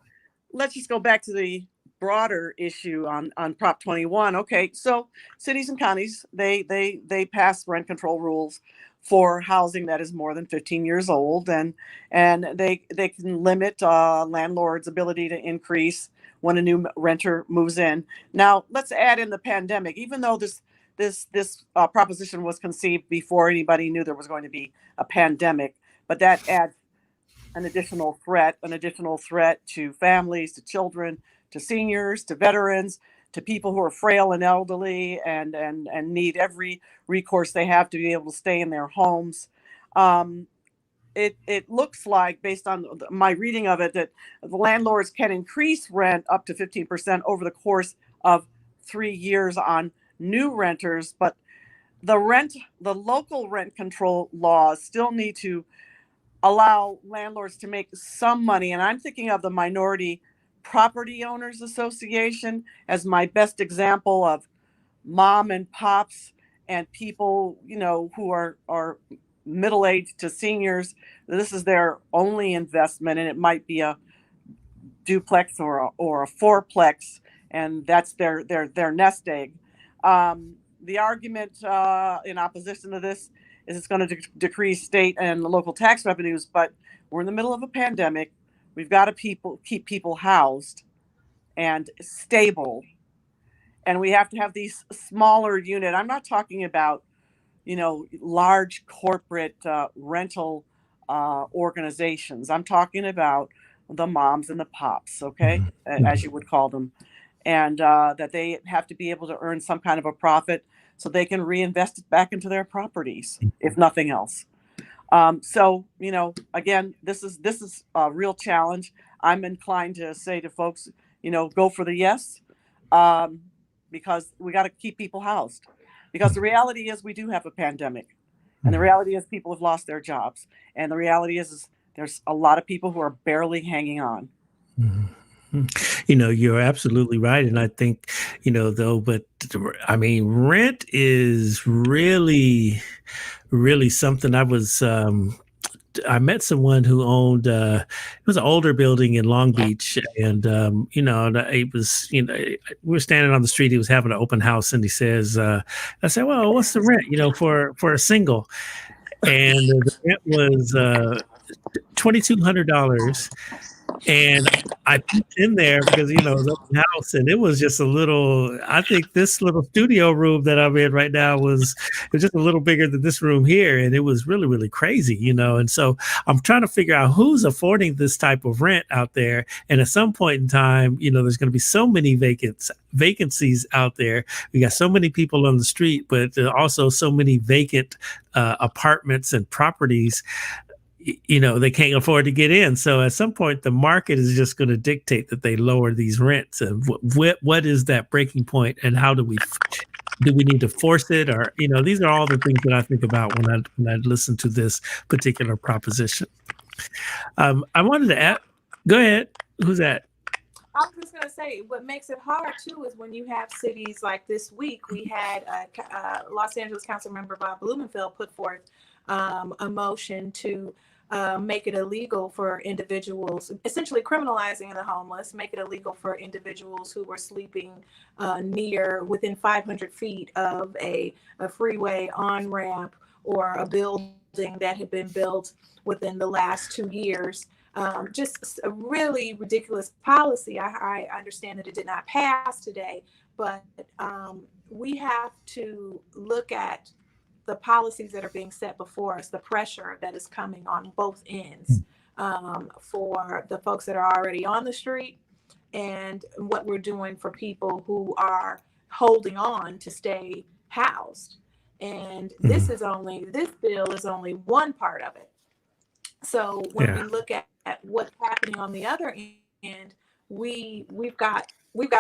let's just go back to the broader issue on Prop 21. Okay. So cities and counties, they pass rent control rules for housing that is more than 15 years old, and they can limit landlords' ability to increase when a new renter moves in. Now, let's add in the pandemic. Even though this proposition was conceived before anybody knew there was going to be a pandemic, but that adds an additional threat to families, to children, to seniors, to veterans, to people who are frail and elderly and need every recourse they have to be able to stay in their homes. It looks like, based on my reading of it, that the landlords can increase rent up to 15% over the course of 3 years on new renters, but the local rent control laws still need to allow landlords to make some money. And I'm thinking of the Minority Property Owners Association as my best example of mom and pops and people, who are middle-aged to seniors. This is their only investment, and it might be a duplex or a fourplex, and that's their nest egg. The argument in opposition to this is it's going to decrease state and local tax revenues, but we're in the middle of a pandemic. We've got to keep people housed and stable, and we have to have these smaller unit. I'm not talking about, large corporate rental organizations. I'm talking about the moms and the pops, okay, as you would call them, and that they have to be able to earn some kind of a profit so they can reinvest it back into their properties, if nothing else. So, again, this is a real challenge. I'm inclined to say to folks, go for the yes, because we got to keep people housed. Because the reality is we do have a pandemic, and the reality is people have lost their jobs, and the reality is there's a lot of people who are barely hanging on. You're absolutely right. And I think, rent is really, really something. I met someone who owned, it was an older building in Long Beach. And, it was, we were standing on the street. He was having an open house, and he says, I said, well, what's the rent, for a single? And the rent was $2,200. And I peeked in there because, it was open house, and it was just I think this little studio room that I'm in right now was just a little bigger than this room here. And it was really, really crazy, and so I'm trying to figure out who's affording this type of rent out there. And at some point in time, there's going to be so many vacancies out there. We got so many people on the street, but also so many vacant apartments and properties. They can't afford to get in. So at some point, the market is just going to dictate that they lower these rents. And what is that breaking point, and how do we need to force it? Or, these are all the things that I think about when I listen to this particular proposition. I wanted to add, go ahead. Who's that? I was just going to say, what makes it hard too is when you have cities like this week, we had Los Angeles Council Member Bob Blumenfeld put forth a motion to make it illegal for individuals, essentially criminalizing the homeless, make it illegal for individuals who were sleeping within 500 feet of a freeway on-ramp or a building that had been built within the last 2 years. Just a really ridiculous policy. I understand that it did not pass today, but we have to look at the policies that are being set before us, the pressure that is coming on both ends for the folks that are already on the street and what we're doing for people who are holding on to stay housed. And this bill is only one part of it. So when we look at what's happening on the other end, we've got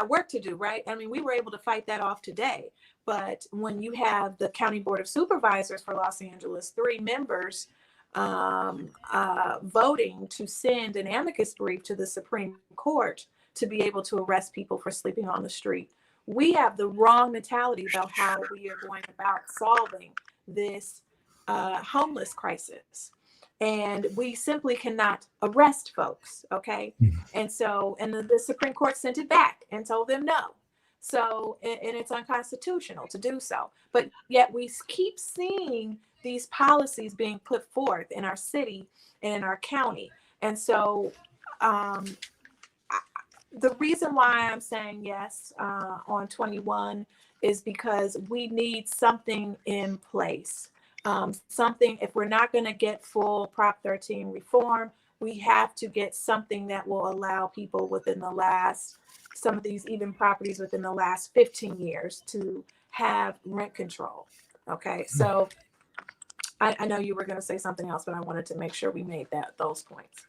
work to do, right? I mean, we were able to fight that off today, but when you have the County Board of Supervisors for Los Angeles, 3 members voting to send an amicus brief to the Supreme Court to be able to arrest people for sleeping on the street, we have the wrong mentality about how we are going about solving this homeless crisis. And we simply cannot arrest folks, okay? And so, and the Supreme Court sent it back and told them no. So, and it's unconstitutional to do so. But yet we keep seeing these policies being put forth in our city and in our county. And so the reason why I'm saying yes on 21 is because we need something in place. Something, if we're not going to get full Prop 13 reform, we have to get something that will allow people within some of these even properties within the last 15 years to have rent control. Okay, so I know you were going to say something else, but I wanted to make sure we made those points.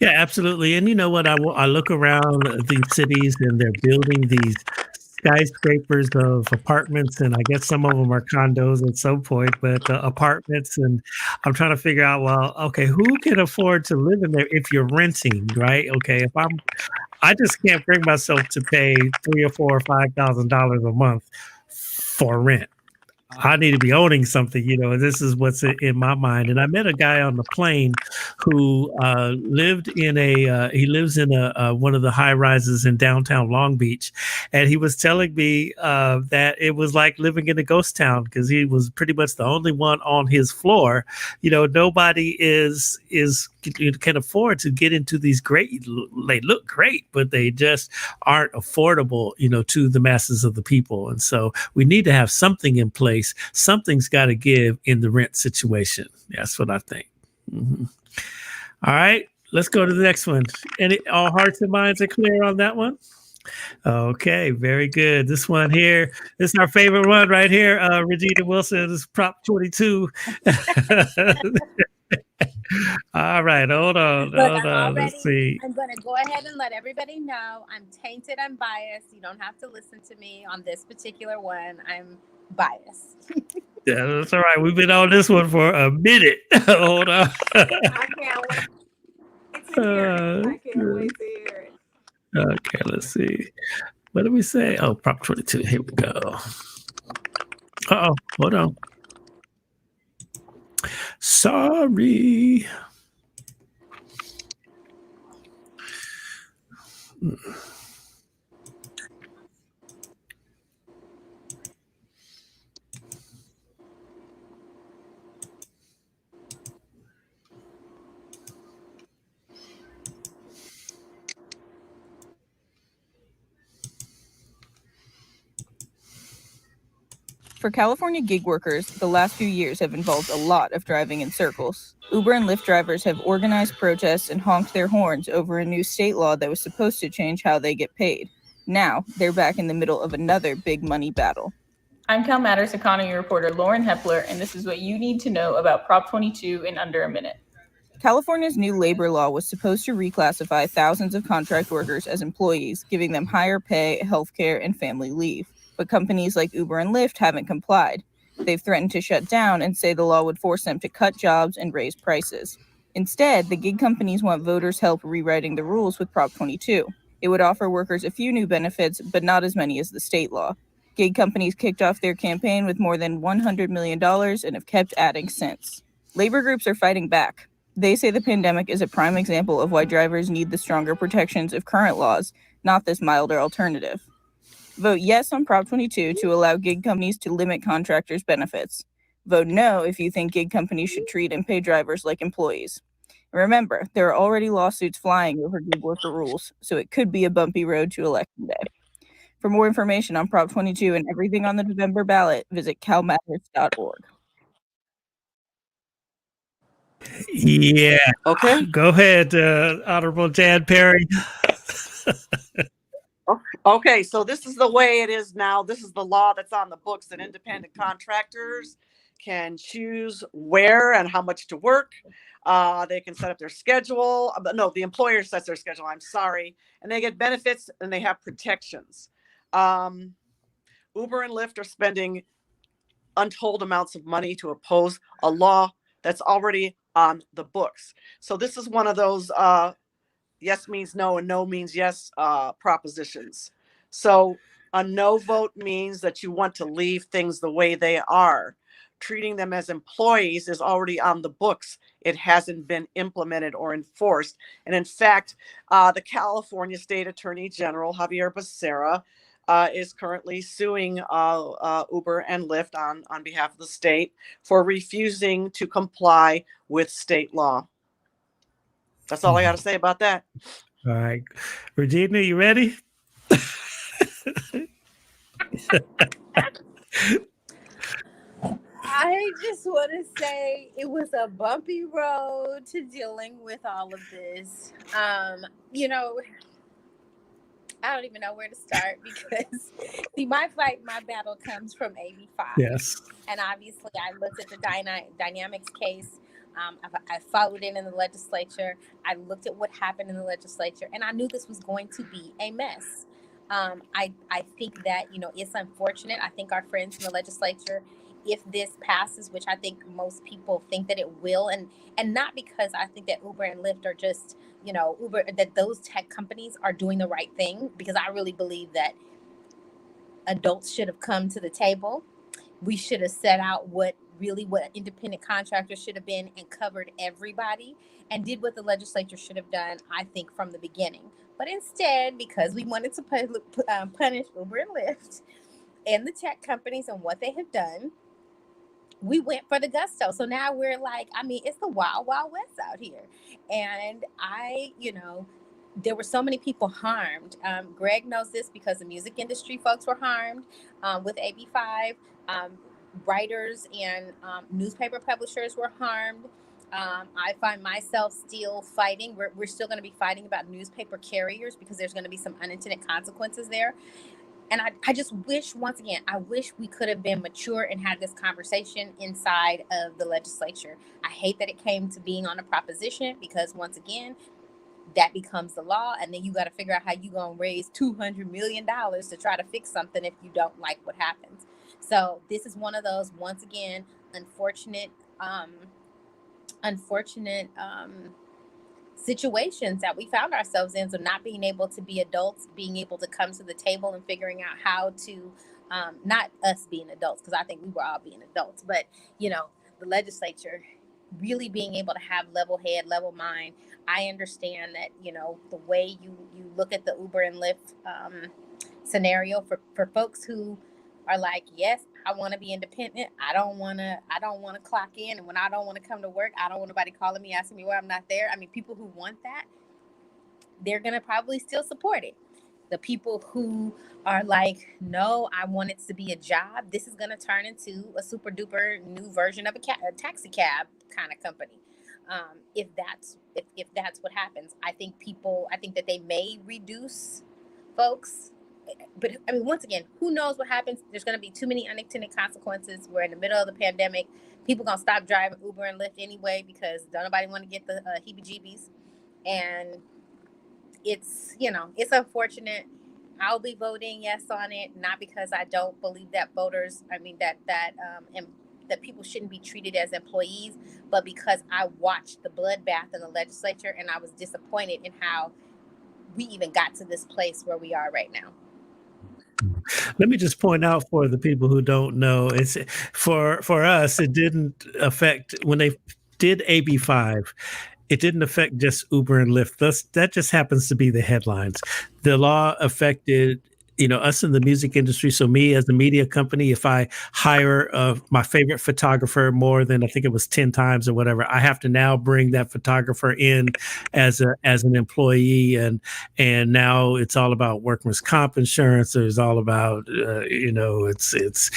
Yeah, absolutely. And you know what? I look around these cities and they're building these skyscrapers of apartments, and I guess some of them are condos at some point, but apartments. And I'm trying to figure out, well, okay, who can afford to live in there if you're renting, right? Okay, I just can't bring myself to pay $3,000 or $4,000 or $5,000 a month for rent. I need to be owning something, you know, and this is what's in my mind. And I met a guy on the plane who lives in one of the high rises in downtown Long Beach. And he was telling me that it was like living in a ghost town because he was pretty much the only one on his floor. You know, nobody can afford to get into these they look great, but they just aren't affordable, you know, to the masses of the people. And so we need to have something in place. Something's got to give in the rent situation. That's what I think. Mm-hmm. All right, let's go to the next one. All hearts and minds are clear on that one? Okay, very good. This one here, this is our favorite one right here. Regina Wilson, this is Prop 22. All right, hold on. Let's see. I'm going to go ahead and let everybody know I'm tainted, I'm biased. You don't have to listen to me on this particular one. I'm biased. Yeah, that's all right. We've been on this one for a minute. Hold on. I can't wait to hear it. Okay, let's see. What did we say? Oh, Prop 22. Here we go. Uh-oh, hold on. Sorry. For California gig workers, the last few years have involved a lot of driving in circles. Uber and Lyft drivers have organized protests and honked their horns over a new state law that was supposed to change how they get paid. Now, they're back in the middle of another big money battle. I'm CalMatters economy reporter Lauren Hepler, and this is what you need to know about Prop 22 in under a minute. California's new labor law was supposed to reclassify thousands of contract workers as employees, giving them higher pay, healthcare, and family leave. But companies like Uber and Lyft haven't complied. They've threatened to shut down and say the law would force them to cut jobs and raise prices. Instead, the gig companies want voters' help rewriting the rules with Prop 22. It would offer workers a few new benefits, but not as many as the state law. Gig companies kicked off their campaign with more than $100 million and have kept adding since. Labor groups are fighting back. They say the pandemic is a prime example of why drivers need the stronger protections of current laws, not this milder alternative. Vote yes on Prop 22 to allow gig companies to limit contractors' benefits. Vote no if you think gig companies should treat and pay drivers like employees. Remember, there are already lawsuits flying over gig worker rules, so it could be a bumpy road to Election Day. For more information on Prop 22 and everything on the November ballot, visit calmatters.org. Yeah. Okay. Go ahead, Honorable Jan Perry. Okay, so this is the way it is now. This is the law that's on the books, that independent contractors can choose where and how much to work. They can set up their schedule. No, the employer sets their schedule. I'm sorry. And they get benefits and they have protections. Uber and Lyft are spending untold amounts of money to oppose a law that's already on the books. So this is one of those yes means no and no means yes propositions. So a no vote means that you want to leave things the way they are. Treating them as employees is already on the books. It hasn't been implemented or enforced. And in fact, the California State Attorney General, Javier Becerra, is currently suing Uber and Lyft on behalf of the state for refusing to comply with state law. That's all I got to say about that. All right. Regina, you ready? I just want to say it was a bumpy road to dealing with all of this. You know, I don't even know where to start because see, my battle comes from AB5. Yes. And obviously I looked at the Dynamics case. I followed it in the legislature. I looked at what happened in the legislature, and I knew this was going to be a mess. I think that, you know, it's unfortunate. I think our friends in the legislature, if this passes, which I think most people think that it will, and not because I think that Uber and Lyft are just, you know, that those tech companies are doing the right thing, because I really believe that adults should have come to the table. We should have set out what independent contractors should have been and covered everybody and did what the legislature should have done, I think, from the beginning. But instead, because we wanted to punish Uber and Lyft and the tech companies and what they have done, we went for the gusto. So now we're like, I mean, it's the wild, wild west out here. And there were so many people harmed. Greg knows this because the music industry folks were harmed with AB5. Writers and newspaper publishers were harmed. I find myself still fighting. We're still going to be fighting about newspaper carriers because there's going to be some unintended consequences there. And I just wish, once again, I wish we could have been mature and had this conversation inside of the legislature. I hate that it came to being on a proposition because, once again, that becomes the law. And then you got to figure out how you're going to raise $200 million to try to fix something if you don't like what happens. So this is one of those, once again, unfortunate situations that we found ourselves in. So not being able to be adults, being able to come to the table and figuring out how to, not us being adults, because I think we were all being adults, but, you know, the legislature really being able to have level head, level mind. I understand that, you know, the way you look at the Uber and Lyft scenario for folks who are like, yes, I want to be independent. I don't want to clock in. And when I don't want to come to work, I don't want nobody calling me, asking me why I'm not there. I mean, people who want that, they're going to probably still support it. The people who are like, no, I want it to be a job. This is going to turn into a super duper new version of a taxi cab kind of company. If that's what happens, I think that they may reduce folks. But I mean, once again, who knows what happens? There's going to be too many unintended consequences. We're in the middle of the pandemic. People going to stop driving Uber and Lyft anyway because don't nobody want to get the heebie-jeebies. And it's, you know, it's unfortunate. I'll be voting yes on it, not because I don't believe that that people shouldn't be treated as employees, but because I watched the bloodbath in the legislature and I was disappointed in how we even got to this place where we are right now. Let me just point out for the people who don't know, it's for us, it didn't affect when they did AB5, it didn't affect just Uber and Lyft. That just happens to be the headlines. The law affected, us in the music industry. So me as a media company, if I hire my favorite photographer more than I think it was 10 times or whatever, I have to now bring that photographer in as an employee. And now it's all about workman's comp insurance. It's all about, it's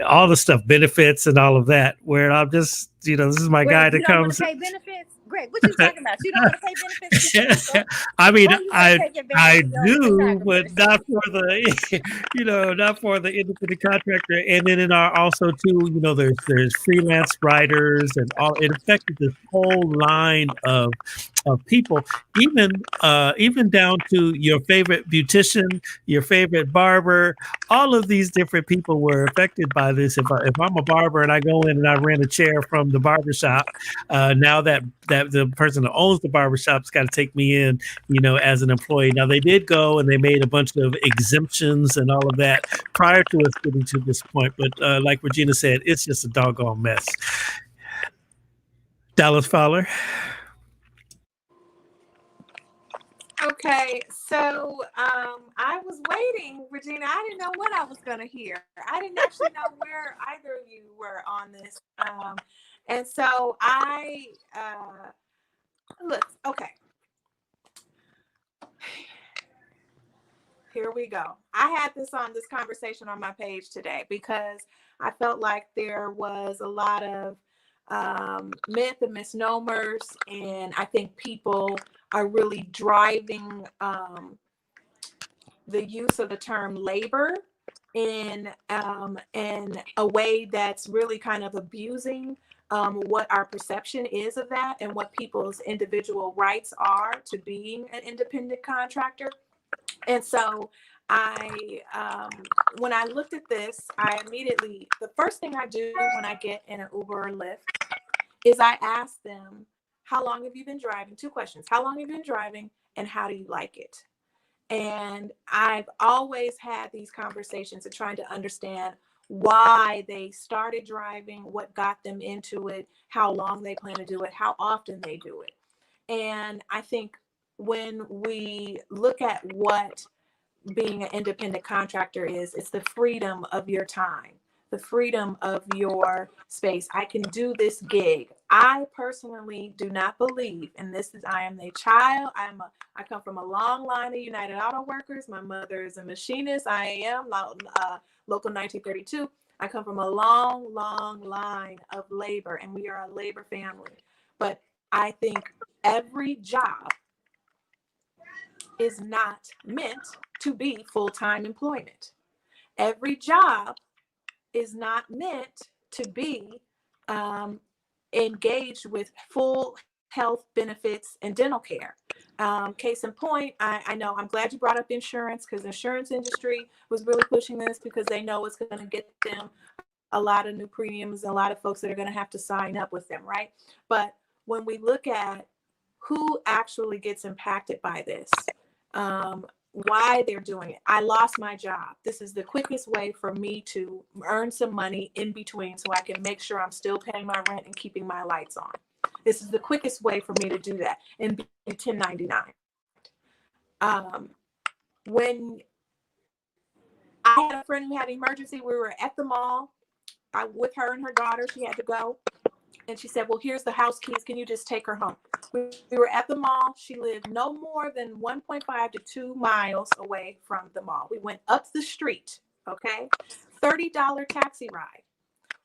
all the stuff, benefits and all of that, where I'm just, this is my guy that comes. You don't want to pay benefits? Greg, what you talking about? You don't want to pay benefits to people? I mean, Why you gonna take advantage I of those do, but photographers? not for the, not for the independent contractor. And then in our also too, there's freelance writers and all. It affected this whole line of people, even down to your favorite beautician, your favorite barber. All of these different people were affected by this. If I'm a barber and I go in and I rent a chair from the barbershop, now that the person that owns the barbershop's got to take me in, as an employee. Now they did go and they made a bunch of exemptions and all of that prior to us getting to this point. But like Regina said, it's just a doggone mess. Dallas Fowler. Okay, so I was waiting, Regina. I didn't know what I was going to hear. I didn't actually know where either of you were on this. And so look, okay. Here we go. I had this conversation on my page today because I felt like there was a lot of myth and misnomers, and I think people are really driving the use of the term labor in a way that's really kind of abusing what our perception is of that and what people's individual rights are to being an independent contractor. And so when I looked at this, the first thing I do when I get in an Uber or Lyft is I ask them, how long have you been driving? 2 questions. How long have you been driving and how do you like it? And I've always had these conversations and trying to understand why they started driving, what got them into it, how long they plan to do it, how often they do it. And I think when we look at what being an independent contractor is, it's the freedom of your time, the freedom of your space. I can do this gig. I personally do not believe, and I am a child. I come from a long line of United Auto Workers. My mother is a machinist. I am local 1932. I come from a long, long line of labor, and we are a labor family. But I think every job is not meant to be full-time employment. Every job is not meant to be engaged with full health benefits and dental care. Case in point, I know I'm glad you brought up insurance, because the insurance industry was really pushing this because they know it's going to get them a lot of new premiums and a lot of folks that are going to have to sign up with them, right? But when we look at who actually gets impacted by this, why they're doing it. I lost my job. This is the quickest way for me to earn some money in between so I can make sure I'm still paying my rent and keeping my lights on. This is the quickest way for me to do that and be 1099. When I had a friend who had an emergency, we were at the mall with her and her daughter. She had to go. And she said, well, here's the house keys. Can you just take her home? We were at the mall. She lived no more than 1.5 to 2 miles away from the mall. We went up the street, okay? $30 taxi ride.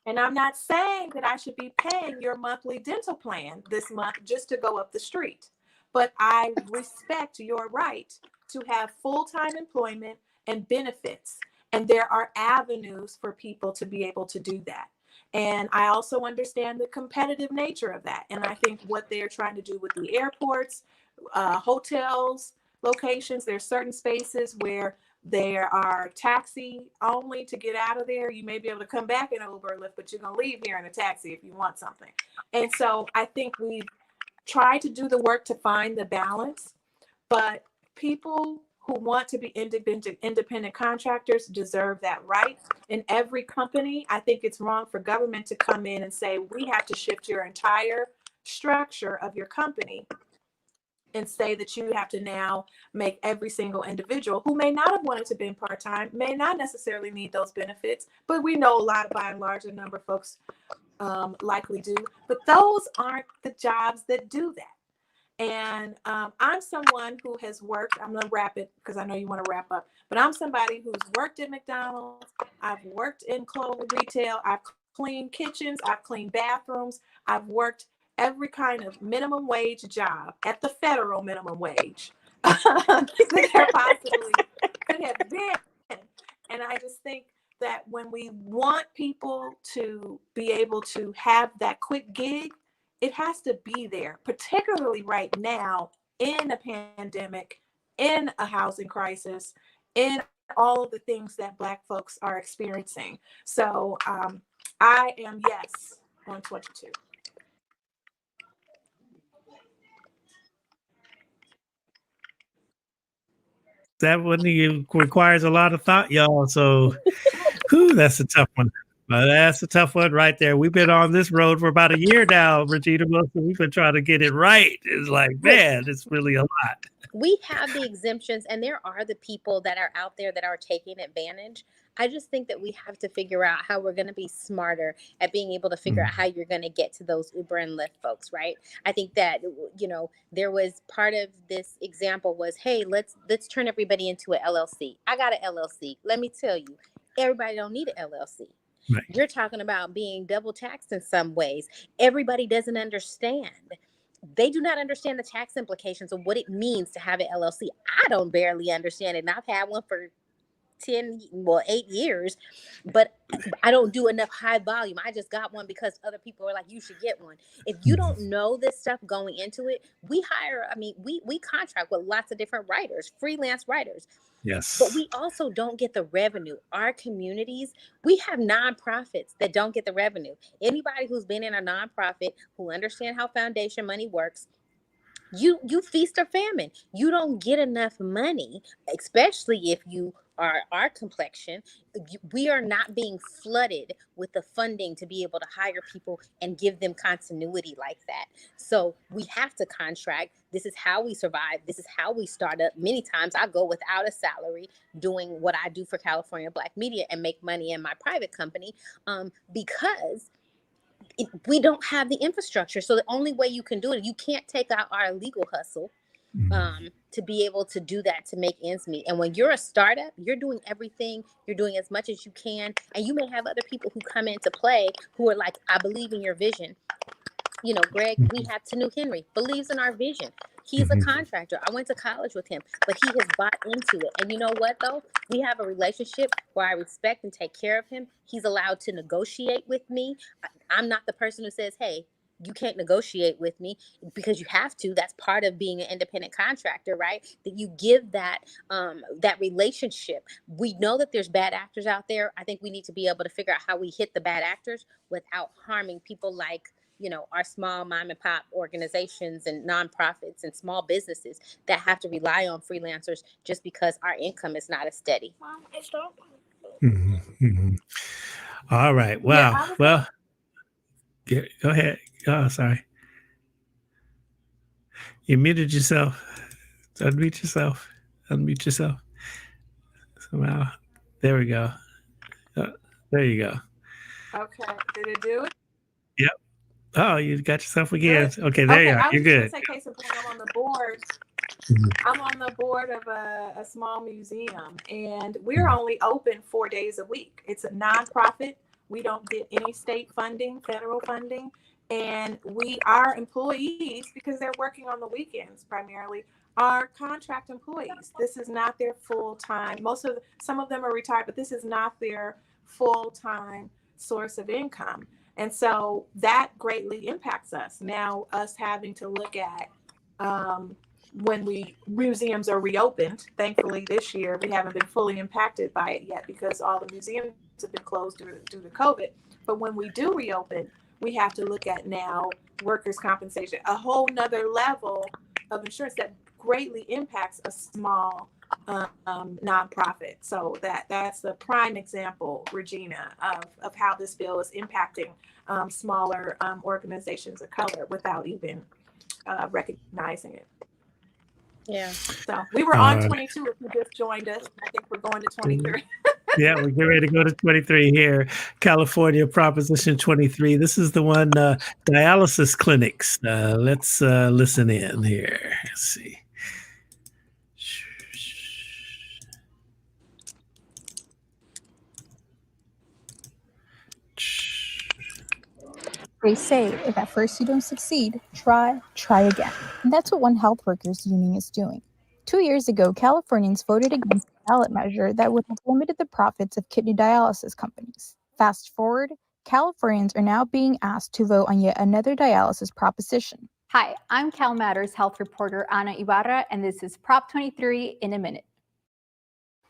And I'm not saying that I should be paying your monthly dental plan this month just to go up the street. But I respect your right to have full-time employment and benefits. And there are avenues for people to be able to do that. And I also understand the competitive nature of that. And I think what they're trying to do with the airports, hotels, locations, there's certain spaces where there are taxi only to get out of there. You may be able to come back in an Uber or Lyft, but you're going to leave here in a taxi if you want something. And so I think we've tried to do the work to find the balance, but people who want to be independent contractors deserve that right. In every company, I think it's wrong for government to come in and say, we have to shift your entire structure of your company and say that you have to now make every single individual who may not have wanted to be part-time, may not necessarily need those benefits, but we know a lot, by and large, a number of folks likely do, but those aren't the jobs that do that. And I'm someone who has worked, I'm gonna wrap it because I know you want to wrap up, but I'm somebody who's worked at McDonald's, I've worked in clothing retail, I've cleaned kitchens, I've cleaned bathrooms, I've worked every kind of minimum wage job at the federal minimum wage that there possibly could have been. And I just think that when we want people to be able to have that quick gig, it has to be there, particularly right now in a pandemic, in a housing crisis, in all of the things that Black folks are experiencing. So I am yes on 22. That one requires a lot of thought, y'all. So, whew, that's a tough one. That's a tough one right there. We've been on this road for about a year now, Regina Wilson. We've been trying to get it right. It's like, man, it's really a lot. We have the exemptions, and there are the people that are out there that are taking advantage. I just think that we have to figure out how we're going to be smarter at being able to figure out how you're going to get to those Uber and Lyft folks, right? I think that, you know, there was part of this example was, hey, let's turn everybody into an LLC. I got an LLC. Let me tell you, everybody don't need an LLC. Right. You're talking about being double taxed in some ways. Everybody doesn't understand. They do not understand the tax implications of what it means to have an LLC. I don't barely understand it, and I've had one for 8 years, but I don't do enough high volume. I just got one because other people are like, you should get one. If you don't know this stuff going into it, we contract with lots of different writers, freelance writers. Yes. But we also don't get the revenue. Our communities, we have nonprofits that don't get the revenue. Anybody who's been in a nonprofit who understand how foundation money works, you feast or famine. You don't get enough money, especially if you are our complexion. We are not being flooded with the funding to be able to hire people and give them continuity like that. So we have to contract. This is how we survive. This is how we start up. Many times I go without a salary doing what I do for California Black Media and make money in my private company because we don't have the infrastructure. So the only way you can do it, you can't take out our legal hustle to be able to do that, to make ends meet. And when you're a startup, you're doing everything, you're doing as much as you can. And you may have other people who come into play who are like, I believe in your vision. You know, Greg, we have Tanu Henry, believes in our vision. He's a contractor. I went to college with him, but he has bought into it. And you know what, though? We have a relationship where I respect and take care of him. He's allowed to negotiate with me. I'm not the person who says, hey, you can't negotiate with me, because you have to. That's part of being an independent contractor, right? That you give that that relationship. We know that there's bad actors out there. I think we need to be able to figure out how we hit the bad actors without harming people like, you know, our small mom and pop organizations and nonprofits and small businesses that have to rely on freelancers just because our income is not as steady. All right. Wow. Well, go ahead. Oh, sorry. You muted yourself. Unmute yourself. Unmute yourself. Somehow. There we go. There you go. Okay. Did it do it? Yep. Oh, you got yourself again. Okay, there you are. You're good. Case in point, I'm on the board. I'm on the board of a small museum, and we're only open 4 days a week. It's a nonprofit. We don't get any state funding, federal funding, and our employees, because they're working on the weekends primarily, are contract employees. This is not their full-time. Some of them are retired, but this is not their full-time source of income. And so that greatly impacts us. Now, us having to look at when museums are reopened. Thankfully, this year we haven't been fully impacted by it yet because all the museums have been closed due to COVID. But when we do reopen, we have to look at now workers' compensation, a whole nother level of insurance that greatly impacts a small nonprofit. So that's the prime example, Regina, of how this bill is impacting smaller organizations of color without even recognizing it. Yeah. So we were on 22 if you just joined us. I think we're going to 23. Yeah, we're getting ready to go to 23 here. California Proposition 23. This is the one, dialysis clinics. Let's listen in here. Let's see. They say if at first you don't succeed, try again. And that's what One Health Workers Union is doing. 2 years ago, Californians voted against a ballot measure that would have limited the profits of kidney dialysis companies. Fast forward, Californians are now being asked to vote on yet another dialysis proposition. Hi, I'm Cal Matters health reporter Ana Ibarra, and this is Prop 23 in a minute.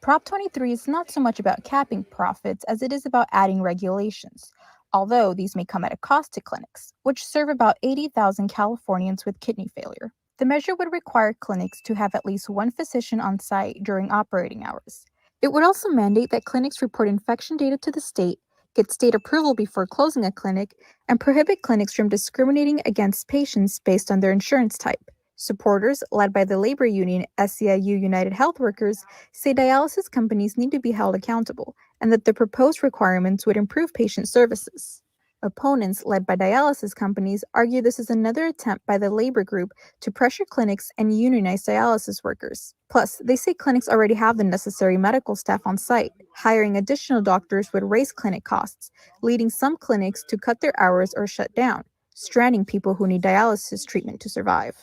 Prop 23 is not so much about capping profits as it is about adding regulations, although these may come at a cost to clinics, which serve about 80,000 Californians with kidney failure. The measure would require clinics to have at least one physician on site during operating hours. It would also mandate that clinics report infection data to the state, get state approval before closing a clinic, and prohibit clinics from discriminating against patients based on their insurance type. Supporters, led by the labor union SEIU United Health Workers, say dialysis companies need to be held accountable and that the proposed requirements would improve patient services. Opponents, led by dialysis companies, argue this is another attempt by the labor group to pressure clinics and unionize dialysis workers. Plus, they say clinics already have the necessary medical staff on site. Hiring additional doctors would raise clinic costs, leading some clinics to cut their hours or shut down, stranding people who need dialysis treatment to survive.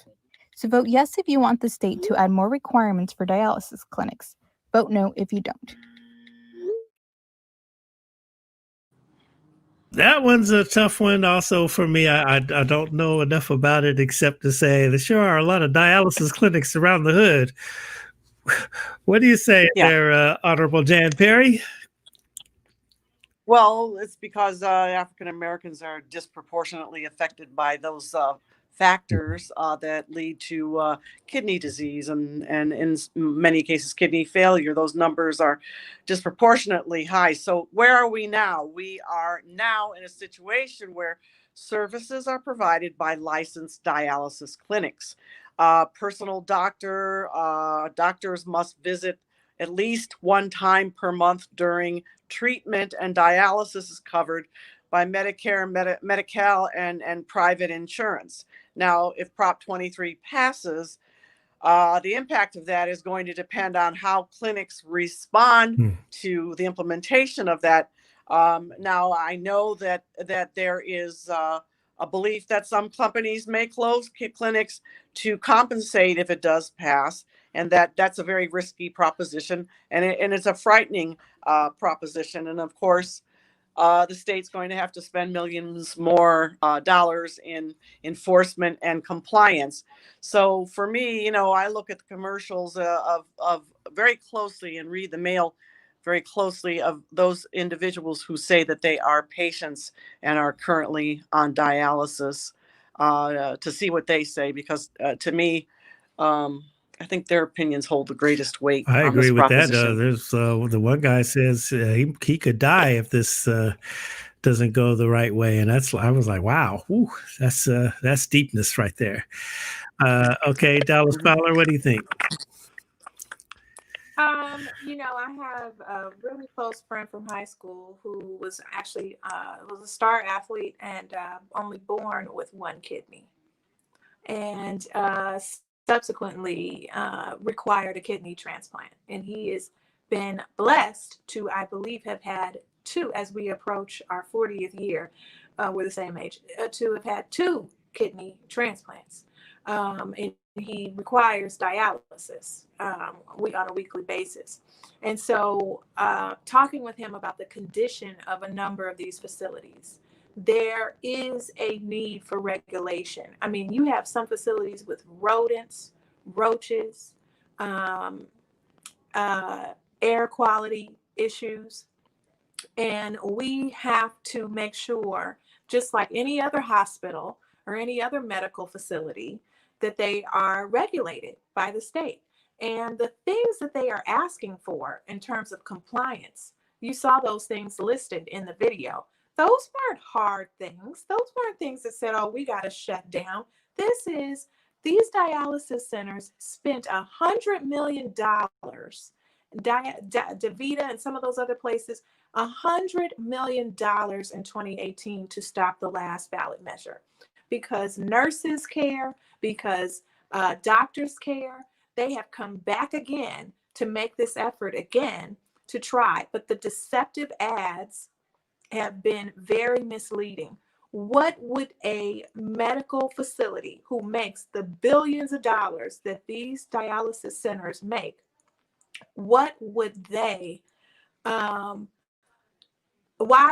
So vote yes if you want the state to add more requirements for dialysis clinics. Vote no if you don't. That one's a tough one also for me. I don't know enough about it except to say there sure are a lot of dialysis clinics around the hood. What do you say there, Honorable Jan Perry? Well, it's because African Americans are disproportionately affected by those factors that lead to kidney disease and in many cases kidney failure. Those numbers are disproportionately high. So where are we now? We are now in a situation where services are provided by licensed dialysis clinics. Personal doctors must visit at least one time per month during treatment, and dialysis is covered by Medicare, Medi-Cal, and private insurance. Now, if Prop 23 passes, the impact of that is going to depend on how clinics respond to the implementation of that. Now, I know that there is a belief that some companies may close clinics to compensate if it does pass, and that's a very risky proposition, and it's a frightening proposition. And of course, the state's going to have to spend millions more dollars in enforcement and compliance. So for me, I look at the commercials of very closely and read the mail very closely of those individuals who say that they are patients and are currently on dialysis to see what they say, because to me, I think their opinions hold the greatest weight. I agree with that. Proposition. There's the one guy says he could die if this doesn't go the right way, and I was like, wow, whew, that's deepness right there. Okay, Dallas Fowler, what do you think? I have a really close friend from high school who was actually was a star athlete and only born with one kidney, and subsequently required a kidney transplant. And he has been blessed to, I believe, have had two, as we approach our 40th year, we're the same age, to have had two kidney transplants. And he requires dialysis on a weekly basis. And so talking with him about the condition of a number of these facilities, there is a need for regulation. I mean, you have some facilities with rodents, roaches, air quality issues, and we have to make sure, just like any other hospital or any other medical facility, that they are regulated by the state. And the things that they are asking for in terms of compliance, you saw those things listed in the video. Those weren't hard things. Those weren't things that said, oh, we got to shut down. These dialysis centers spent $100 million, DaVita and some of those other places, $100 million in 2018 to stop the last ballot measure, because nurses care, because doctors care. They have come back again to make this effort again to try, but the deceptive ads have been very misleading. What would a medical facility who makes the billions of dollars that these dialysis centers make, what would they, why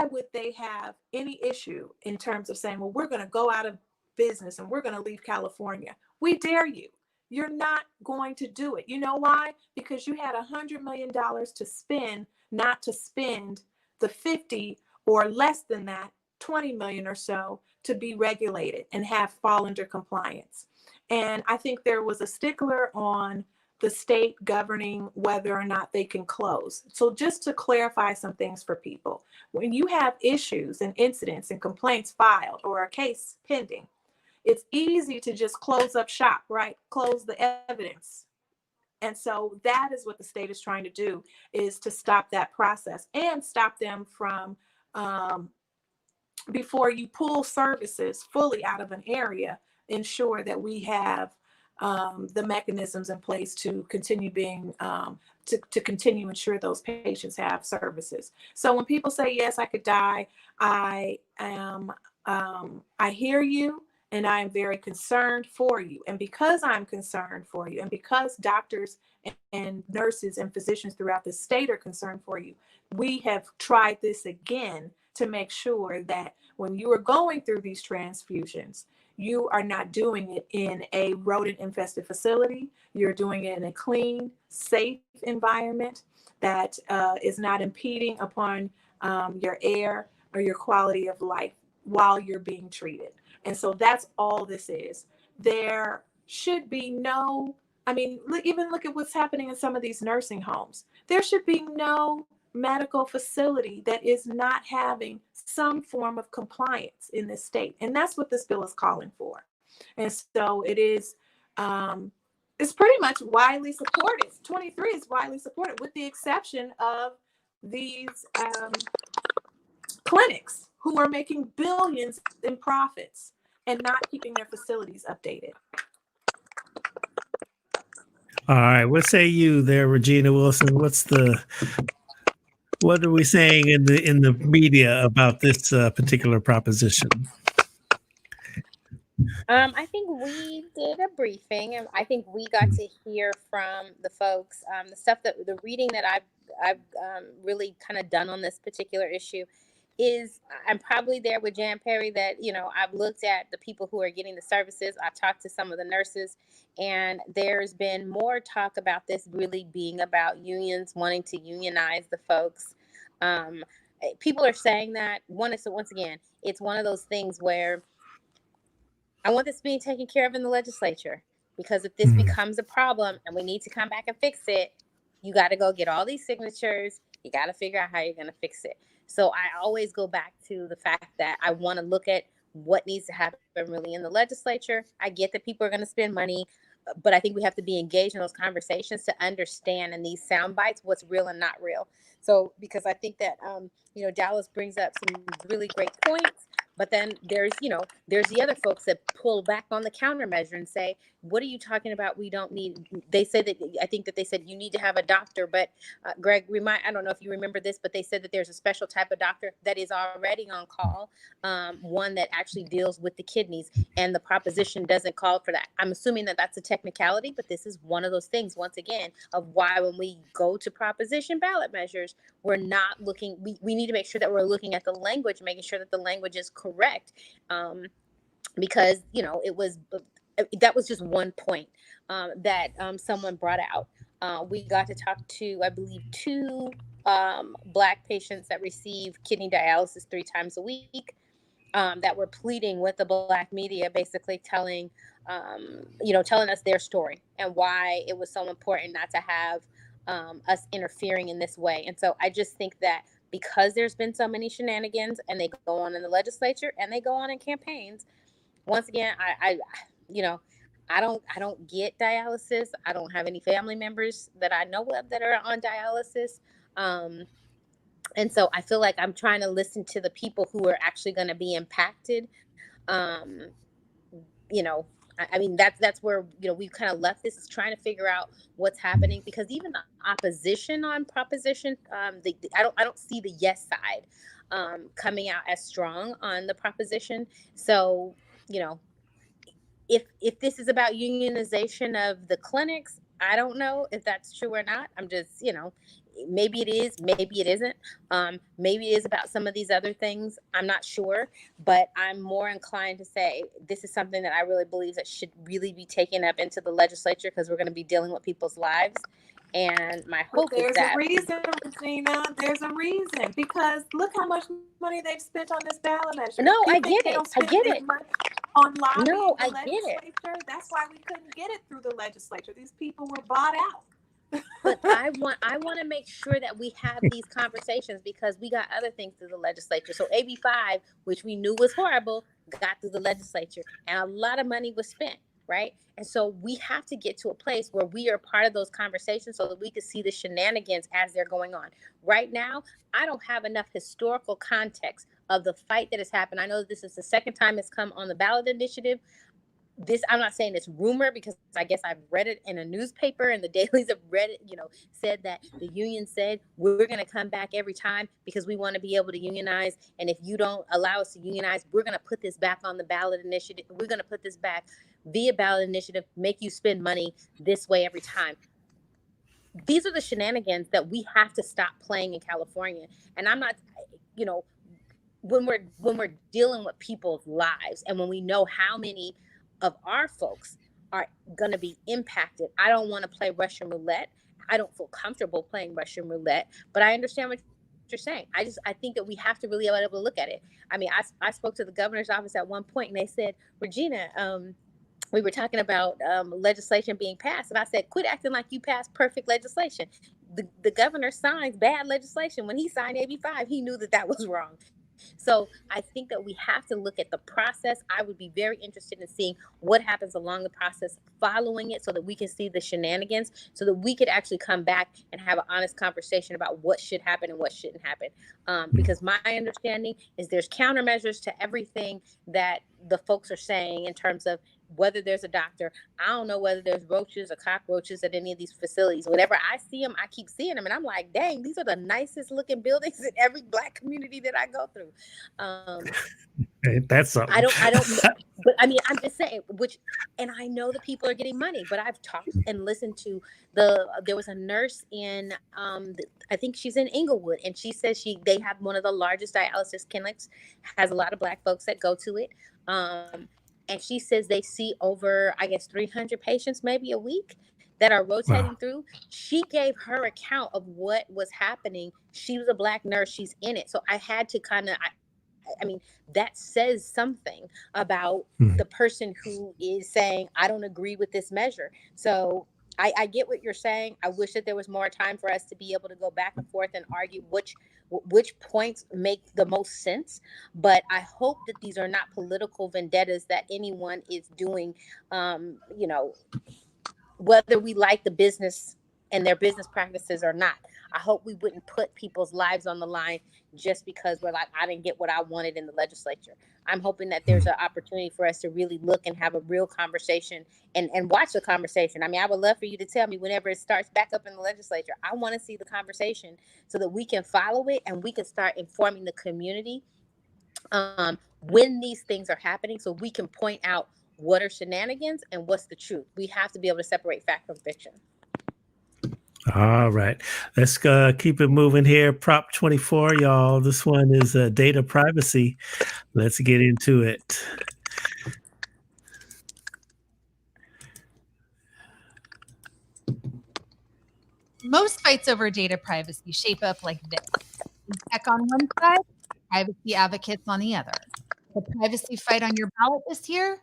would they have any issue in terms of saying, well, we're going to go out of business and we're going to leave California? We dare you. You're not going to do it. You know why? Because you had $100 million to spend, not to spend the 50 or less than that, 20 million or so, to be regulated and have fall under compliance. And I think there was a stickler on the state governing whether or not they can close. So just to clarify some things for people, when you have issues and incidents and complaints filed or a case pending, it's easy to just close up shop, right? Close the evidence. And so that is what the state is trying to do, is to stop that process and stop them from, before you pull services fully out of an area, ensure that we have the mechanisms in place to continue being, to continue ensure those patients have services. So when people say, yes, I could die, I hear you. And I am very concerned for you. And because I'm concerned for you, and because doctors and nurses and physicians throughout the state are concerned for you, we have tried this again to make sure that when you are going through these transfusions, you are not doing it in a rodent-infested facility. You're doing it in a clean, safe environment that is not impeding upon your air or your quality of life while you're being treated. And so that's all this is. There should be no, I mean, even look at what's happening in some of these nursing homes. There should be no medical facility that is not having some form of compliance in this state. And that's what this bill is calling for. And so it is, it's pretty much widely supported. 23 is widely supported, with the exception of these clinics who are making billions in profits and not keeping their facilities updated. All right. What say you there, Regina Wilson? What are we saying in the media about this particular proposition? I think we did a briefing, and I think we got to hear from the folks. The reading that I've really kind of done on this particular issue is, I'm probably there with Jan Perry, that, I've looked at the people who are getting the services. I've talked to some of the nurses, and there's been more talk about this really being about unions wanting to unionize the folks. People are saying that. Once again, it's one of those things where I want this being taken care of in the legislature, because if this becomes a problem and we need to come back and fix it, you got to go get all these signatures. You got to figure out how you're going to fix it. So I always go back to the fact that I want to look at what needs to happen really in the legislature. I get that people are going to spend money, but I think we have to be engaged in those conversations to understand in these sound bites what's real and not real. So, because I think that, Dallas brings up some really great points. But then there's the other folks that pull back on the countermeasure and say, what are you talking about? We don't need, they said that, I think that they said you need to have a doctor, but Greg, I don't know if you remember this, but they said that there's a special type of doctor that is already on call, one that actually deals with the kidneys, and the proposition doesn't call for that. I'm assuming that that's a technicality, but this is one of those things, once again, of why when we go to proposition ballot measures, we're not looking, we need to make sure that we're looking at the language, making sure that the language is correct, because that was just one point that someone brought out. We got to talk to, I believe, 2 Black patients that receive kidney dialysis 3 times a week, that were pleading with the Black media, basically telling telling us their story and why it was so important not to have us interfering in this way. And so I just think that because there's been so many shenanigans and they go on in the legislature and they go on in campaigns, once again, I don't get dialysis. I don't have any family members that I know of that are on dialysis. And so I feel like I'm trying to listen to the people who are actually going to be impacted. That's where, we've kind of left this, is trying to figure out what's happening, because even the opposition on proposition, I don't see the yes side coming out as strong on the proposition. So, if this is about unionization of the clinics, I don't know if that's true or not. I'm just, maybe it is, maybe it isn't. Maybe it is about some of these other things. I'm not sure, but I'm more inclined to say this is something that I really believe that should really be taken up into the legislature, because we're going to be dealing with people's lives. And my hope is that there's a reason, Regina. There's a reason, because look how much money they've spent on this ballot measure. No, You I think get they it. don't I spend get big it. money on lobbying No, the I get it. legislature? That's why we couldn't get it through the legislature. These people were bought out. But I want to make sure that we have these conversations, because we got other things through the legislature. So AB 5, which we knew was horrible, got through the legislature, and a lot of money was spent, right? And so we have to get to a place where we are part of those conversations so that we can see the shenanigans as they're going on. Right now, I don't have enough historical context of the fight that has happened. I know this is the second time it's come on the ballot initiative. I'm not saying it's rumor, because I guess I've read it in a newspaper, and the dailies have read it, said that the union said, we're going to come back every time because we want to be able to unionize. And if you don't allow us to unionize, we're going to put this back on the ballot initiative. We're going to put this back via ballot initiative, make you spend money this way every time. These are the shenanigans that we have to stop playing in California. And I'm not, when we're dealing with people's lives, and when we know how many of our folks are going to be impacted, I don't want to play Russian roulette. I don't feel comfortable playing Russian roulette, but I understand what you're saying. I think that we have to really be able to look at it. I mean, I spoke to the governor's office at one point, and they said, Regina, we were talking about legislation being passed, and I said, quit acting like you passed perfect legislation. The governor signs bad legislation. When he signed AB 5, he knew that was wrong. So I think that we have to look at the process. I would be very interested in seeing what happens along the process, following it, so that we can see the shenanigans, so that we could actually come back and have an honest conversation about what should happen and what shouldn't happen. Because my understanding is there's countermeasures to everything that the folks are saying in terms of whether there's a doctor. I don't know whether there's roaches or cockroaches at any of these facilities. Whenever I see them, I keep seeing them, and I'm like, dang, these are the nicest looking buildings in every Black community that I go through. That's something. I don't but I mean, I'm just saying, and I know the people are getting money, but I've talked and listened to there was a nurse in, I think she's in Inglewood, and she says they have one of the largest dialysis clinics, has a lot of Black folks that go to it. And she says they see over, I guess, 300 patients maybe a week that are rotating through. She gave her account of what was happening. She was a Black nurse. She's in it. So I had to kind of, I mean, that says something about the person who is saying, I don't agree with this measure. So I get what you're saying. I wish that there was more time for us to be able to go back and forth and argue which points make the most sense. But I hope that these are not political vendettas that anyone is doing, whether we like the business and their business practices or not. I hope we wouldn't put people's lives on the line just because we're like, I didn't get what I wanted in the legislature. I'm hoping that there's an opportunity for us to really look and have a real conversation and watch the conversation. I mean, I would love for you to tell me whenever it starts back up in the legislature. I want to see the conversation so that we can follow it and we can start informing the community when these things are happening, so we can point out what are shenanigans and what's the truth. We have to be able to separate fact from fiction. All right. Let's keep it moving here. Prop 24, y'all. This one is data privacy. Let's get into it. Most fights over data privacy shape up like this. Tech on one side, privacy advocates on the other. The privacy fight on your ballot this year?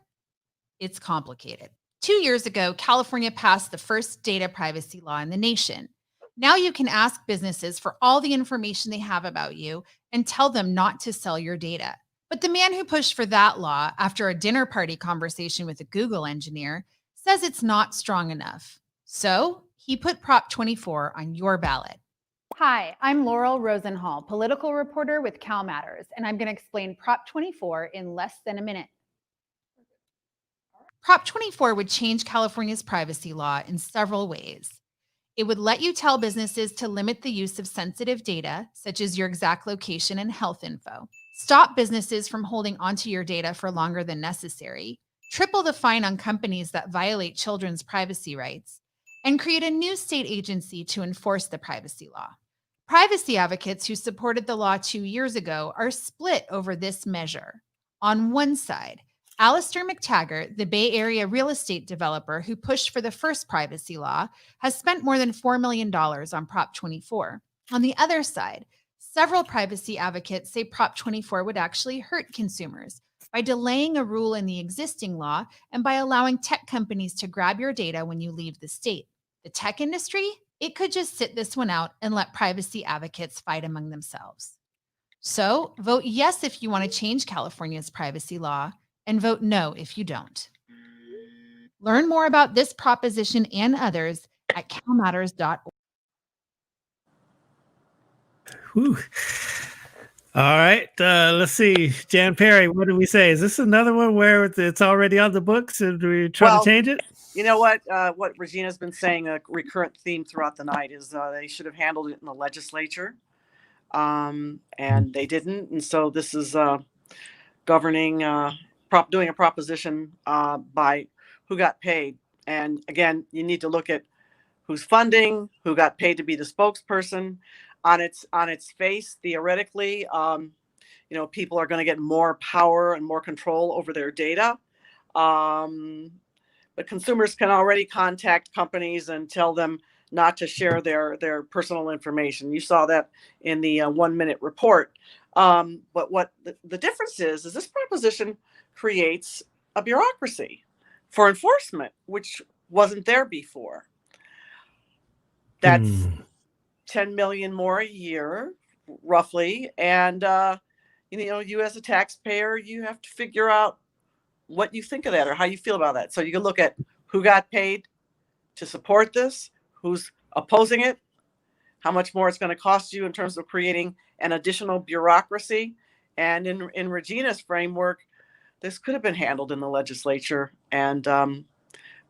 It's complicated. 2 years ago, California passed the first data privacy law in the nation. Now you can ask businesses for all the information they have about you and tell them not to sell your data. But the man who pushed for that law after a dinner party conversation with a Google engineer says it's not strong enough. So he put Prop 24 on your ballot. Hi, I'm Laurel Rosenhall, political reporter with Cal Matters, and I'm going to explain Prop 24 in less than a minute. Prop 24 would change California's privacy law in several ways. It would let you tell businesses to limit the use of sensitive data, such as your exact location and health info, stop businesses from holding onto your data for longer than necessary, triple the fine on companies that violate children's privacy rights, and create a new state agency to enforce the privacy law. Privacy advocates who supported the law 2 years ago are split over this measure. On one side, Alistair McTaggart, the Bay Area real estate developer who pushed for the first privacy law, has spent more than $4 million on Prop 24. On the other side, several privacy advocates say Prop 24 would actually hurt consumers by delaying a rule in the existing law and by allowing tech companies to grab your data when you leave the state. The tech industry? It could just sit this one out and let privacy advocates fight among themselves. So vote yes if you want to change California's privacy law, and vote no if you don't. Learn more about this proposition and others at calmatters.org. Whew. All right. Let's see. Jan Perry, what do we say? Is this another one where it's already on the books and we try to change it? You know what? What Regina's been saying, a recurrent theme throughout the night, is they should have handled it in the legislature. And they didn't. And so this is governing, doing a proposition by who got paid. And again, you need to look at who's funding, who got paid to be the spokesperson. On its face, theoretically, people are going to get more power and more control over their data. But consumers can already contact companies and tell them not to share their personal information. You saw that in the 1 minute report. But what the difference is this proposition creates a bureaucracy for enforcement, which wasn't there before. That's 10 million more a year, roughly. And, you as a taxpayer, you have to figure out what you think of that or how you feel about that. So you can look at who got paid to support this, who's opposing it, how much more it's going to cost you in terms of creating an additional bureaucracy. And in Regina's framework, this could have been handled in the legislature. And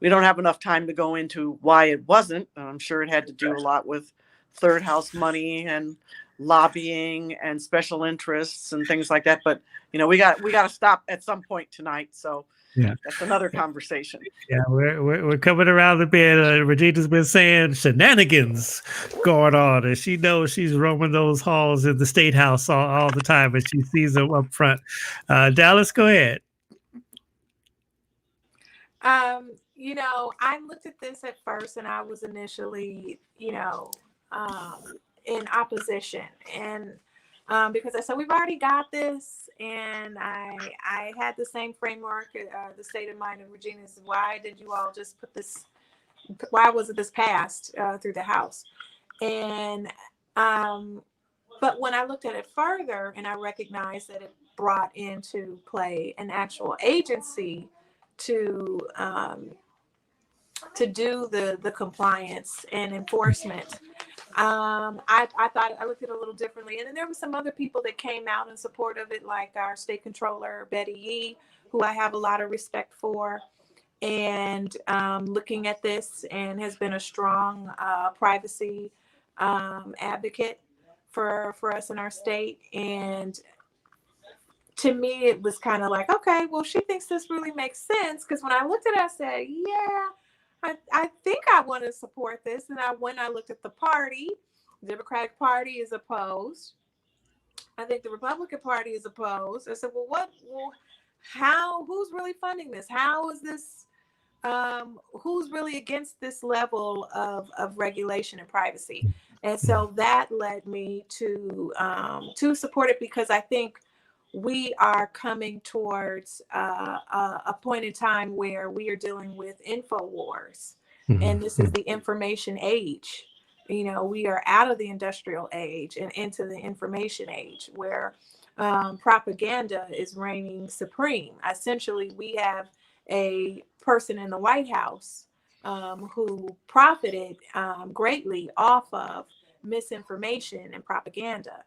we don't have enough time to go into why it wasn't. I'm sure it had to do a lot with third house money and lobbying and special interests and things like that. But we got to stop at some point tonight. So that's another conversation. Yeah, we're coming around the bend. Regina's been saying shenanigans going on, and she knows she's roaming those halls in the state house all the time, and she sees them up front. Dallas, go ahead. I looked at this at first, and I was initially, in opposition, and because I said we've already got this, and I had the same framework, the state of mind of Regina is, why did you all just put this? Why wasn't this passed through the House? And but when I looked at it further, and I recognized that it brought into play an actual agency to do the compliance and enforcement. I thought I looked at it a little differently. And then there were some other people that came out in support of it, like our state controller, Betty Yee, who I have a lot of respect for, and looking at this, and has been a strong privacy advocate for us in our state. And to me, it was kind of like, okay, well, she thinks this really makes sense. Because when I looked at it, I said, yeah, I think I want to support this. And when I looked at the party, the Democratic Party is opposed. I think the Republican Party is opposed. I said, who's really funding this? How is this, who's really against this level of regulation and privacy? And so that led me to support it, because I think we are coming towards a point in time where we are dealing with info wars, and this is the information age. You know, we are out of the industrial age and into the information age, where propaganda is reigning supreme. Essentially, we have a person in the White House who profited greatly off of misinformation and propaganda.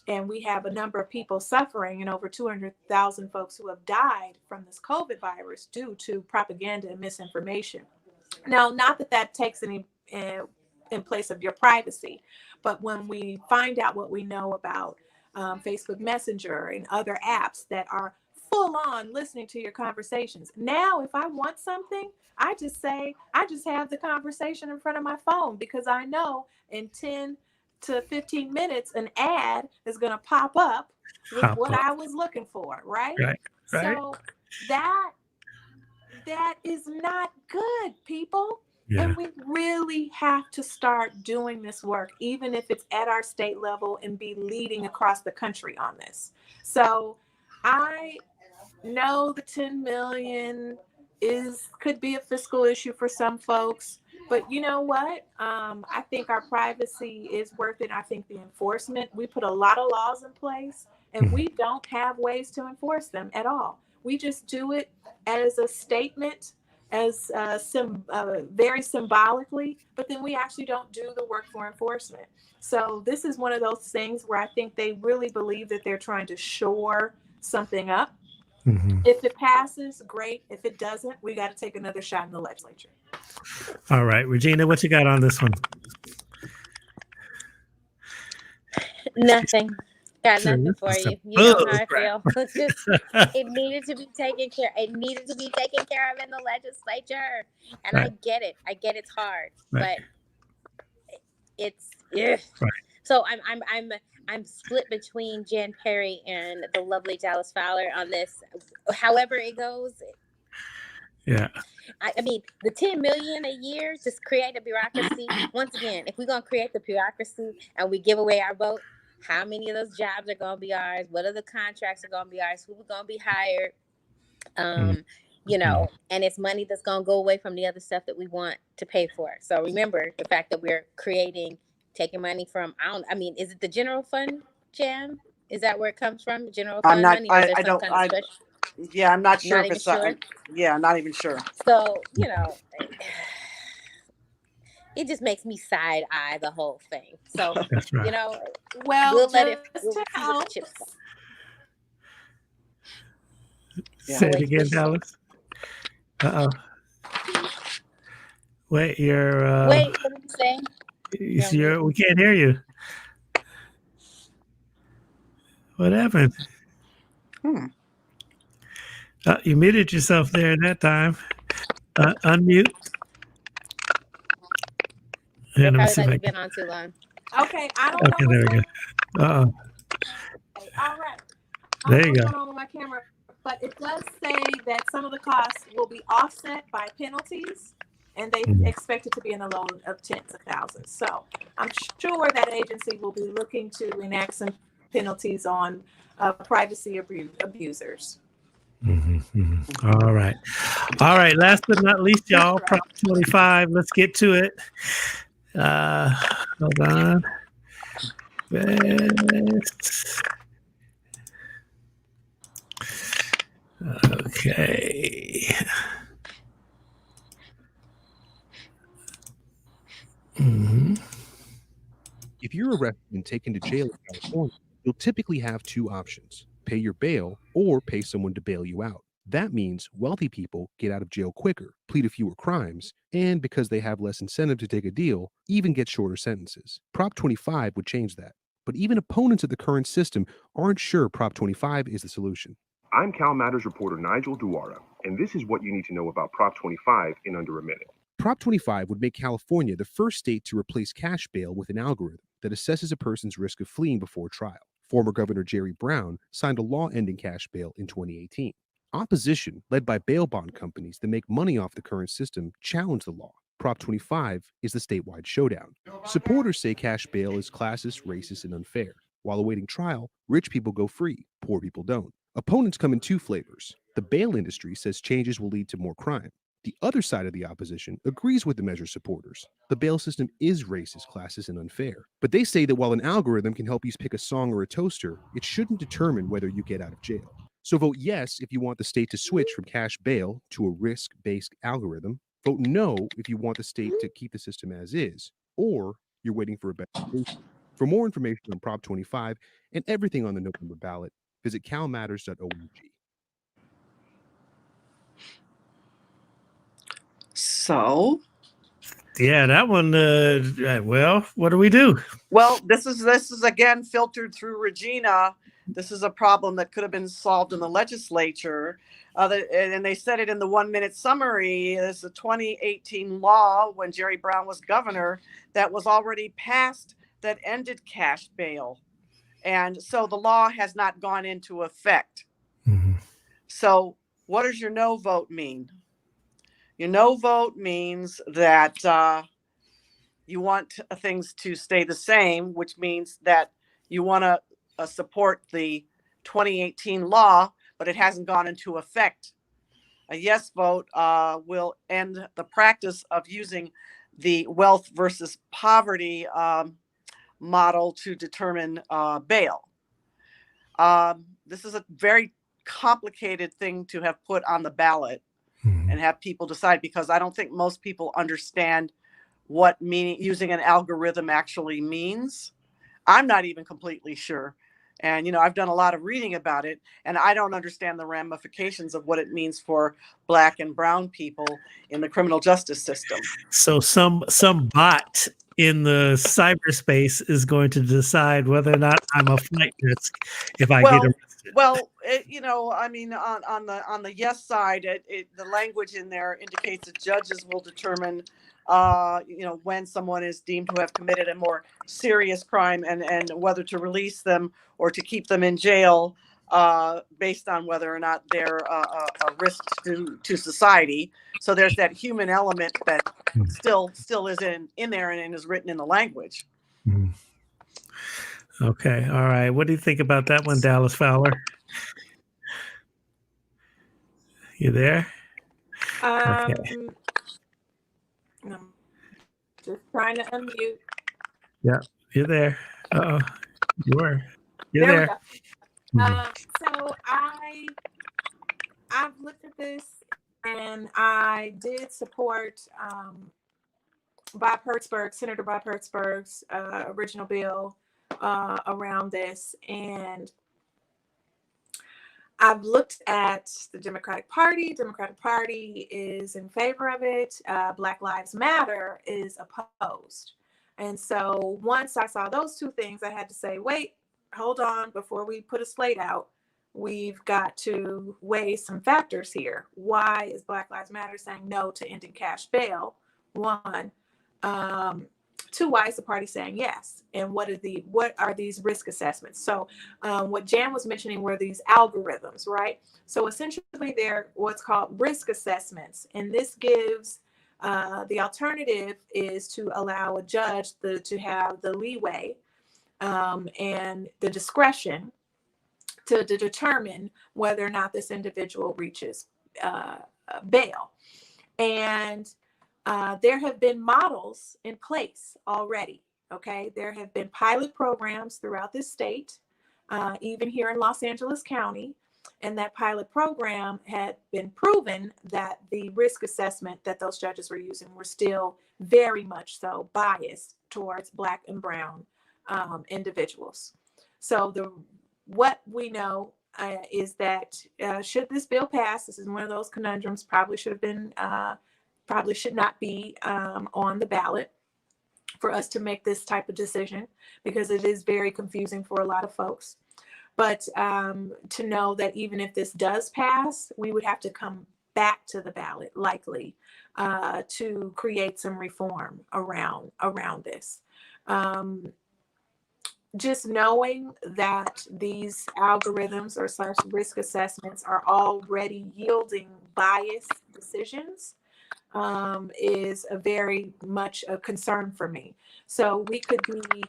And we have a number of people suffering, and over 200,000 folks who have died from this COVID virus due to propaganda and misinformation. Now, not that that takes any in place of your privacy, but when we find out what we know about Facebook Messenger and other apps that are full on listening to your conversations. Now, if I want something, I just have the conversation in front of my phone, because I know in 10 to 15 minutes, an ad is going to pop up with what I was looking for, right? Right. So that is not good, people. Yeah. And we really have to start doing this work, even if it's at our state level, and be leading across the country on this. So I know the 10 million could be a fiscal issue for some folks, but you know what? I think our privacy is worth it. I think the enforcement, we put a lot of laws in place, and we don't have ways to enforce them at all. We just do it as a statement, as very symbolically, but then we actually don't do the work for enforcement. So this is one of those things where I think they really believe that they're trying to shore something up. If it passes, great. If it doesn't, we got to take another shot in the legislature. All right, Regina, what you got on this one? Nothing. Got nothing for you. You know how I feel. It needed to be taken care. It needed to be taken care of in the legislature, and I get it. I get it's hard, but it's So I'm split between Jan Perry and the lovely Dallas Fowler on this. However it goes. Yeah. I mean, the 10 million a year, just create a bureaucracy. Once again, if we're going to create the bureaucracy and we give away our vote, how many of those jobs are going to be ours? What are the contracts are going to be ours? Who are going to be hired? You know, and it's money that's going to go away from the other stuff that we want to pay for. So remember the fact that we're taking money from, is it the general fund, Jan? Is that where it comes from? General fund money? Yeah, I'm not sure not if it's sure? I'm not even sure. So, you know, it just makes me side eye the whole thing. So, you know, we'll let it help. Say it again, Dallas. Wait, you're wait, what are you saying? We can't hear you. What happened? You muted yourself there at that time. Unmute. You've been on too long. Okay, I don't know. Okay, there we go. All right. There you go. What's going on with my camera? But it does say that some of the costs will be offset by penalties, and they expect it to be in the low of tens of thousands. So I'm sure that agency will be looking to enact some penalties on privacy abusers. All right. Last but not least, y'all, Prop 25. Let's get to it. Hold on. Okay. If you're arrested and taken to jail in California, you'll typically have two options: pay your bail or pay someone to bail you out. That means wealthy people get out of jail quicker, plead to fewer crimes, and because they have less incentive to take a deal, even get shorter sentences. Prop 25 would change that. But even opponents of the current system aren't sure Prop 25 is the solution. I'm Cal Matters reporter Nigel Duara, and this is what you need to know about Prop 25 in under a minute. Prop 25 would make California the first state to replace cash bail with an algorithm that assesses a person's risk of fleeing before trial. Former Governor Jerry Brown signed a law ending cash bail in 2018. Opposition, led by bail bond companies that make money off the current system, challenged the law. Prop 25 is the statewide showdown. Supporters say cash bail is classist, racist, and unfair, While awaiting trial, rich people go free, poor people don't. Opponents come in two flavors. The bail industry says changes will lead to more crime. The other side of the opposition agrees with the measure's supporters. The bail system is racist, classist, and unfair. But they say that while an algorithm can help you pick a song or a toaster, it shouldn't determine whether you get out of jail. So vote yes if you want the state to switch from cash bail to a risk-based algorithm. Vote no if you want the state to keep the system as is, or you're waiting for a better solution. For more information on Prop 25 and everything on the November ballot, visit calmatters.org. So, Yeah, that one. Well, what do we do? well, this is again filtered through Regina. This is a problem that could have been solved in the legislature. And they said it in the 1-minute summary. There's a 2018 law when Jerry Brown was governor that was already passed that ended cash bail. And so the law has not gone into effect. So what does your no vote mean? Your no vote means that you want things to stay the same, which means that you want to support the 2018 law, but it hasn't gone into effect. A yes vote will end the practice of using the wealth versus poverty model to determine bail. This is a very complicated thing to have put on the ballot and have people decide, because I don't think most people understand what using an algorithm actually means. I'm not even completely sure. And, I've done a lot of reading about it, and I don't understand the ramifications of what it means for Black and brown people in the criminal justice system. So some bot in the cyberspace is going to decide whether or not I'm a flight risk if I get arrested. Well, on the yes side, the language in there indicates that judges will determine, when someone is deemed to have committed a more serious crime and whether to release them or to keep them in jail based on whether or not they're a risk to society. So there's that human element that still is in there and is written in the language. Okay. All right. What do you think about that one, Dallas Fowler? You there? Okay. I'm just trying to unmute. Yeah, you're there. Uh-oh. You were. You're There we there. go. So I've looked at this, and I did support Senator Bob Hertzberg's original bill around this, and I've looked at the Democratic Party. Democratic Party is in favor of it. Black Lives Matter is opposed. And so once I saw those two things, I had to say, wait, hold on, before we put a slate out, we've got to weigh some factors here. Why is Black Lives Matter saying no to ending cash bail? One. Two, why is the party saying yes? And what are these risk assessments? So what Jan was mentioning were these algorithms, right? So essentially they're what's called risk assessments. And this gives the alternative is to allow a judge to have the leeway and the discretion to determine whether or not this individual reaches bail. And there have been models in place already, okay? There have been pilot programs throughout this state, even here in Los Angeles County, and that pilot program had been proven that the risk assessment that those judges were using were still very much so biased towards Black and brown individuals. So what we know is that should this bill pass, this is one of those conundrums, probably should not be on the ballot for us to make this type of decision, because it is very confusing for a lot of folks. But to know that even if this does pass, we would have to come back to the ballot likely to create some reform around this. Just knowing that these algorithms or / risk assessments are already yielding biased decisions is a very much a concern for me. So we could be,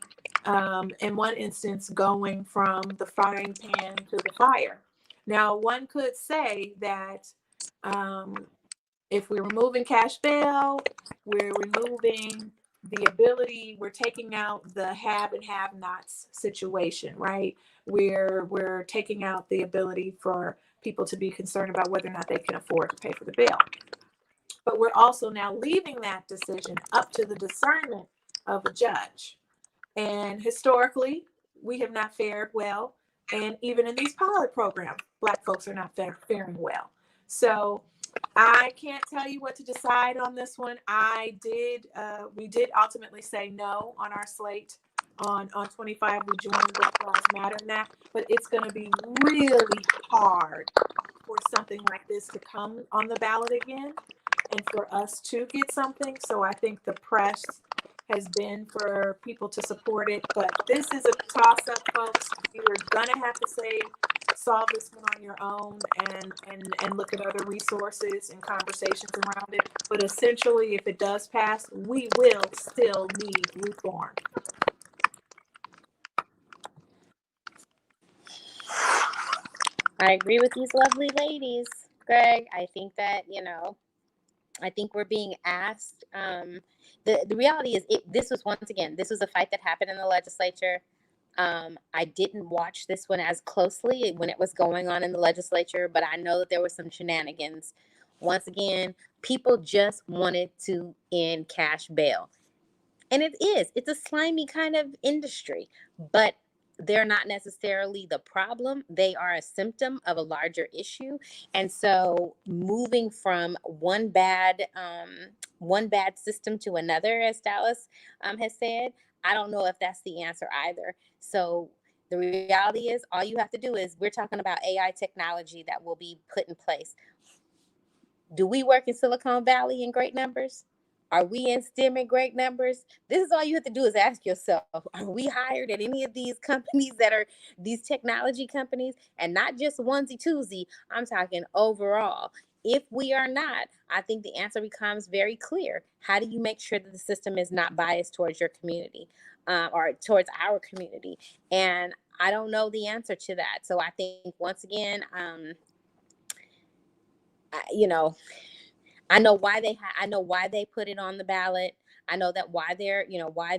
in one instance, going from the frying pan to the fire. Now, one could say that if we're removing cash bail, we're removing the ability, we're taking out the have and have nots situation, right? We're taking out the ability for people to be concerned about whether or not they can afford to pay for the bail. But we're also now leaving that decision up to the discernment of a judge. And historically, we have not fared well. And even in these pilot programs, Black folks are not faring well. So I can't tell you what to decide on this one. We did ultimately say no on our slate. On 25, we joined Black Lives Matter in that, but it's going to be really hard for something like this to come on the ballot again and for us to get something. So I think the press has been for people to support it, but this is a toss-up, folks. You're gonna have to solve this one on your own and look at other resources and conversations around it. But essentially, if it does pass, we will still need reform. I agree with these lovely ladies, Greg. I think that, I think we're being asked. The reality is, this was a fight that happened in the legislature. I didn't watch this one as closely when it was going on in the legislature, but I know that there were some shenanigans. Once again, people just wanted to end cash bail. And it's a slimy kind of industry, but they're not necessarily the problem. They are a symptom of a larger issue. And so moving from one bad system to another, as Dallas has said, I don't know if that's the answer either. So the reality is, all you have to do is, we're talking about AI technology that will be put in place. Do we work in Silicon Valley in great numbers? Are we in STEM in great numbers? This is all you have to do is ask yourself, are we hired at any of these companies that are these technology companies? And not just onesie twosie, I'm talking overall. If we are not, I think the answer becomes very clear. How do you make sure that the system is not biased towards your community or towards our community? And I don't know the answer to that. So I think, once again, I know why they put it on the ballot. I know that why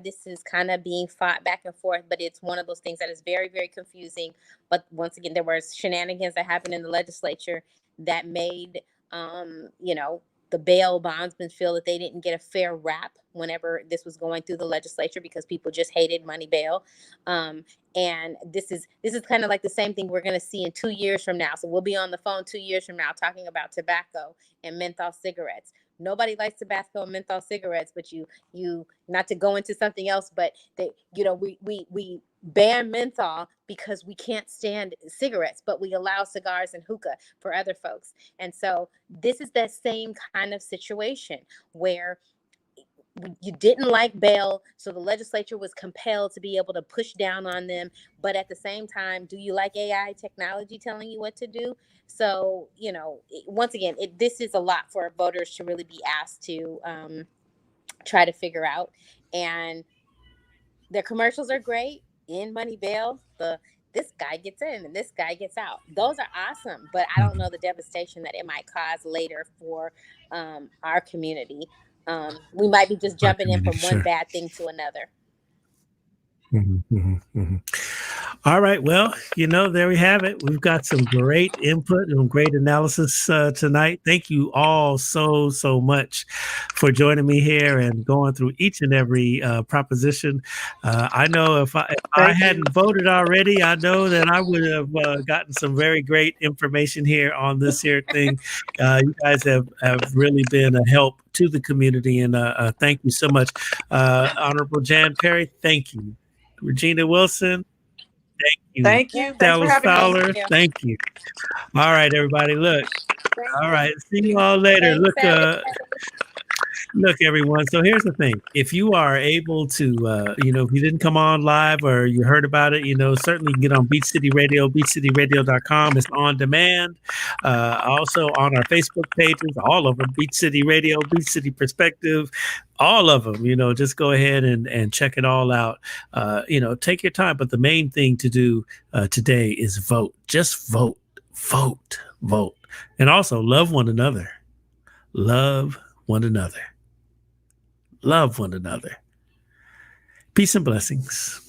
this is kind of being fought back and forth, but it's one of those things that is very, very confusing. But once again, there were shenanigans that happened in the legislature that made, the bail bondsmen feel that they didn't get a fair rap whenever this was going through the legislature, because people just hated money bail. And this is kind of like the same thing we're going to see in 2 years from now. So we'll be on the phone 2 years from now talking about tobacco and menthol cigarettes. Nobody likes tobacco and menthol cigarettes, but you not to go into something else, but we ban menthol because we can't stand cigarettes, but we allow cigars and hookah for other folks. And so this is that same kind of situation where you didn't like bail, so the legislature was compelled to be able to push down on them. But at the same time, do you like AI technology telling you what to do? So, once again, this is a lot for voters to really be asked to try to figure out. And their commercials are great. In money bail, this guy gets in and this guy gets out. Those are awesome, but I don't know the devastation that it might cause later for our community. We might be just jumping in from one bad thing to another. All right. Well, there we have it. We've got some great input and great analysis tonight. Thank you all so much for joining me here and going through each and every proposition. I know if I hadn't voted already, I know that I would have gotten some very great information here on this here thing. You guys have really been a help to the community, and thank you so much. Honorable Jan Perry, thank you. Regina Wilson, thank you. Thank you. Dallas Thanks for having Fowler, me. thank you. All right, everybody. Look. All right. See you all later. Thanks, Look, Look, everyone. So here's the thing. If you are able to, if you didn't come on live or you heard about it, certainly get on Beach City Radio, beachcityradio.com. It's on demand. Also on our Facebook pages, all of them, Beach City Radio, Beach City Perspective, all of them, just go ahead and check it all out. Take your time. But the main thing to do today is vote. Just vote, vote, vote. And also love one another. Love one another. Love one another. Peace and blessings.